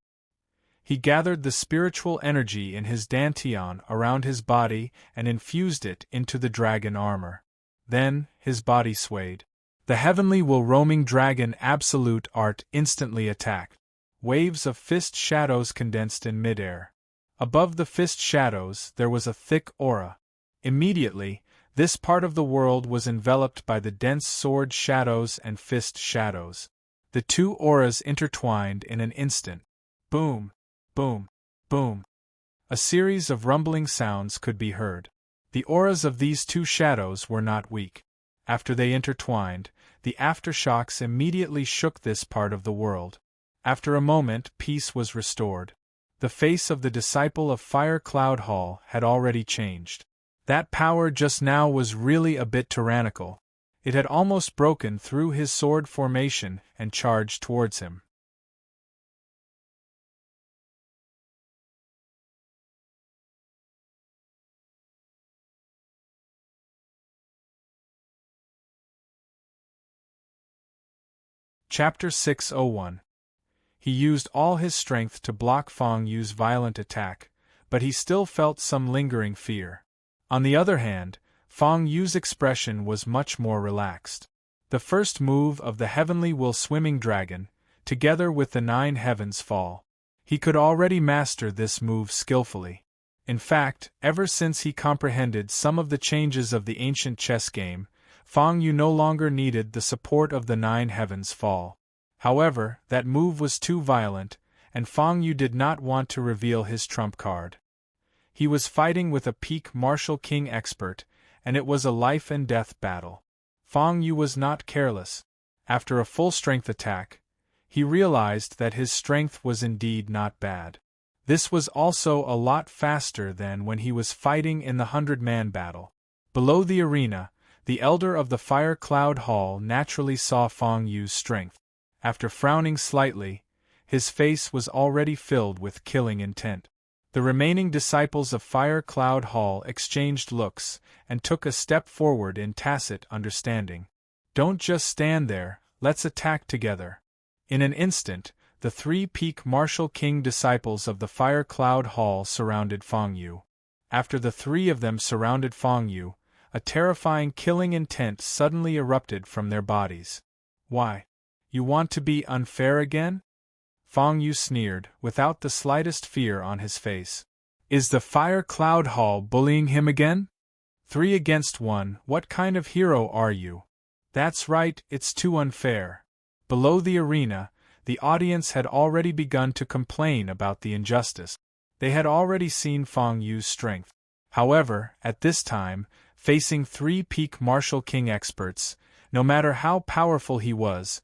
He gathered the spiritual energy in his dantian around his body and infused it into the dragon armor. Then, his body swayed. The heavenly will roaming dragon absolute art instantly attacked. Waves of fist shadows condensed in midair. Above the fist shadows there was a thick aura. Immediately, this part of the world was enveloped by the dense sword shadows and fist shadows. The two auras intertwined in an instant. Boom, boom, boom. A series of rumbling sounds could be heard. The auras of these two shadows were not weak. After they intertwined, the aftershocks immediately shook this part of the world. After a moment, peace was restored. The face of the disciple of Fire Cloud Hall had already changed. That power just now was really a bit tyrannical. It had almost broken through his sword formation and charged towards him. Chapter 601. He used all his strength to block Fong Yu's violent attack, but he still felt some lingering fear. On the other hand, Fong Yu's expression was much more relaxed. The first move of the heavenly will swimming dragon, together with the 9 heavens fall. He could already master this move skillfully. In fact, ever since he comprehended some of the changes of the ancient chess game, Fang Yu no longer needed the support of the Nine Heavens Fall. However, that move was too violent, and Fang Yu did not want to reveal his trump card. He was fighting with a peak martial king expert, and it was a life-and-death battle. Fang Yu was not careless. After a full-strength attack, he realized that his strength was indeed not bad. This was also a lot faster than when he was fighting in the 100-man battle. Below the arena, the elder of the Fire Cloud Hall naturally saw Fang Yu's strength. After frowning slightly, his face was already filled with killing intent. The remaining disciples of Fire Cloud Hall exchanged looks and took a step forward in tacit understanding. "Don't just stand there, let's attack together." In an instant, the three peak martial king disciples of the Fire Cloud Hall surrounded Fang Yu. After the three of them surrounded Fang Yu, a terrifying killing intent suddenly erupted from their bodies. "Why? You want to be unfair again?" Fang Yu sneered, without the slightest fear on his face. "Is the Fire Cloud Hall bullying him again? 3 against 1, what kind of hero are you? That's right, it's too unfair." Below the arena, the audience had already begun to complain about the injustice. They had already seen Fang Yu's strength. However, at this time, facing 3 peak martial king experts, no matter how powerful he was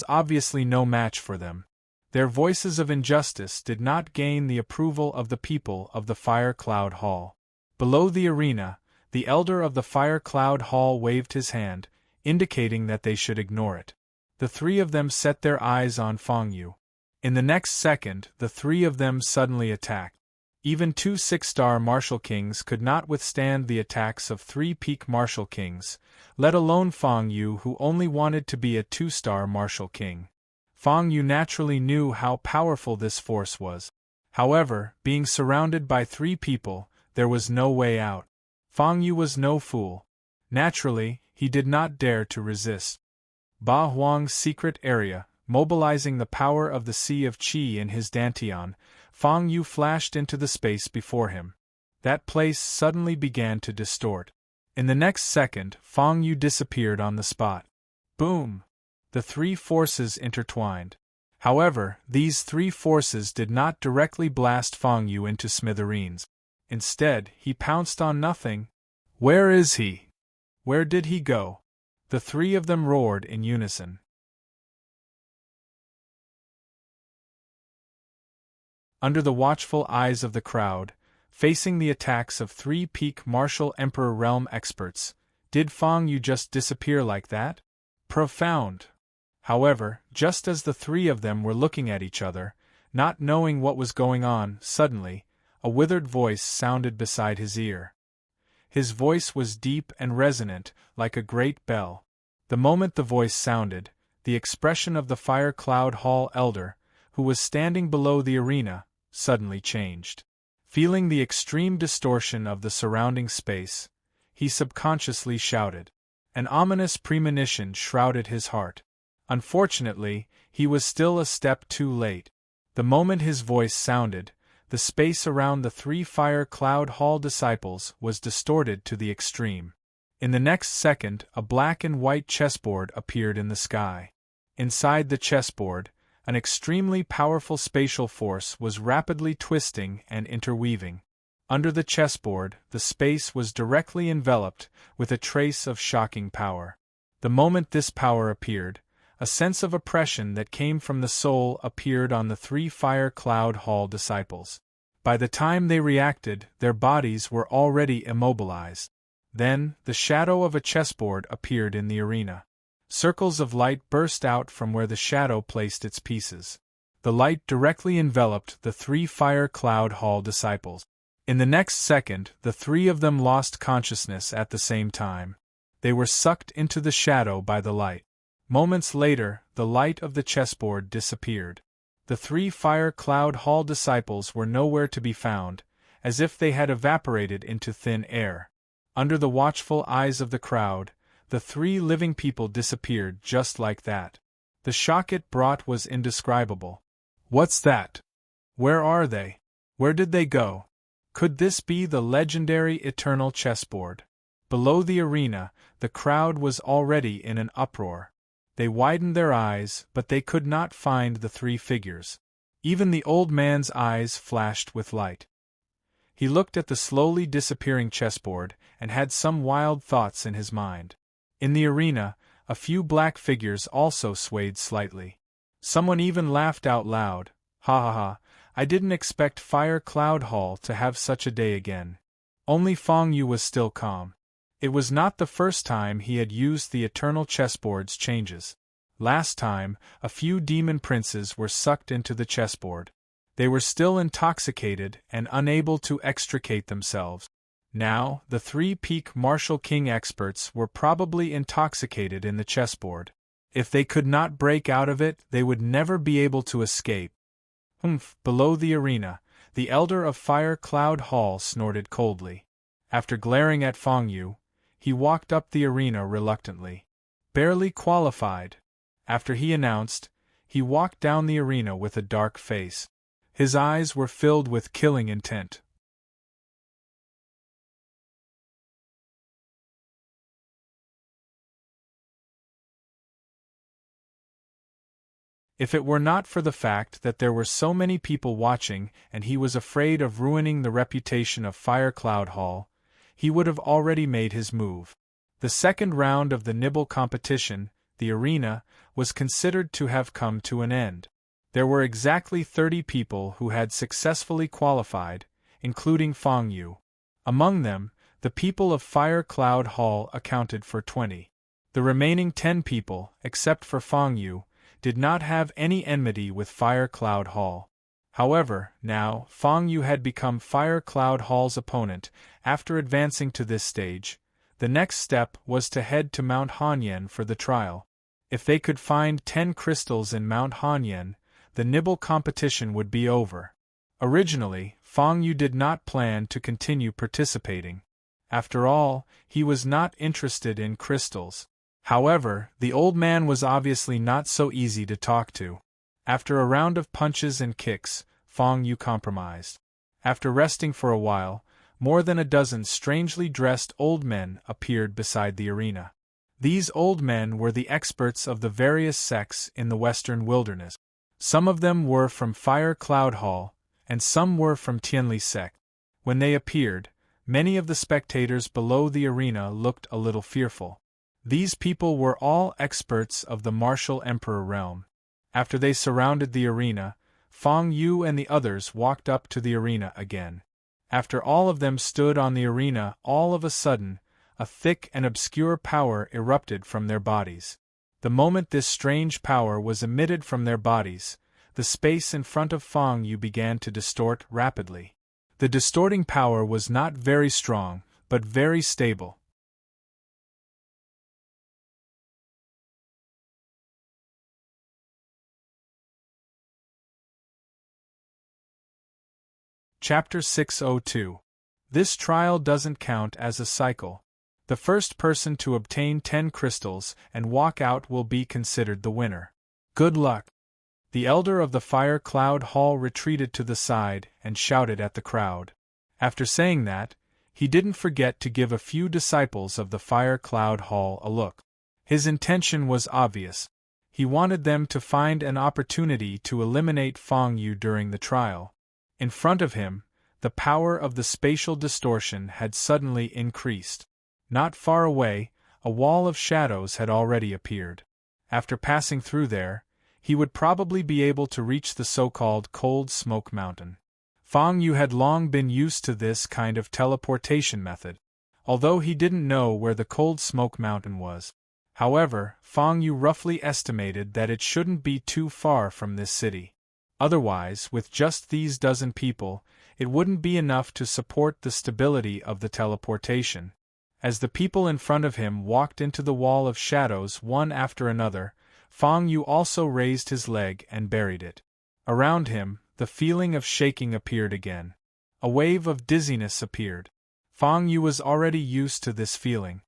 obviously no match for them. Their voices of injustice did not gain the approval of the people of the Fire Cloud Hall. Below the arena, the elder of the Fire Cloud Hall waved his hand, indicating that they should ignore it. The 3 of them set their eyes on Fang Yu. In the next second, the 3 of them suddenly attacked. Even 2 6-star martial kings could not withstand the attacks of 3 peak martial kings, let alone Fang Yu, who only wanted to be a 2-star martial king. Fang Yu naturally knew how powerful this force was. However, being surrounded by 3 people, there was no way out. Fang Yu was no fool. Naturally, he did not dare to resist. Ba Huang's secret area, mobilizing the power of the Sea of Qi in his dantian, Fang Yu flashed into the space before him. That place suddenly began to distort. In the next second, Fang Yu disappeared on the spot. Boom! The 3 forces intertwined. However, these 3 forces did not directly blast Fang Yu into smithereens. Instead, he pounced on nothing. "Where is he? Where did he go?" The 3 of them roared in unison. Under the watchful eyes of the crowd, facing the attacks of 3 peak martial Emperor Realm experts, did Fang Yu just disappear like that? Profound. However, just as the 3 of them were looking at each other, not knowing what was going on, suddenly, a withered voice sounded beside his ear. His voice was deep and resonant, like a great bell. The moment the voice sounded, the expression of the Fire Cloud Hall elder, who was standing below the arena, suddenly changed. Feeling the extreme distortion of the surrounding space, he subconsciously shouted. An ominous premonition shrouded his heart. Unfortunately, he was still a step too late. The moment his voice sounded, the space around the 3 Fire Cloud Hall disciples was distorted to the extreme. In the next second, a black and white chessboard appeared in the sky. Inside the chessboard, an extremely powerful spatial force was rapidly twisting and interweaving. Under the chessboard, the space was directly enveloped with a trace of shocking power. The moment this power appeared, a sense of oppression that came from the soul appeared on the 3 Fire Cloud Hall disciples. By the time they reacted, their bodies were already immobilized. Then, the shadow of a chessboard appeared in the arena. Circles of light burst out from where the shadow placed its pieces. The light directly enveloped the 3 Fire Cloud Hall disciples. In the next second, the 3 of them lost consciousness at the same time. They were sucked into the shadow by the light. Moments later, the light of the chessboard disappeared. The 3 Fire Cloud Hall disciples were nowhere to be found, as if they had evaporated into thin air. Under the watchful eyes of the crowd, the 3 living people disappeared just like that. The shock it brought was indescribable. "What's that? Where are they? Where did they go? Could this be the legendary eternal chessboard? Below the arena, the crowd was already in an uproar. They widened their eyes, but they could not find the three figures. Even the old man's eyes flashed with light. He looked at the slowly disappearing chessboard, and had some wild thoughts in his mind. In the arena, a few black figures also swayed slightly. Someone even laughed out loud. Ha ha ha, I didn't expect Fire Cloud Hall to have such a day again. Only Fong Yu was still calm. It was not the first time he had used the eternal chessboard's changes. Last time, a few demon princes were sucked into the chessboard. They were still intoxicated and unable to extricate themselves. Now, the three-peak Martial King experts were probably intoxicated in the chessboard. If they could not break out of it, they would never be able to escape. Below the arena, the elder of Fire Cloud Hall snorted coldly. After glaring at Fong Yu, he walked up the arena reluctantly. Barely qualified. After he announced, he walked down the arena with a dark face. His eyes were filled with killing intent. If it were not for the fact that there were so many people watching and he was afraid of ruining the reputation of Fire Cloud Hall, he would have already made his move. The second round of the nibble competition, the arena, was considered to have come to an end. There were exactly 30 people who had successfully qualified, including Fong Yu. Among them, the people of Fire Cloud Hall accounted for 20. The remaining 10 people, except for Fong Yu, did not have any enmity with Fire Cloud Hall. However, now, Fong Yu had become Fire Cloud Hall's opponent. After advancing to this stage, the next step was to head to Mount Hanyan for the trial. If they could find 10 crystals in Mount Hanyan, the nibble competition would be over. Originally, Fong Yu did not plan to continue participating. After all, he was not interested in crystals. However, the old man was obviously not so easy to talk to. After a round of punches and kicks, Fong Yu compromised. After resting for a while, more than a dozen strangely dressed old men appeared beside the arena. These old men were the experts of the various sects in the western wilderness. Some of them were from Fire Cloud Hall, and some were from Tianli sect. When they appeared, many of the spectators below the arena looked a little fearful. These people were all experts of the martial emperor realm. After they surrounded the arena, Fong Yu and the others walked up to the arena again. After all of them stood on the arena, all of a sudden, a thick and obscure power erupted from their bodies. The moment this strange power was emitted from their bodies, the space in front of Fong Yu began to distort rapidly. The distorting power was not very strong, but very stable. Chapter 602. This trial doesn't count as a cycle. The first person to obtain 10 crystals and walk out will be considered the winner. Good luck! The elder of the Fire Cloud Hall retreated to the side and shouted at the crowd. After saying that, he didn't forget to give a few disciples of the Fire Cloud Hall a look. His intention was obvious. He wanted them to find an opportunity to eliminate Fong Yu during the trial. In front of him, the power of the spatial distortion had suddenly increased. Not far away, a wall of shadows had already appeared. After passing through there, he would probably be able to reach the so-called Cold Smoke Mountain. Fong Yu had long been used to this kind of teleportation method, although he didn't know where the Cold Smoke Mountain was. However, Fong Yu roughly estimated that it shouldn't be too far from this city. Otherwise, with just these dozen people, it wouldn't be enough to support the stability of the teleportation. As the people in front of him walked into the wall of shadows one after another, Fong Yu also raised his leg and buried it. Around him, the feeling of shaking appeared again. A wave of dizziness appeared. Fong Yu was already used to this feeling.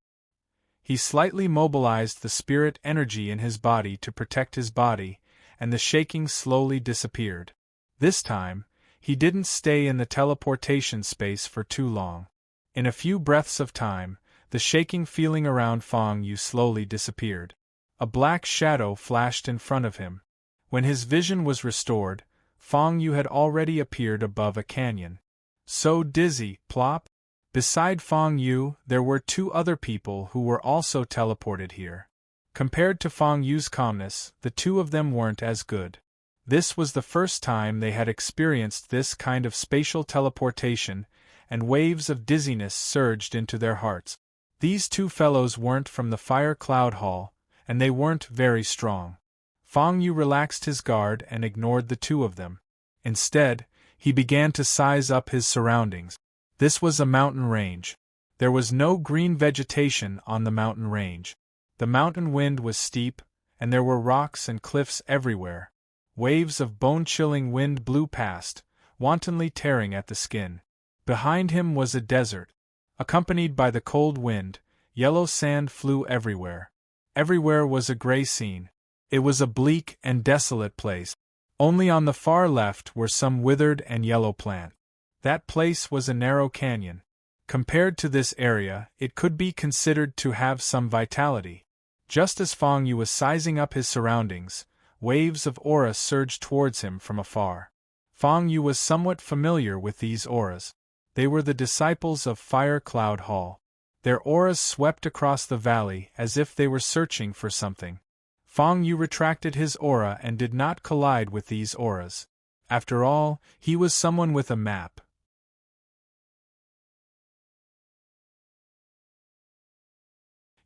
He slightly mobilized the spirit energy in his body to protect his body, and the shaking slowly disappeared. This time, He didn't stay in the teleportation space for too long. In a few breaths of time, the shaking feeling around Fang Yu slowly disappeared. A black shadow flashed in front of him. When his vision was restored, Fang Yu had already appeared above a canyon. So dizzy, plop! Beside Fang Yu, there were two other people who were also teleported here. Compared to Fang Yu's calmness, the two of them weren't as good. This was the first time they had experienced this kind of spatial teleportation, and waves of dizziness surged into their hearts. These two fellows weren't from the Fire Cloud Hall, and they weren't very strong. Fang Yu relaxed his guard and ignored the two of them. Instead, he began to size up his surroundings. This was a mountain range. There was no green vegetation on the mountain range. The mountain wind was steep, and there were rocks and cliffs everywhere. Waves of bone-chilling wind blew past, wantonly tearing at the skin. Behind him was a desert. Accompanied by the cold wind, yellow sand flew everywhere. Everywhere was a gray scene. It was a bleak and desolate place. Only on the far left were some withered and yellow plants. That place was a narrow canyon. Compared to this area, it could be considered to have some vitality. Just as Fang Yu was sizing up his surroundings, waves of aura surged towards him from afar. Fang Yu was somewhat familiar with these auras. They were the disciples of Fire Cloud Hall. Their auras swept across the valley as if they were searching for something. Fang Yu retracted his aura and did not collide with these auras. After all, he was someone with a map.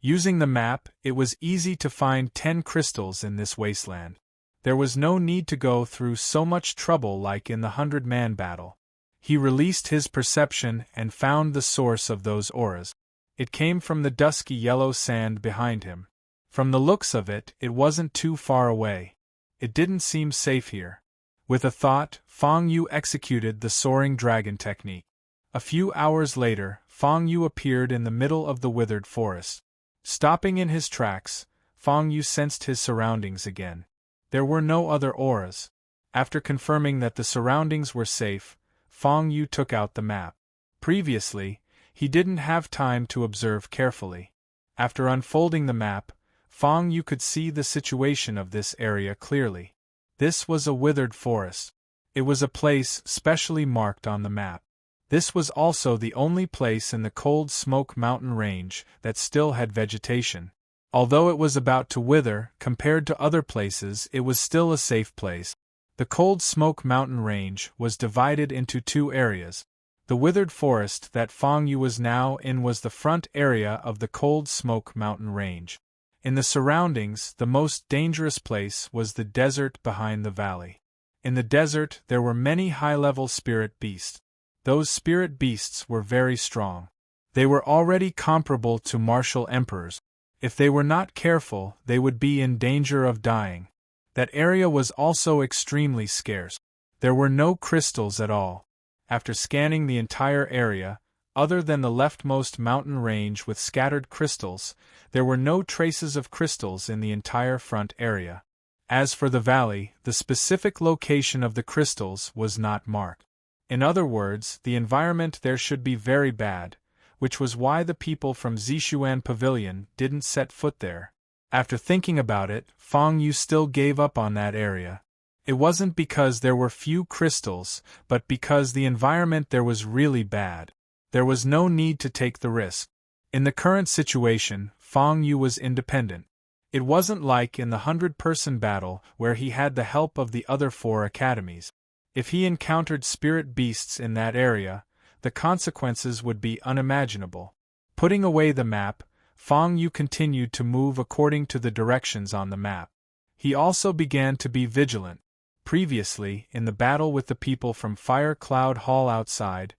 Using the map, it was easy to find 10 crystals in this wasteland. There was no need to go through so much trouble like in the 100-man battle. He released his perception and found the source of those auras. It came from the dusky yellow sand behind him. From the looks of it, it wasn't too far away. It didn't seem safe here. With a thought, Fang Yu executed the soaring dragon technique. A few hours later, Fang Yu appeared in the middle of the withered forest. Stopping in his tracks, Fang Yu sensed his surroundings again. There were no other auras. After confirming that the surroundings were safe, Fang Yu took out the map. Previously, he didn't have time to observe carefully. After unfolding the map, Fang Yu could see the situation of this area clearly. This was a withered forest. It was a place specially marked on the map. This was also the only place in the Cold Smoke Mountain range that still had vegetation. Although it was about to wither, compared to other places, it was still a safe place. The Cold Smoke Mountain range was divided into two areas. The withered forest that Fang Yu was now in was the front area of the Cold Smoke Mountain range. In the surroundings, the most dangerous place was the desert behind the valley. In the desert, there were many high-level spirit beasts. Those spirit beasts were very strong. They were already comparable to martial emperors. If they were not careful, they would be in danger of dying. That area was also extremely scarce. There were no crystals at all. After scanning the entire area, other than the leftmost mountain range with scattered crystals, there were no traces of crystals in the entire front area. As for the valley, the specific location of the crystals was not marked. In other words, the environment there should be very bad, which was why the people from Zishuan Pavilion didn't set foot there. After thinking about it, Fang Yu still gave up on that area. It wasn't because there were few crystals, but because the environment there was really bad. There was no need to take the risk. In the current situation, Fang Yu was independent. It wasn't like in the 100-person battle where he had the help of the other 4 academies. If he encountered spirit beasts in that area, the consequences would be unimaginable. Putting away the map, Fang Yu continued to move according to the directions on the map. He also began to be vigilant. Previously, in the battle with the people from Fire Cloud Hall outside,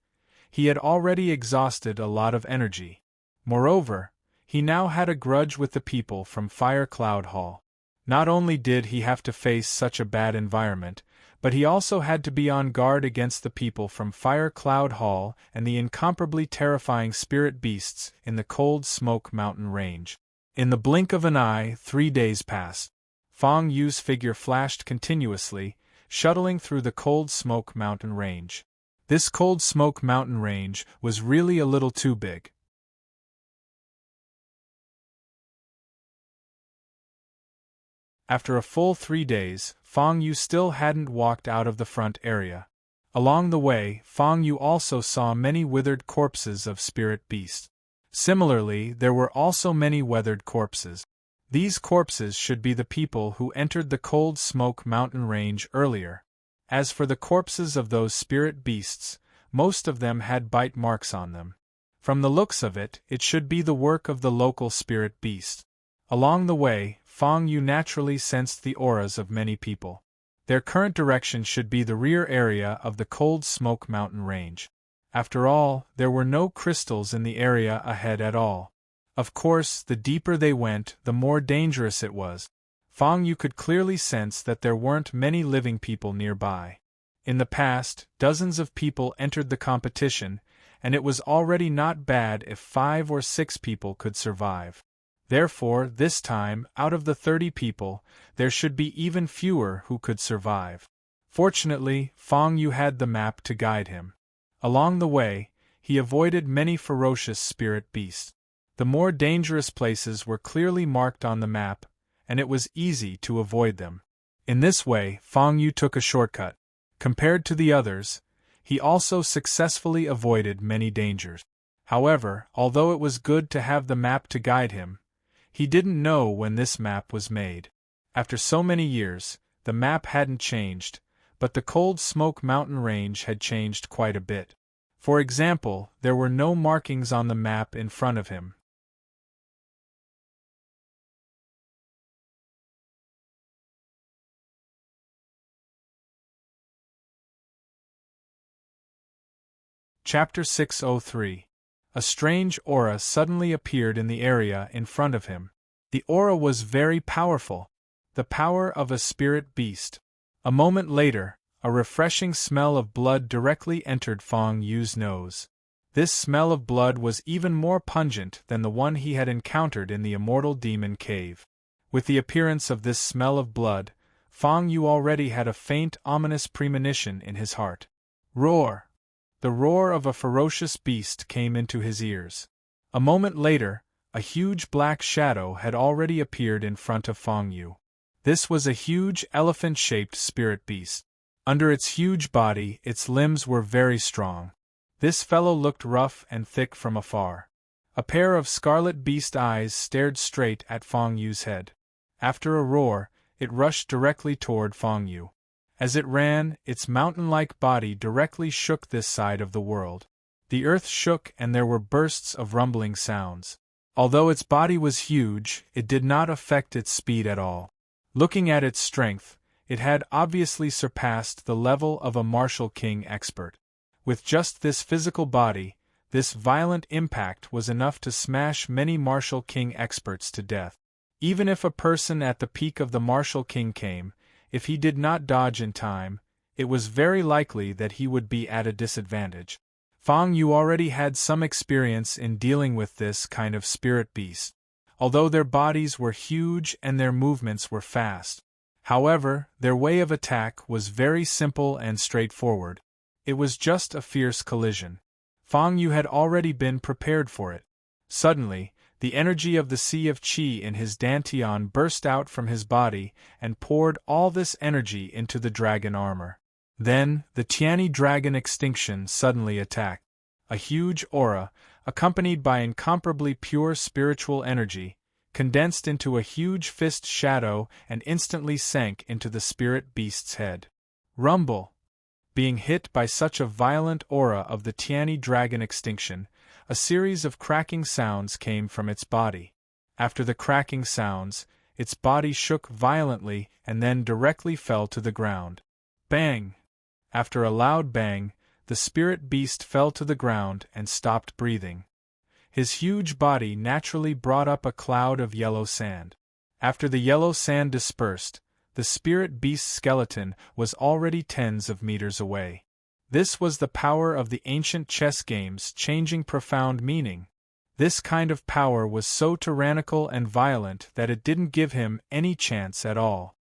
he had already exhausted a lot of energy. Moreover, he now had a grudge with the people from Fire Cloud Hall. Not only did he have to face such a bad environment, but he also had to be on guard against the people from Fire Cloud Hall and the incomparably terrifying spirit beasts in the Cold Smoke Mountain range. In the blink of an eye, 3 days passed. Fang Yu's figure flashed continuously, shuttling through the Cold Smoke Mountain Range. This Cold Smoke Mountain Range was really a little too big. After a full 3 days, Fang Yu still hadn't walked out of the front area. Along the way, Fang Yu also saw many withered corpses of spirit beasts. Similarly, there were also many weathered corpses. These corpses should be the people who entered the Cold Smoke Mountain Range earlier. As for the corpses of those spirit beasts, most of them had bite marks on them. From the looks of it, it should be the work of the local spirit beast. Along the way, Fang Yu naturally sensed the auras of many people. Their current direction should be the rear area of the Cold Smoke Mountain Range. After all, there were no crystals in the area ahead at all. Of course, the deeper they went, the more dangerous it was. Fang Yu could clearly sense that there weren't many living people nearby. In the past, dozens of people entered the competition, and it was already not bad if 5 or 6 people could survive. Therefore, this time, out of the 30 people, there should be even fewer who could survive. Fortunately, Fang Yu had the map to guide him. Along the way, he avoided many ferocious spirit beasts. The more dangerous places were clearly marked on the map, and it was easy to avoid them. In this way, Fang Yu took a shortcut. Compared to the others, he also successfully avoided many dangers. However, although it was good to have the map to guide him, he didn't know when this map was made. After so many years, the map hadn't changed, but the Cold Smoke Mountain Range had changed quite a bit. For example, there were no markings on the map in front of him. Chapter 603. A strange aura suddenly appeared in the area in front of him. The aura was very powerful, the power of a spirit beast. A moment later, a refreshing smell of blood directly entered Fang Yu's nose. This smell of blood was even more pungent than the one he had encountered in the Immortal Demon Cave. With the appearance of this smell of blood, Fang Yu already had a faint, ominous premonition in his heart. Roar! The roar of a ferocious beast came into his ears. A moment later, a huge black shadow had already appeared in front of Fang Yu. This was a huge elephant-shaped spirit beast. Under its huge body, its limbs were very strong. This fellow looked rough and thick from afar. A pair of scarlet beast eyes stared straight at Fang Yu's head. After a roar, it rushed directly toward Fang Yu. As it ran, its mountain-like body directly shook this side of the world. The earth shook and there were bursts of rumbling sounds. Although its body was huge, it did not affect its speed at all. Looking at its strength, it had obviously surpassed the level of a martial king expert. With just this physical body, this violent impact was enough to smash many martial king experts to death. Even if a person at the peak of the martial king came, if he did not dodge in time, it was very likely that he would be at a disadvantage. Fang Yu already had some experience in dealing with this kind of spirit beast, although their bodies were huge and their movements were fast. However, their way of attack was very simple and straightforward. It was just a fierce collision. Fang Yu had already been prepared for it. Suddenly, the energy of the Sea of Qi in his dantian burst out from his body and poured all this energy into the dragon armor. Then, the Tiani dragon extinction suddenly attacked. A huge aura, accompanied by incomparably pure spiritual energy, condensed into a huge fist shadow and instantly sank into the spirit beast's head. Rumble! Being hit by such a violent aura of the Tiani dragon extinction, a series of cracking sounds came from its body. After the cracking sounds, its body shook violently and then directly fell to the ground. Bang! After a loud bang, the spirit beast fell to the ground and stopped breathing. His huge body naturally brought up a cloud of yellow sand. After the yellow sand dispersed, the spirit beast's skeleton was already tens of meters away. This was the power of the ancient chess games changing profound meaning. This kind of power was so tyrannical and violent that it didn't give him any chance at all.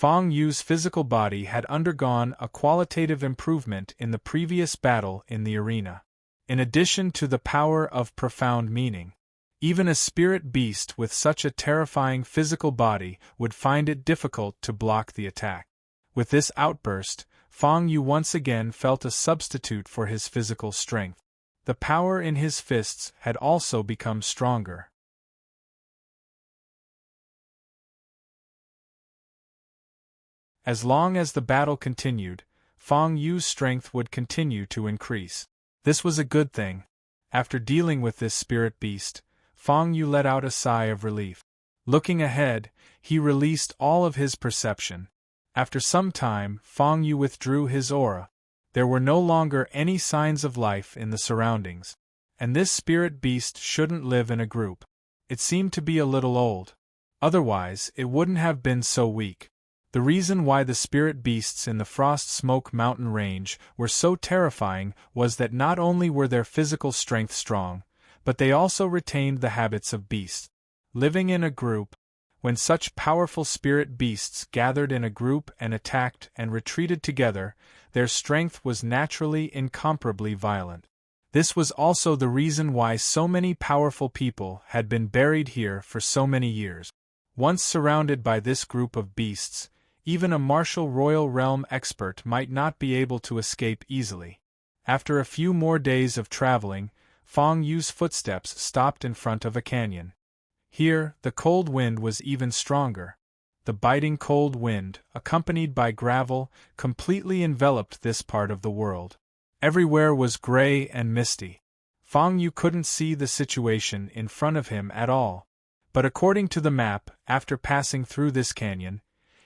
Fang Yu's physical body had undergone a qualitative improvement in the previous battle in the arena. In addition to the power of profound meaning, even a spirit beast with such a terrifying physical body would find it difficult to block the attack. With this outburst, Fang Yu once again felt a substitute for his physical strength. The power in his fists had also become stronger. As long as the battle continued, Fang Yu's strength would continue to increase. This was a good thing. After dealing with this spirit beast, Fang Yu let out a sigh of relief. Looking ahead, he released all of his perception. After some time, Fang Yu withdrew his aura. There were no longer any signs of life in the surroundings. And this spirit beast shouldn't live in a group. It seemed to be a little old. Otherwise, it wouldn't have been so weak. The reason why the spirit beasts in the Frost Smoke Mountain range were so terrifying was that not only were their physical strength strong, but they also retained the habits of beasts. Living in a group, when such powerful spirit beasts gathered in a group and attacked and retreated together, their strength was naturally incomparably violent. This was also the reason why so many powerful people had been buried here for so many years. Once surrounded by this group of beasts, even a martial royal realm expert might not be able to escape easily. After a few more days of traveling, Fang Yu's footsteps stopped in front of a canyon. Here, the cold wind was even stronger. The biting cold wind, accompanied by gravel, completely enveloped this part of the world. Everywhere was gray and misty. Fang Yu couldn't see the situation in front of him at all. But according to the map, after passing through this canyon,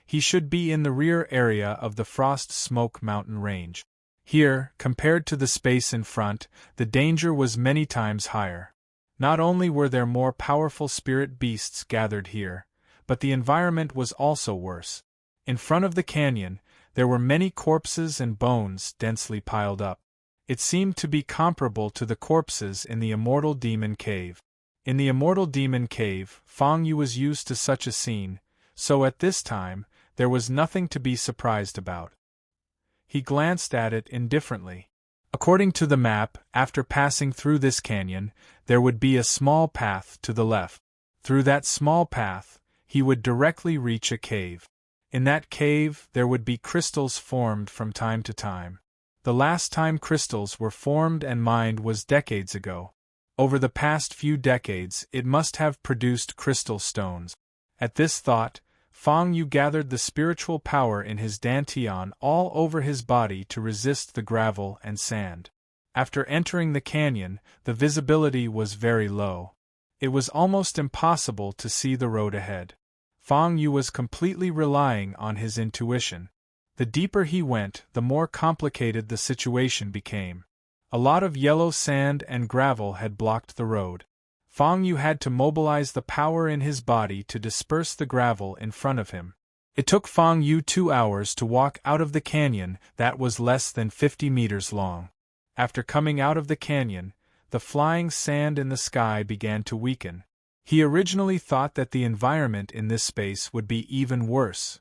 he should be in the rear area of the Frost Smoke Mountain range. Here, compared to the space in front, the danger was many times higher. Not only were there more powerful spirit beasts gathered here, but the environment was also worse. In front of the canyon, there were many corpses and bones densely piled up. It seemed to be comparable to the corpses in the Immortal Demon Cave. In the Immortal Demon Cave, Fang Yu was used to such a scene, so at this time, there was nothing to be surprised about. He glanced at it indifferently. According to the map, after passing through this canyon, there would be a small path to the left. Through that small path, he would directly reach a cave. In that cave, there would be crystals formed from time to time. The last time crystals were formed and mined was decades ago. Over the past few decades, it must have produced crystal stones. At this thought, Fang Yu gathered the spiritual power in his dantian all over his body to resist the gravel and sand. After entering the canyon, the visibility was very low. It was almost impossible to see the road ahead. Fang Yu was completely relying on his intuition. The deeper he went, the more complicated the situation became. A lot of yellow sand and gravel had blocked the road. Fang Yu had to mobilize the power in his body to disperse the gravel in front of him. It took Fang Yu 2 hours to walk out of the canyon that was less than 50 meters long. After coming out of the canyon, the flying sand in the sky began to weaken. He originally thought that the environment in this space would be even worse.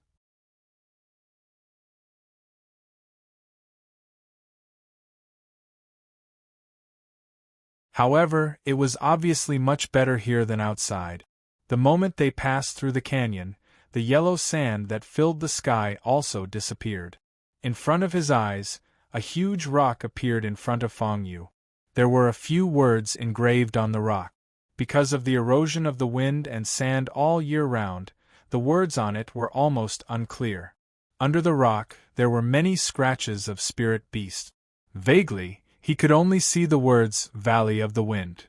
However, it was obviously much better here than outside. The moment they passed through the canyon, the yellow sand that filled the sky also disappeared. In front of his eyes, a huge rock appeared in front of Fang Yu. There were a few words engraved on the rock. Because of the erosion of the wind and sand all year round, the words on it were almost unclear. Under the rock, there were many scratches of spirit beasts. Vaguely, he could only see the words, Valley of the Wind.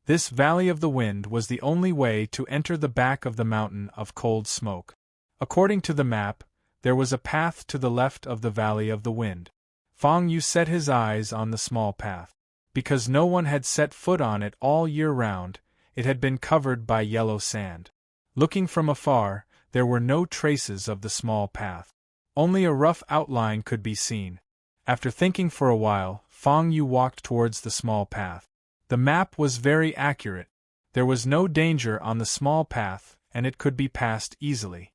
This Valley of the Wind was the only way to enter the back of the mountain of cold smoke. According to the map, there was a path to the left of the Valley of the Wind. Fang Yu set his eyes on the small path. Because no one had set foot on it all year round, it had been covered by yellow sand. Looking from afar, there were no traces of the small path. Only a rough outline could be seen. After thinking for a while, Fang Yu walked towards the small path. The map was very accurate. There was no danger on the small path, and it could be passed easily.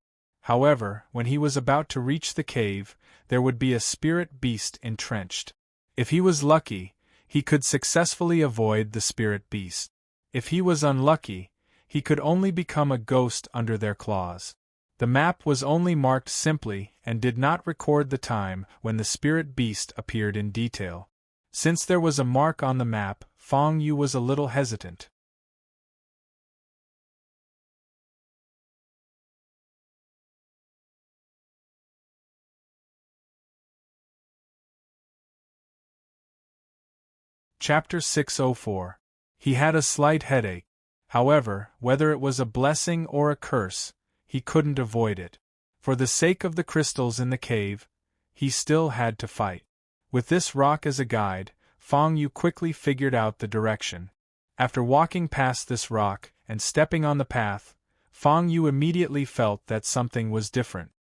However, when he was about to reach the cave, there would be a spirit beast entrenched. If he was lucky, he could successfully avoid the spirit beast. If he was unlucky, he could only become a ghost under their claws. The map was only marked simply and did not record the time when the spirit beast appeared in detail. Since there was a mark on the map, Fong Yu was a little hesitant. Chapter 604. He had a slight headache. However, whether it was a blessing or a curse, he couldn't avoid it. For the sake of the crystals in the cave, he still had to fight. With this rock as a guide, Fong Yu quickly figured out the direction. After walking past this rock and stepping on the path, Fong Yu immediately felt that something was different.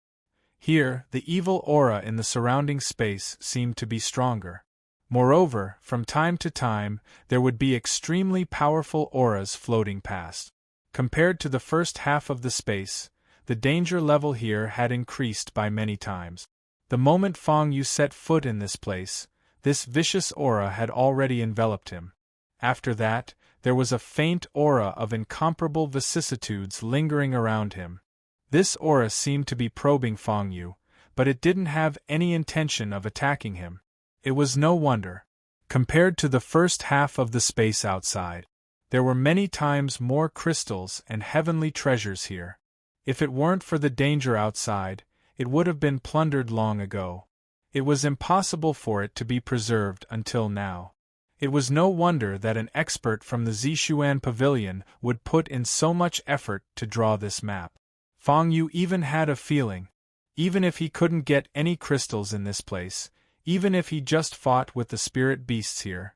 Here, the evil aura in the surrounding space seemed to be stronger. Moreover, from time to time, there would be extremely powerful auras floating past. Compared to the first half of the space, the danger level here had increased by many times. The moment Fong Yu set foot in this place, this vicious aura had already enveloped him. After that, there was a faint aura of incomparable vicissitudes lingering around him. This aura seemed to be probing Fong Yu, but it didn't have any intention of attacking him. It was no wonder. Compared to the first half of the space outside, there were many times more crystals and heavenly treasures here. If it weren't for the danger outside, it would have been plundered long ago. It was impossible for it to be preserved until now. It was no wonder that an expert from the Zishuan Pavilion would put in so much effort to draw this map. Fong Yu even had a feeling. Even if he couldn't get any crystals in this place, even if he just fought with the spirit beasts here,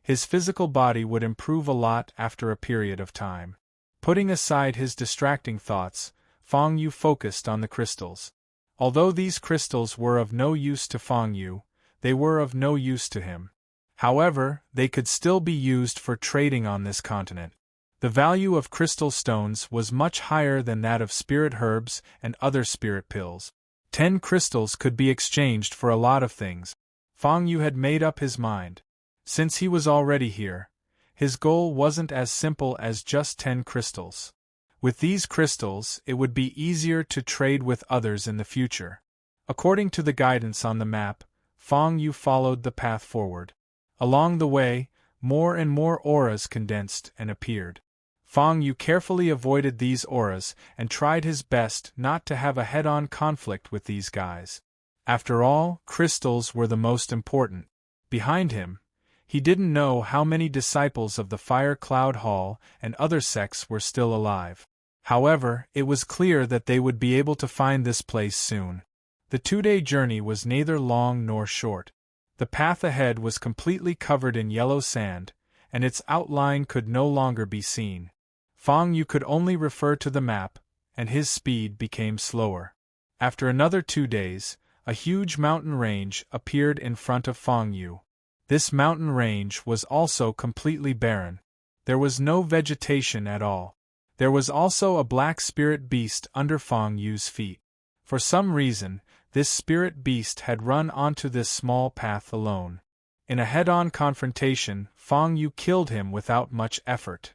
his physical body would improve a lot after a period of time. Putting aside his distracting thoughts, Fong Yu focused on the crystals. Although these crystals were of no use to Fong Yu, they were of no use to him. However, they could still be used for trading on this continent. The value of crystal stones was much higher than that of spirit herbs and other spirit pills. 10 crystals could be exchanged for a lot of things. Fong Yu had made up his mind. Since he was already here, his goal wasn't as simple as just 10 crystals. With these crystals, it would be easier to trade with others in the future. According to the guidance on the map, Fong Yu followed the path forward. Along the way, more and more auras condensed and appeared. Fong Yu carefully avoided these auras and tried his best not to have a head-on conflict with these guys. After all, crystals were the most important. Behind him, he didn't know how many disciples of the Fire Cloud Hall and other sects were still alive. However, it was clear that they would be able to find this place soon. The 2-day journey was neither long nor short. The path ahead was completely covered in yellow sand, and its outline could no longer be seen. Fong Yu could only refer to the map, and his speed became slower. After another 2 days, a huge mountain range appeared in front of Fong Yu. This mountain range was also completely barren. There was no vegetation at all. There was also a black spirit beast under Fong Yu's feet. For some reason, this spirit beast had run onto this small path alone. In a head-on confrontation, Fong Yu killed him without much effort.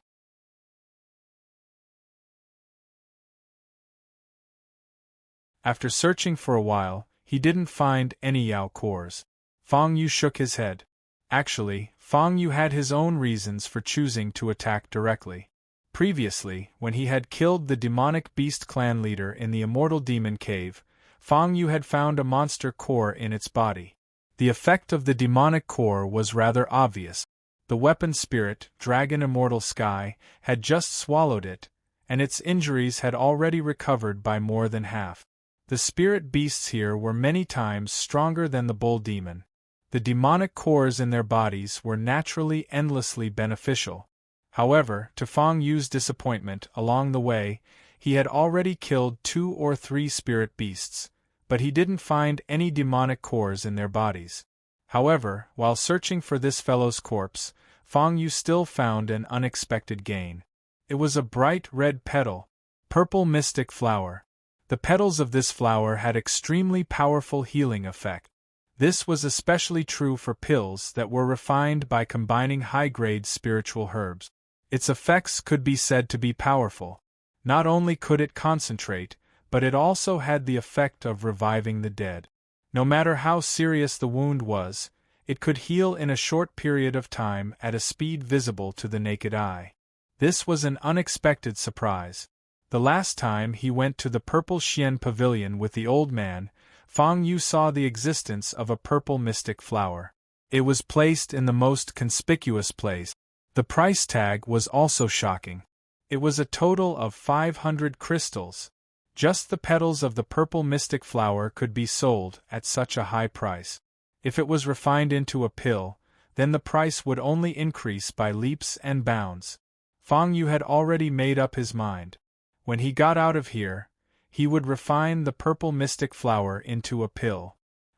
After searching for a while, he didn't find any Yao cores. Fong Yu shook his head. Actually, Fong Yu had his own reasons for choosing to attack directly. Previously, when he had killed the demonic beast clan leader in the Immortal Demon Cave, Fong Yu had found a monster core in its body. The effect of the demonic core was rather obvious. The weapon spirit, Dragon Immortal Sky, had just swallowed it, and its injuries had already recovered by more than half. The spirit beasts here were many times stronger than the bull demon. The demonic cores in their bodies were naturally endlessly beneficial. However, to Fong Yu's disappointment, along the way, he had already killed 2 or 3 spirit beasts, but he didn't find any demonic cores in their bodies. However, while searching for this fellow's corpse, Fong Yu still found an unexpected gain. It was a bright red petal, purple mystic flower. The petals of this flower had extremely powerful healing effect. This was especially true for pills that were refined by combining high-grade spiritual herbs. Its effects could be said to be powerful. Not only could it concentrate, but it also had the effect of reviving the dead. No matter how serious the wound was, it could heal in a short period of time at a speed visible to the naked eye. This was an unexpected surprise. The last time he went to the Purple Xian Pavilion with the old man, Fang Yu saw the existence of a purple mystic flower. It was placed in the most conspicuous place. The price tag was also shocking. It was a total of 500 crystals. Just the petals of the purple mystic flower could be sold at such a high price. If it was refined into a pill, then the price would only increase by leaps and bounds. Fang Yu had already made up his mind. When he got out of here, he would refine the purple mystic flower into a pill.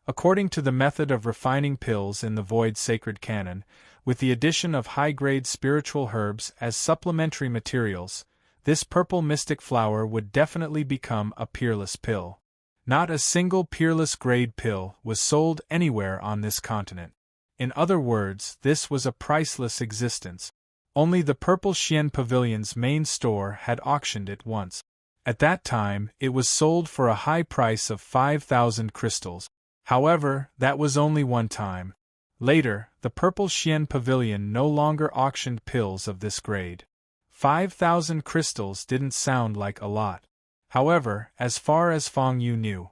According to the method of refining pills in the Void Sacred Canon, with the addition of high-grade spiritual herbs as supplementary materials, this purple mystic flower would definitely become a peerless pill. Not a single peerless grade pill was sold anywhere on this continent. In other words, this was a priceless existence. Only the Purple Xian Pavilion's main store had auctioned it once. At that time, it was sold for a high price of 5,000 crystals. However, that was only one time. Later, the Purple Xian Pavilion no longer auctioned pills of this grade. 5,000 crystals didn't sound like a lot. However, as far as Fang Yu knew,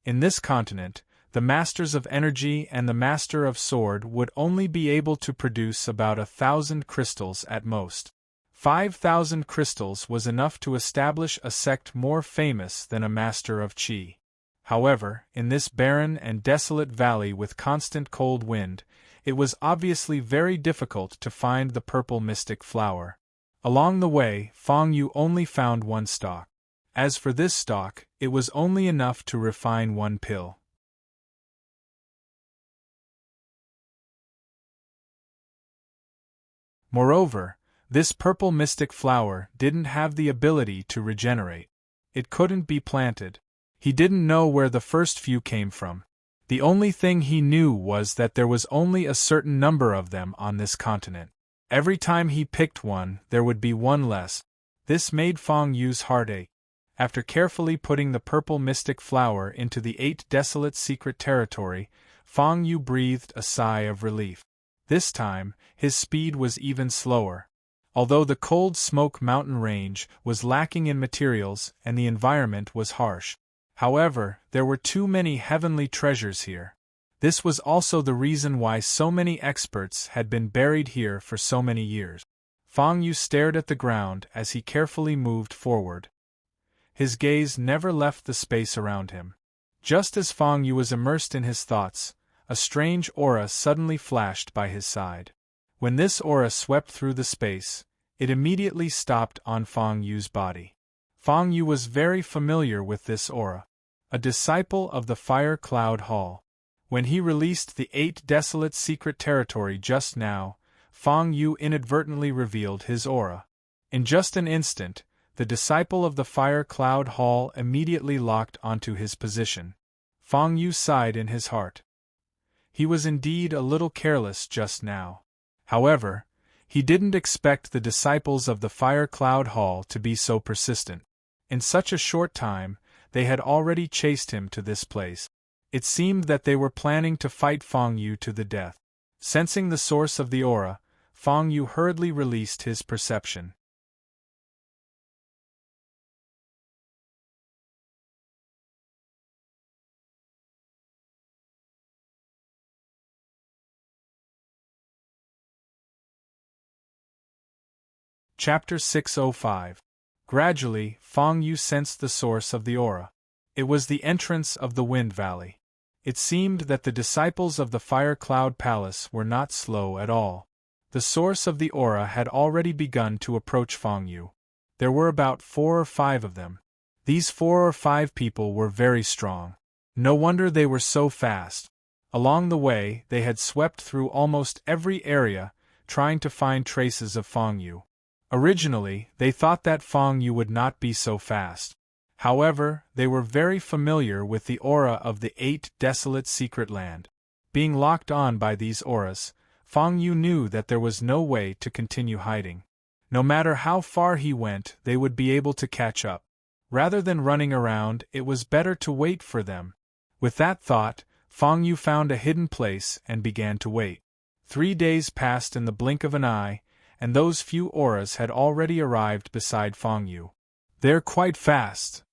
in this continent, the Masters of Energy and the Master of Sword would only be able to produce about 1,000 crystals at most. 5,000 crystals was enough to establish a sect more famous than a Master of Qi. However, in this barren and desolate valley with constant cold wind, it was obviously very difficult to find the purple mystic flower. Along the way, Fang Yu only found one stalk. As for this stalk, it was only enough to refine one pill. Moreover, this purple mystic flower didn't have the ability to regenerate. It couldn't be planted. He didn't know where the first few came from. The only thing he knew was that there was only a certain number of them on this continent. Every time he picked one, there would be one less. This made Fang Yu's heart ache. After carefully putting the purple mystic flower into the 8 desolate secret territory, Fang Yu breathed a sigh of relief. This time, his speed was even slower. Although the cold Smoke Mountain range was lacking in materials and the environment was harsh. However, there were too many heavenly treasures here. This was also the reason why so many experts had been buried here for so many years. Fang Yu stared at the ground as he carefully moved forward. His gaze never left the space around him. Just as Fang Yu was immersed in his thoughts, a strange aura suddenly flashed by his side. When this aura swept through the space, it immediately stopped on Fang Yu's body. Fang Yu was very familiar with this aura. A disciple of the Fire Cloud Hall. When he released the 8 desolate secret territory just now, Fang Yu inadvertently revealed his aura. In just an instant, the disciple of the Fire Cloud Hall immediately locked onto his position. Fang Yu sighed in his heart. He was indeed a little careless just now. However, he didn't expect the disciples of the Fire Cloud Hall to be so persistent. In such a short time, they had already chased him to this place. It seemed that they were planning to fight Fang Yu to the death. Sensing the source of the aura, Fang Yu hurriedly released his perception. Chapter 605. Gradually, Fang Yu sensed the source of the aura. It was the entrance of the Wind Valley. It seemed that the disciples of the Fire Cloud Palace were not slow at all. The source of the aura had already begun to approach Fang Yu. There were about 4 or 5 of them. These 4 or 5 people were very strong. No wonder they were so fast. Along the way, they had swept through almost every area, trying to find traces of Fang Yu. Originally, they thought that Fang Yu would not be so fast. However, they were very familiar with the aura of the 8 desolate secret land. Being locked on by these auras, Fang Yu knew that there was no way to continue hiding. No matter how far he went, they would be able to catch up. Rather than running around, it was better to wait for them. With that thought, Fang Yu found a hidden place and began to wait. 3 days passed in the blink of an eye, and those few auras had already arrived beside Fang Yu. "They're quite fast,"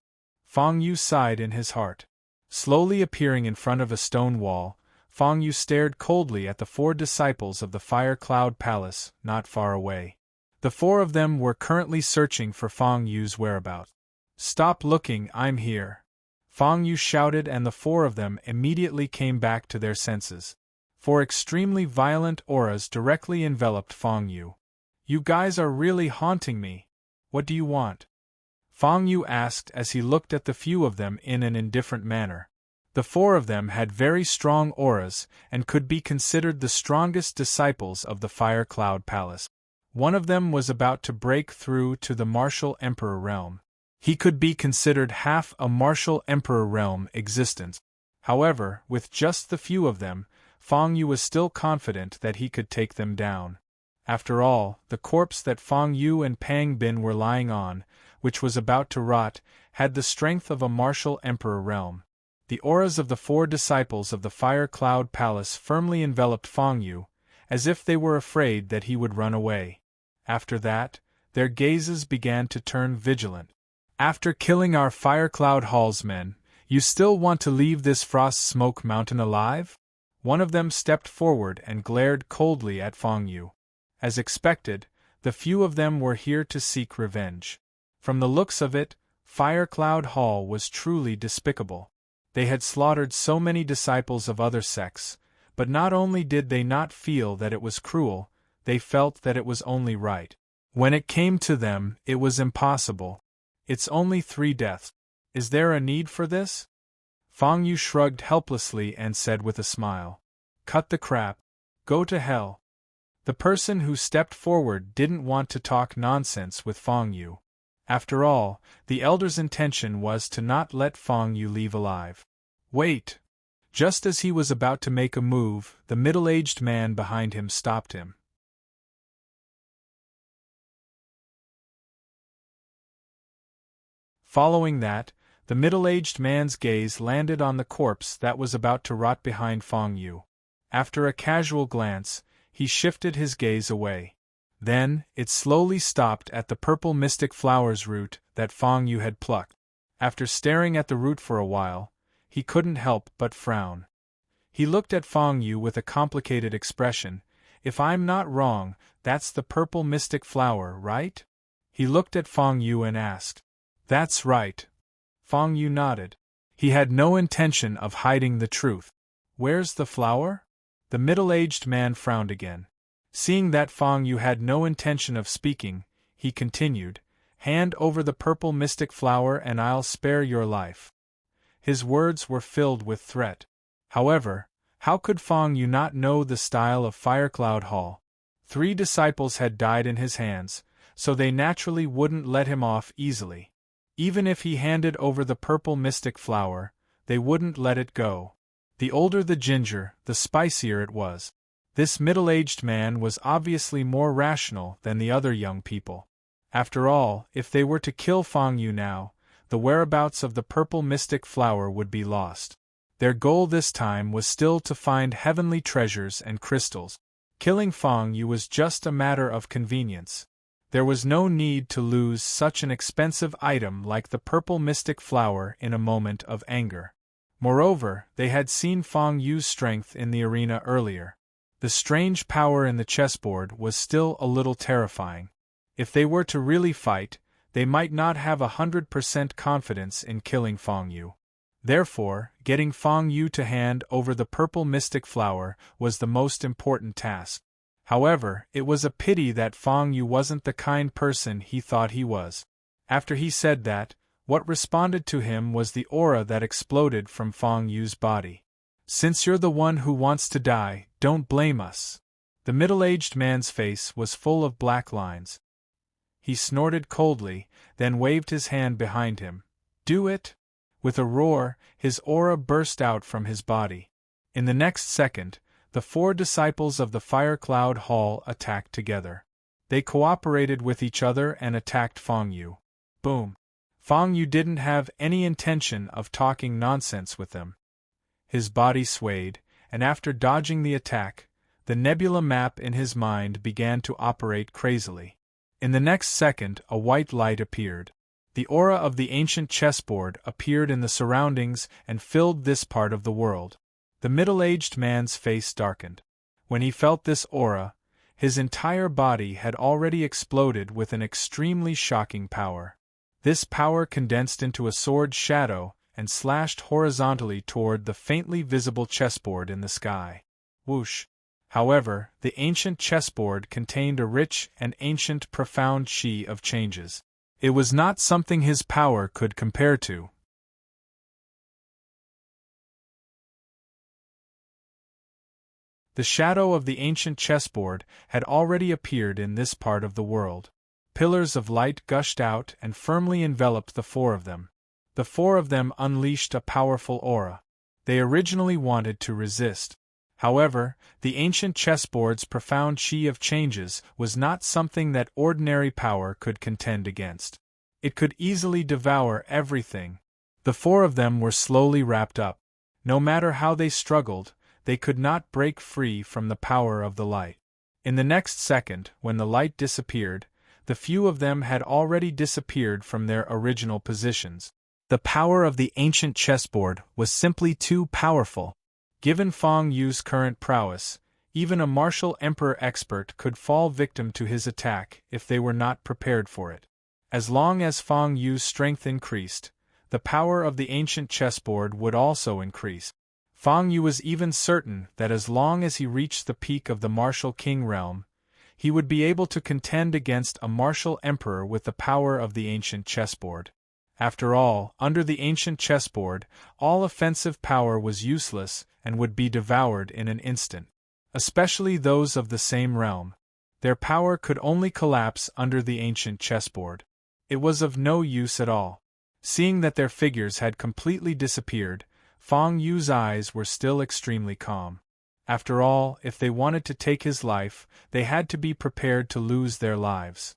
Fang Yu sighed in his heart. Slowly appearing in front of a stone wall, Fang Yu stared coldly at the 4 disciples of the Fire Cloud Palace, not far away. The 4 of them were currently searching for Fang Yu's whereabouts. "Stop looking, I'm here," Fang Yu shouted, and the 4 of them immediately came back to their senses. 4 extremely violent auras directly enveloped Fang Yu. "You guys are really haunting me. What do you want?" Fang Yu asked as he looked at the few of them in an indifferent manner. The 4 of them had very strong auras and could be considered the strongest disciples of the Fire Cloud Palace. One of them was about to break through to the Martial Emperor realm. He could be considered half a Martial Emperor realm existence. However, with just the few of them, Fang Yu was still confident that he could take them down. After all, the corpse that Fang Yu and Pang Bin were lying on, which was about to rot, had the strength of a Martial Emperor realm. The auras of the 4 disciples of the Fire Cloud Palace firmly enveloped Fang Yu, as if they were afraid that he would run away. After that, their gazes began to turn vigilant. "After killing our Fire Cloud Hall's men, you still want to leave this Frost Smoke Mountain alive?" One of them stepped forward and glared coldly at Fang Yu. As expected, the few of them were here to seek revenge. From the looks of it, Fire Cloud Hall was truly despicable. They had slaughtered so many disciples of other sects, but not only did they not feel that it was cruel, they felt that it was only right. When it came to them, it was impossible. "It's only 3 deaths. Is there a need for this?" Fang Yu shrugged helplessly and said with a smile, "Cut the crap. Go to hell." The person who stepped forward didn't want to talk nonsense with Fang Yu. After all, the elder's intention was to not let Fang Yu leave alive. "Wait!" Just as he was about to make a move, the middle-aged man behind him stopped him. Following that, the middle-aged man's gaze landed on the corpse that was about to rot behind Fang Yu. After a casual glance, he shifted his gaze away. Then, it slowly stopped at the purple mystic flower's root that Fang Yu had plucked. After staring at the root for a while, he couldn't help but frown. He looked at Fang Yu with a complicated expression. "If I'm not wrong, that's the purple mystic flower, right?" He looked at Fang Yu and asked. "That's right." Fang Yu nodded. He had no intention of hiding the truth. "Where's the flower?" The middle-aged man frowned again. Seeing that Fang Yu had no intention of speaking, he continued, "Hand over the purple mystic flower and I'll spare your life." His words were filled with threat. However, how could Fang Yu not know the style of Firecloud Hall? 3 disciples had died in his hands, so they naturally wouldn't let him off easily. Even if he handed over the purple mystic flower, they wouldn't let it go. The older the ginger, the spicier it was. This middle-aged man was obviously more rational than the other young people. After all, if they were to kill Fang Yu now, the whereabouts of the purple mystic flower would be lost. Their goal this time was still to find heavenly treasures and crystals. Killing Fang Yu was just a matter of convenience. There was no need to lose such an expensive item like the purple mystic flower in a moment of anger. Moreover, they had seen Fang Yu's strength in the arena earlier. The strange power in the chessboard was still a little terrifying. If they were to really fight, they might not have 100% confidence in killing Fang Yu. Therefore, getting Fang Yu to hand over the purple mystic flower was the most important task. However, it was a pity that Fang Yu wasn't the kind person he thought he was. After he said that, what responded to him was the aura that exploded from Fang Yu's body. "Since you're the one who wants to die, don't blame us." The middle-aged man's face was full of black lines. He snorted coldly, then waved his hand behind him. Do it! With a roar, his aura burst out from his body. In the next second, the 4 disciples of the Fire Cloud Hall attacked together. They cooperated with each other and attacked Feng Yu. Boom! Feng Yu didn't have any intention of talking nonsense with them. His body swayed, and after dodging the attack, the nebula map in his mind began to operate crazily. In the next second, a white light appeared. The aura of the ancient chessboard appeared in the surroundings and filled this part of the world. The middle-aged man's face darkened. When he felt this aura, his entire body had already exploded with an extremely shocking power. This power condensed into a sword shadow and slashed horizontally toward the faintly visible chessboard in the sky. Whoosh! However, the ancient chessboard contained a rich and ancient profound chi of changes. It was not something his power could compare to. The shadow of the ancient chessboard had already appeared in this part of the world. Pillars of light gushed out and firmly enveloped the 4 of them. The 4 of them unleashed a powerful aura. They originally wanted to resist. However, the ancient chessboard's profound chi of changes was not something that ordinary power could contend against. It could easily devour everything. The 4 of them were slowly wrapped up. No matter how they struggled, they could not break free from the power of the light. In the next second, when the light disappeared, the few of them had already disappeared from their original positions. The power of the ancient chessboard was simply too powerful. Given Feng Yu's current prowess, even a martial emperor expert could fall victim to his attack if they were not prepared for it. As long as Feng Yu's strength increased, the power of the ancient chessboard would also increase. Feng Yu was even certain that as long as he reached the peak of the martial king realm, he would be able to contend against a martial emperor with the power of the ancient chessboard. After all, under the ancient chessboard, all offensive power was useless and would be devoured in an instant. Especially those of the same realm. Their power could only collapse under the ancient chessboard. It was of no use at all. Seeing that their figures had completely disappeared, Feng Yu's eyes were still extremely calm. After all, if they wanted to take his life, they had to be prepared to lose their lives.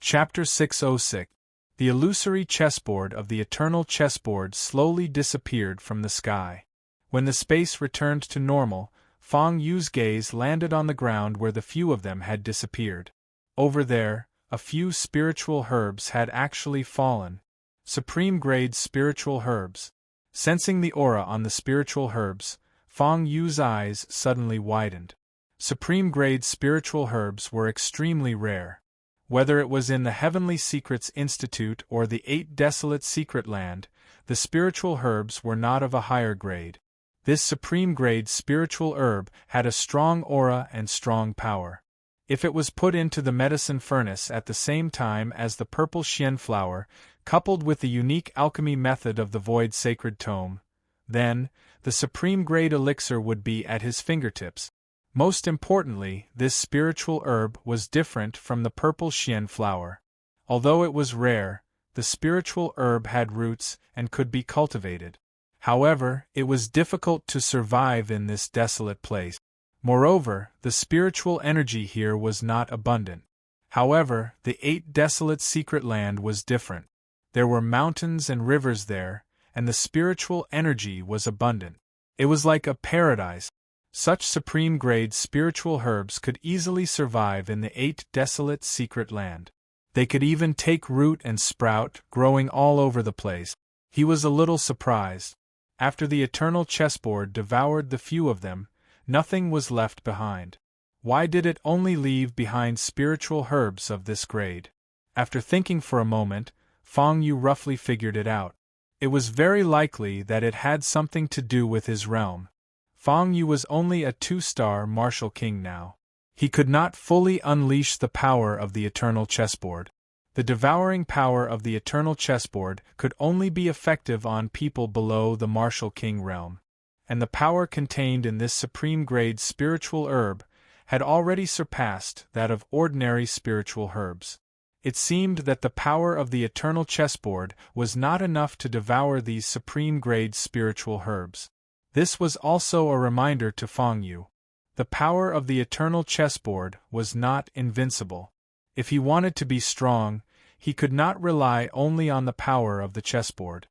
Chapter 606. The illusory chessboard of the eternal chessboard slowly disappeared from the sky. When the space returned to normal, Feng Yu's gaze landed on the ground where the few of them had disappeared. Over there, a few spiritual herbs had actually fallen. Supreme-grade spiritual herbs. Sensing the aura on the spiritual herbs, Feng Yu's eyes suddenly widened. Supreme-grade spiritual herbs were extremely rare. Whether it was in the Heavenly Secrets Institute or the 8 Desolate Secret Land, the spiritual herbs were not of a higher grade. This supreme-grade spiritual herb had a strong aura and strong power. If it was put into the medicine furnace at the same time as the purple Xian flower, coupled with the unique alchemy method of the Void Sacred Tome, then, the supreme-grade elixir would be at his fingertips. Most importantly, this spiritual herb was different from the purple Xian flower. Although it was rare, the spiritual herb had roots and could be cultivated. However, it was difficult to survive in this desolate place. Moreover, the spiritual energy here was not abundant. However, the 8 Desolate Secret Land was different. There were mountains and rivers there, and the spiritual energy was abundant. It was like a paradise. Such supreme-grade spiritual herbs could easily survive in the 8 Desolate Secret Land. They could even take root and sprout, growing all over the place. He was a little surprised. After the eternal chessboard devoured the few of them, nothing was left behind. Why did it only leave behind spiritual herbs of this grade? After thinking for a moment, Feng Yu roughly figured it out. It was very likely that it had something to do with his realm. Feng Yu was only a 2-star martial king now. He could not fully unleash the power of the eternal chessboard. The devouring power of the eternal chessboard could only be effective on people below the martial king realm. and the power contained in this supreme-grade spiritual herb had already surpassed that of ordinary spiritual herbs. It seemed that the power of the eternal chessboard was not enough to devour these supreme-grade spiritual herbs. This was also a reminder to Feng Yu. The power of the eternal chessboard was not invincible. If he wanted to be strong, he could not rely only on the power of the chessboard.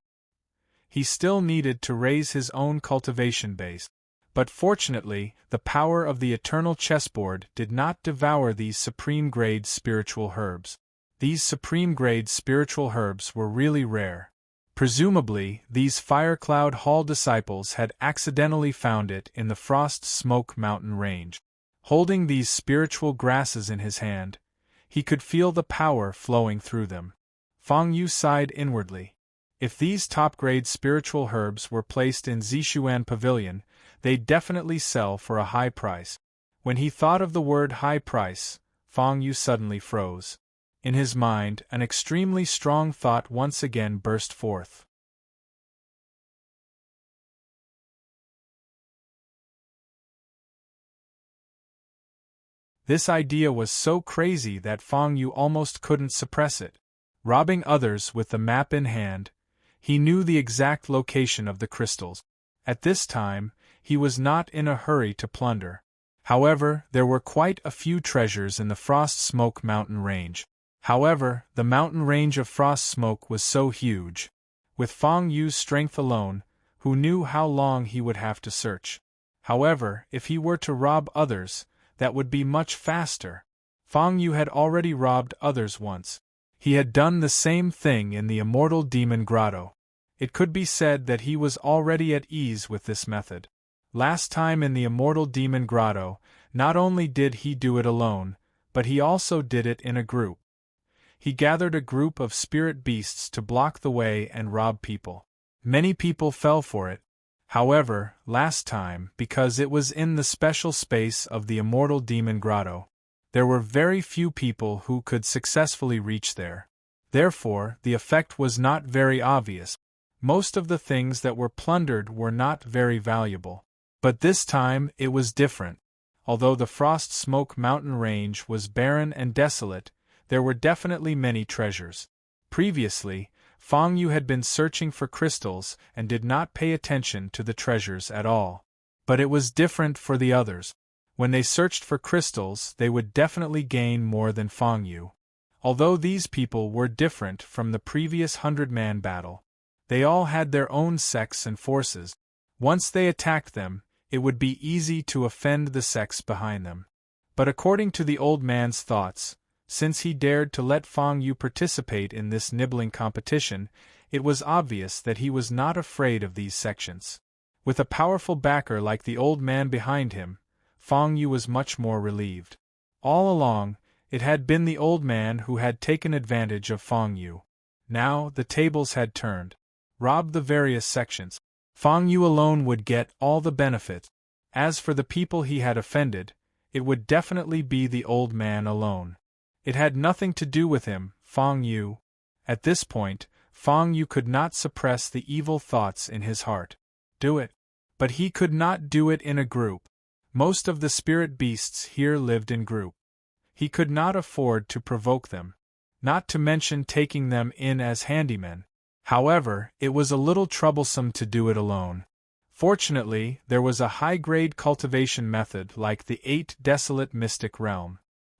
He still needed to raise his own cultivation base. But fortunately, the power of the eternal chessboard did not devour these supreme-grade spiritual herbs. These supreme-grade spiritual herbs were really rare. Presumably, these Firecloud Hall disciples had accidentally found it in the Frost Smoke Mountain range. Holding these spiritual grasses in his hand, he could feel the power flowing through them. Feng Yu sighed inwardly. If these top-grade spiritual herbs were placed in Zishuan Pavilion, they'd definitely sell for a high price. When he thought of the word high price, Feng Yu suddenly froze. In his mind, an extremely strong thought once again burst forth. This idea was so crazy that Feng Yu almost couldn't suppress it. Robbing others with the map in hand, he knew the exact location of the crystals. At this time, he was not in a hurry to plunder. However, there were quite a few treasures in the Frost Smoke Mountain range. However, the mountain range of Frost Smoke was so huge. With Feng Yu's strength alone, who knew how long he would have to search? However, if he were to rob others, that would be much faster. Feng Yu had already robbed others once. He had done the same thing in the Immortal Demon Grotto. It could be said that he was already at ease with this method. Last time in the Immortal Demon Grotto, not only did he do it alone, but he also did it in a group. He gathered a group of spirit beasts to block the way and rob people. Many people fell for it. However, last time, because it was in the special space of the Immortal Demon Grotto, there were very few people who could successfully reach there. Therefore, the effect was not very obvious. Most of the things that were plundered were not very valuable. But this time, it was different. Although the Frost Smoke Mountain range was barren and desolate, there were definitely many treasures. Previously, Feng Yu had been searching for crystals and did not pay attention to the treasures at all. But it was different for the others. When they searched for crystals, they would definitely gain more than Feng Yu. Although these people were different from the previous 100-man battle, they all had their own sects and forces. Once they attacked them, it would be easy to offend the sects behind them. But according to the old man's thoughts, since he dared to let Feng Yu participate in this nibbling competition, it was obvious that he was not afraid of these sections. With a powerful backer like the old man behind him, Feng Yu was much more relieved. All along, it had been the old man who had taken advantage of Feng Yu. Now, the tables had turned. Robbed the various sections. Feng Yu alone would get all the benefits. As for the people he had offended, it would definitely be the old man alone. It had nothing to do with him, Feng Yu. At this point, Feng Yu could not suppress the evil thoughts in his heart. Do it. But he could not do it in a group. Most of the spirit beasts here lived in group. He could not afford to provoke them, not to mention taking them in as handymen. However, it was a little troublesome to do it alone. Fortunately, there was a high-grade cultivation method like the 8 Desolate Mystic Realm.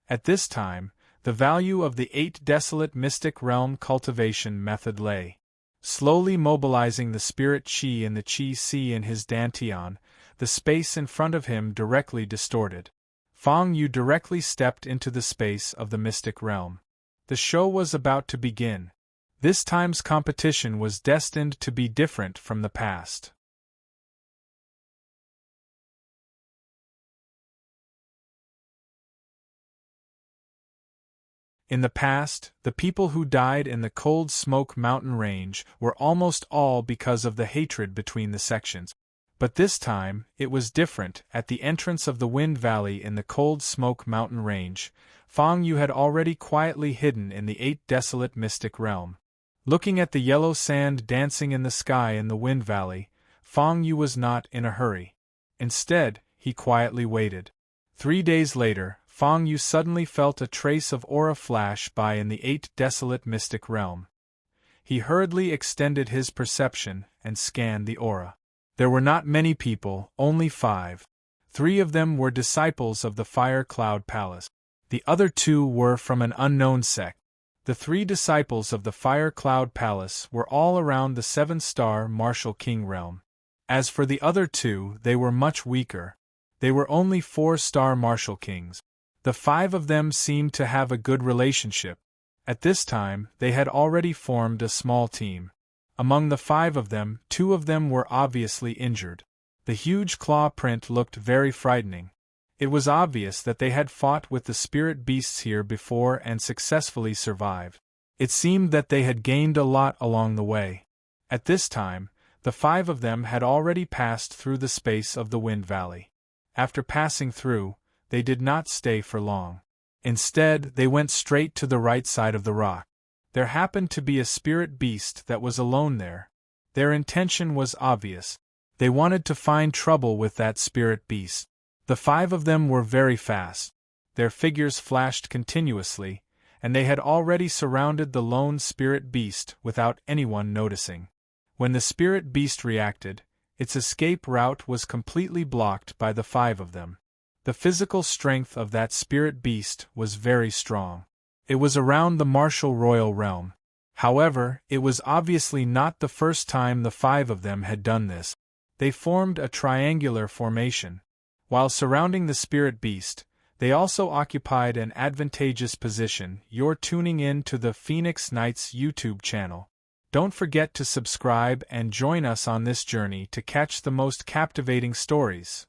At this time, the value of the 8 Desolate Mystic Realm cultivation method lay. Slowly mobilizing the spirit Qi in the Qi Sea in his dantian, the space in front of him directly distorted. Feng Yu directly stepped into the space of the mystic realm. The show was about to begin. This time's competition was destined to be different from the past. In the past, the people who died in the Cold Smoke Mountain range were almost all because of the hatred between the sections. But this time, it was different. At the entrance of the Wind Valley in the Cold Smoke Mountain range, Feng Yu had already quietly hidden in the 8 Desolate Mystic Realm. Looking at the yellow sand dancing in the sky in the Wind Valley, Feng Yu was not in a hurry. Instead, he quietly waited. 3 days later, Feng Yu suddenly felt a trace of aura flash by in the 8th desolate mystic realm. He hurriedly extended his perception and scanned the aura. There were not many people, only 5. 3 of them were disciples of the Fire Cloud Palace. The other 2 were from an unknown sect. The 3 disciples of the Fire Cloud Palace were all around the 7-star Martial King realm. As for the other 2, they were much weaker. They were only 4-star Martial Kings. The 5 of them seemed to have a good relationship. At this time, they had already formed a small team. Among the 5 of them, 2 of them were obviously injured. The huge claw print looked very frightening. It was obvious that they had fought with the spirit beasts here before and successfully survived. It seemed that they had gained a lot along the way. At this time, the 5 of them had already passed through the space of the Wind Valley. After passing through, they did not stay for long. Instead, they went straight to the right side of the rock. There happened to be a spirit beast that was alone there. Their intention was obvious. They wanted to find trouble with that spirit beast. The 5 of them were very fast. Their figures flashed continuously, and they had already surrounded the lone spirit beast without anyone noticing. When the spirit beast reacted, its escape route was completely blocked by the 5 of them. The physical strength of that spirit beast was very strong. It was around the martial royal realm. However, it was obviously not the first time the 5 of them had done this. They formed a triangular formation. While surrounding the spirit beast, they also occupied an advantageous position. You're tuning in to the Phoenix Knights YouTube channel. Don't forget to subscribe and join us on this journey to catch the most captivating stories.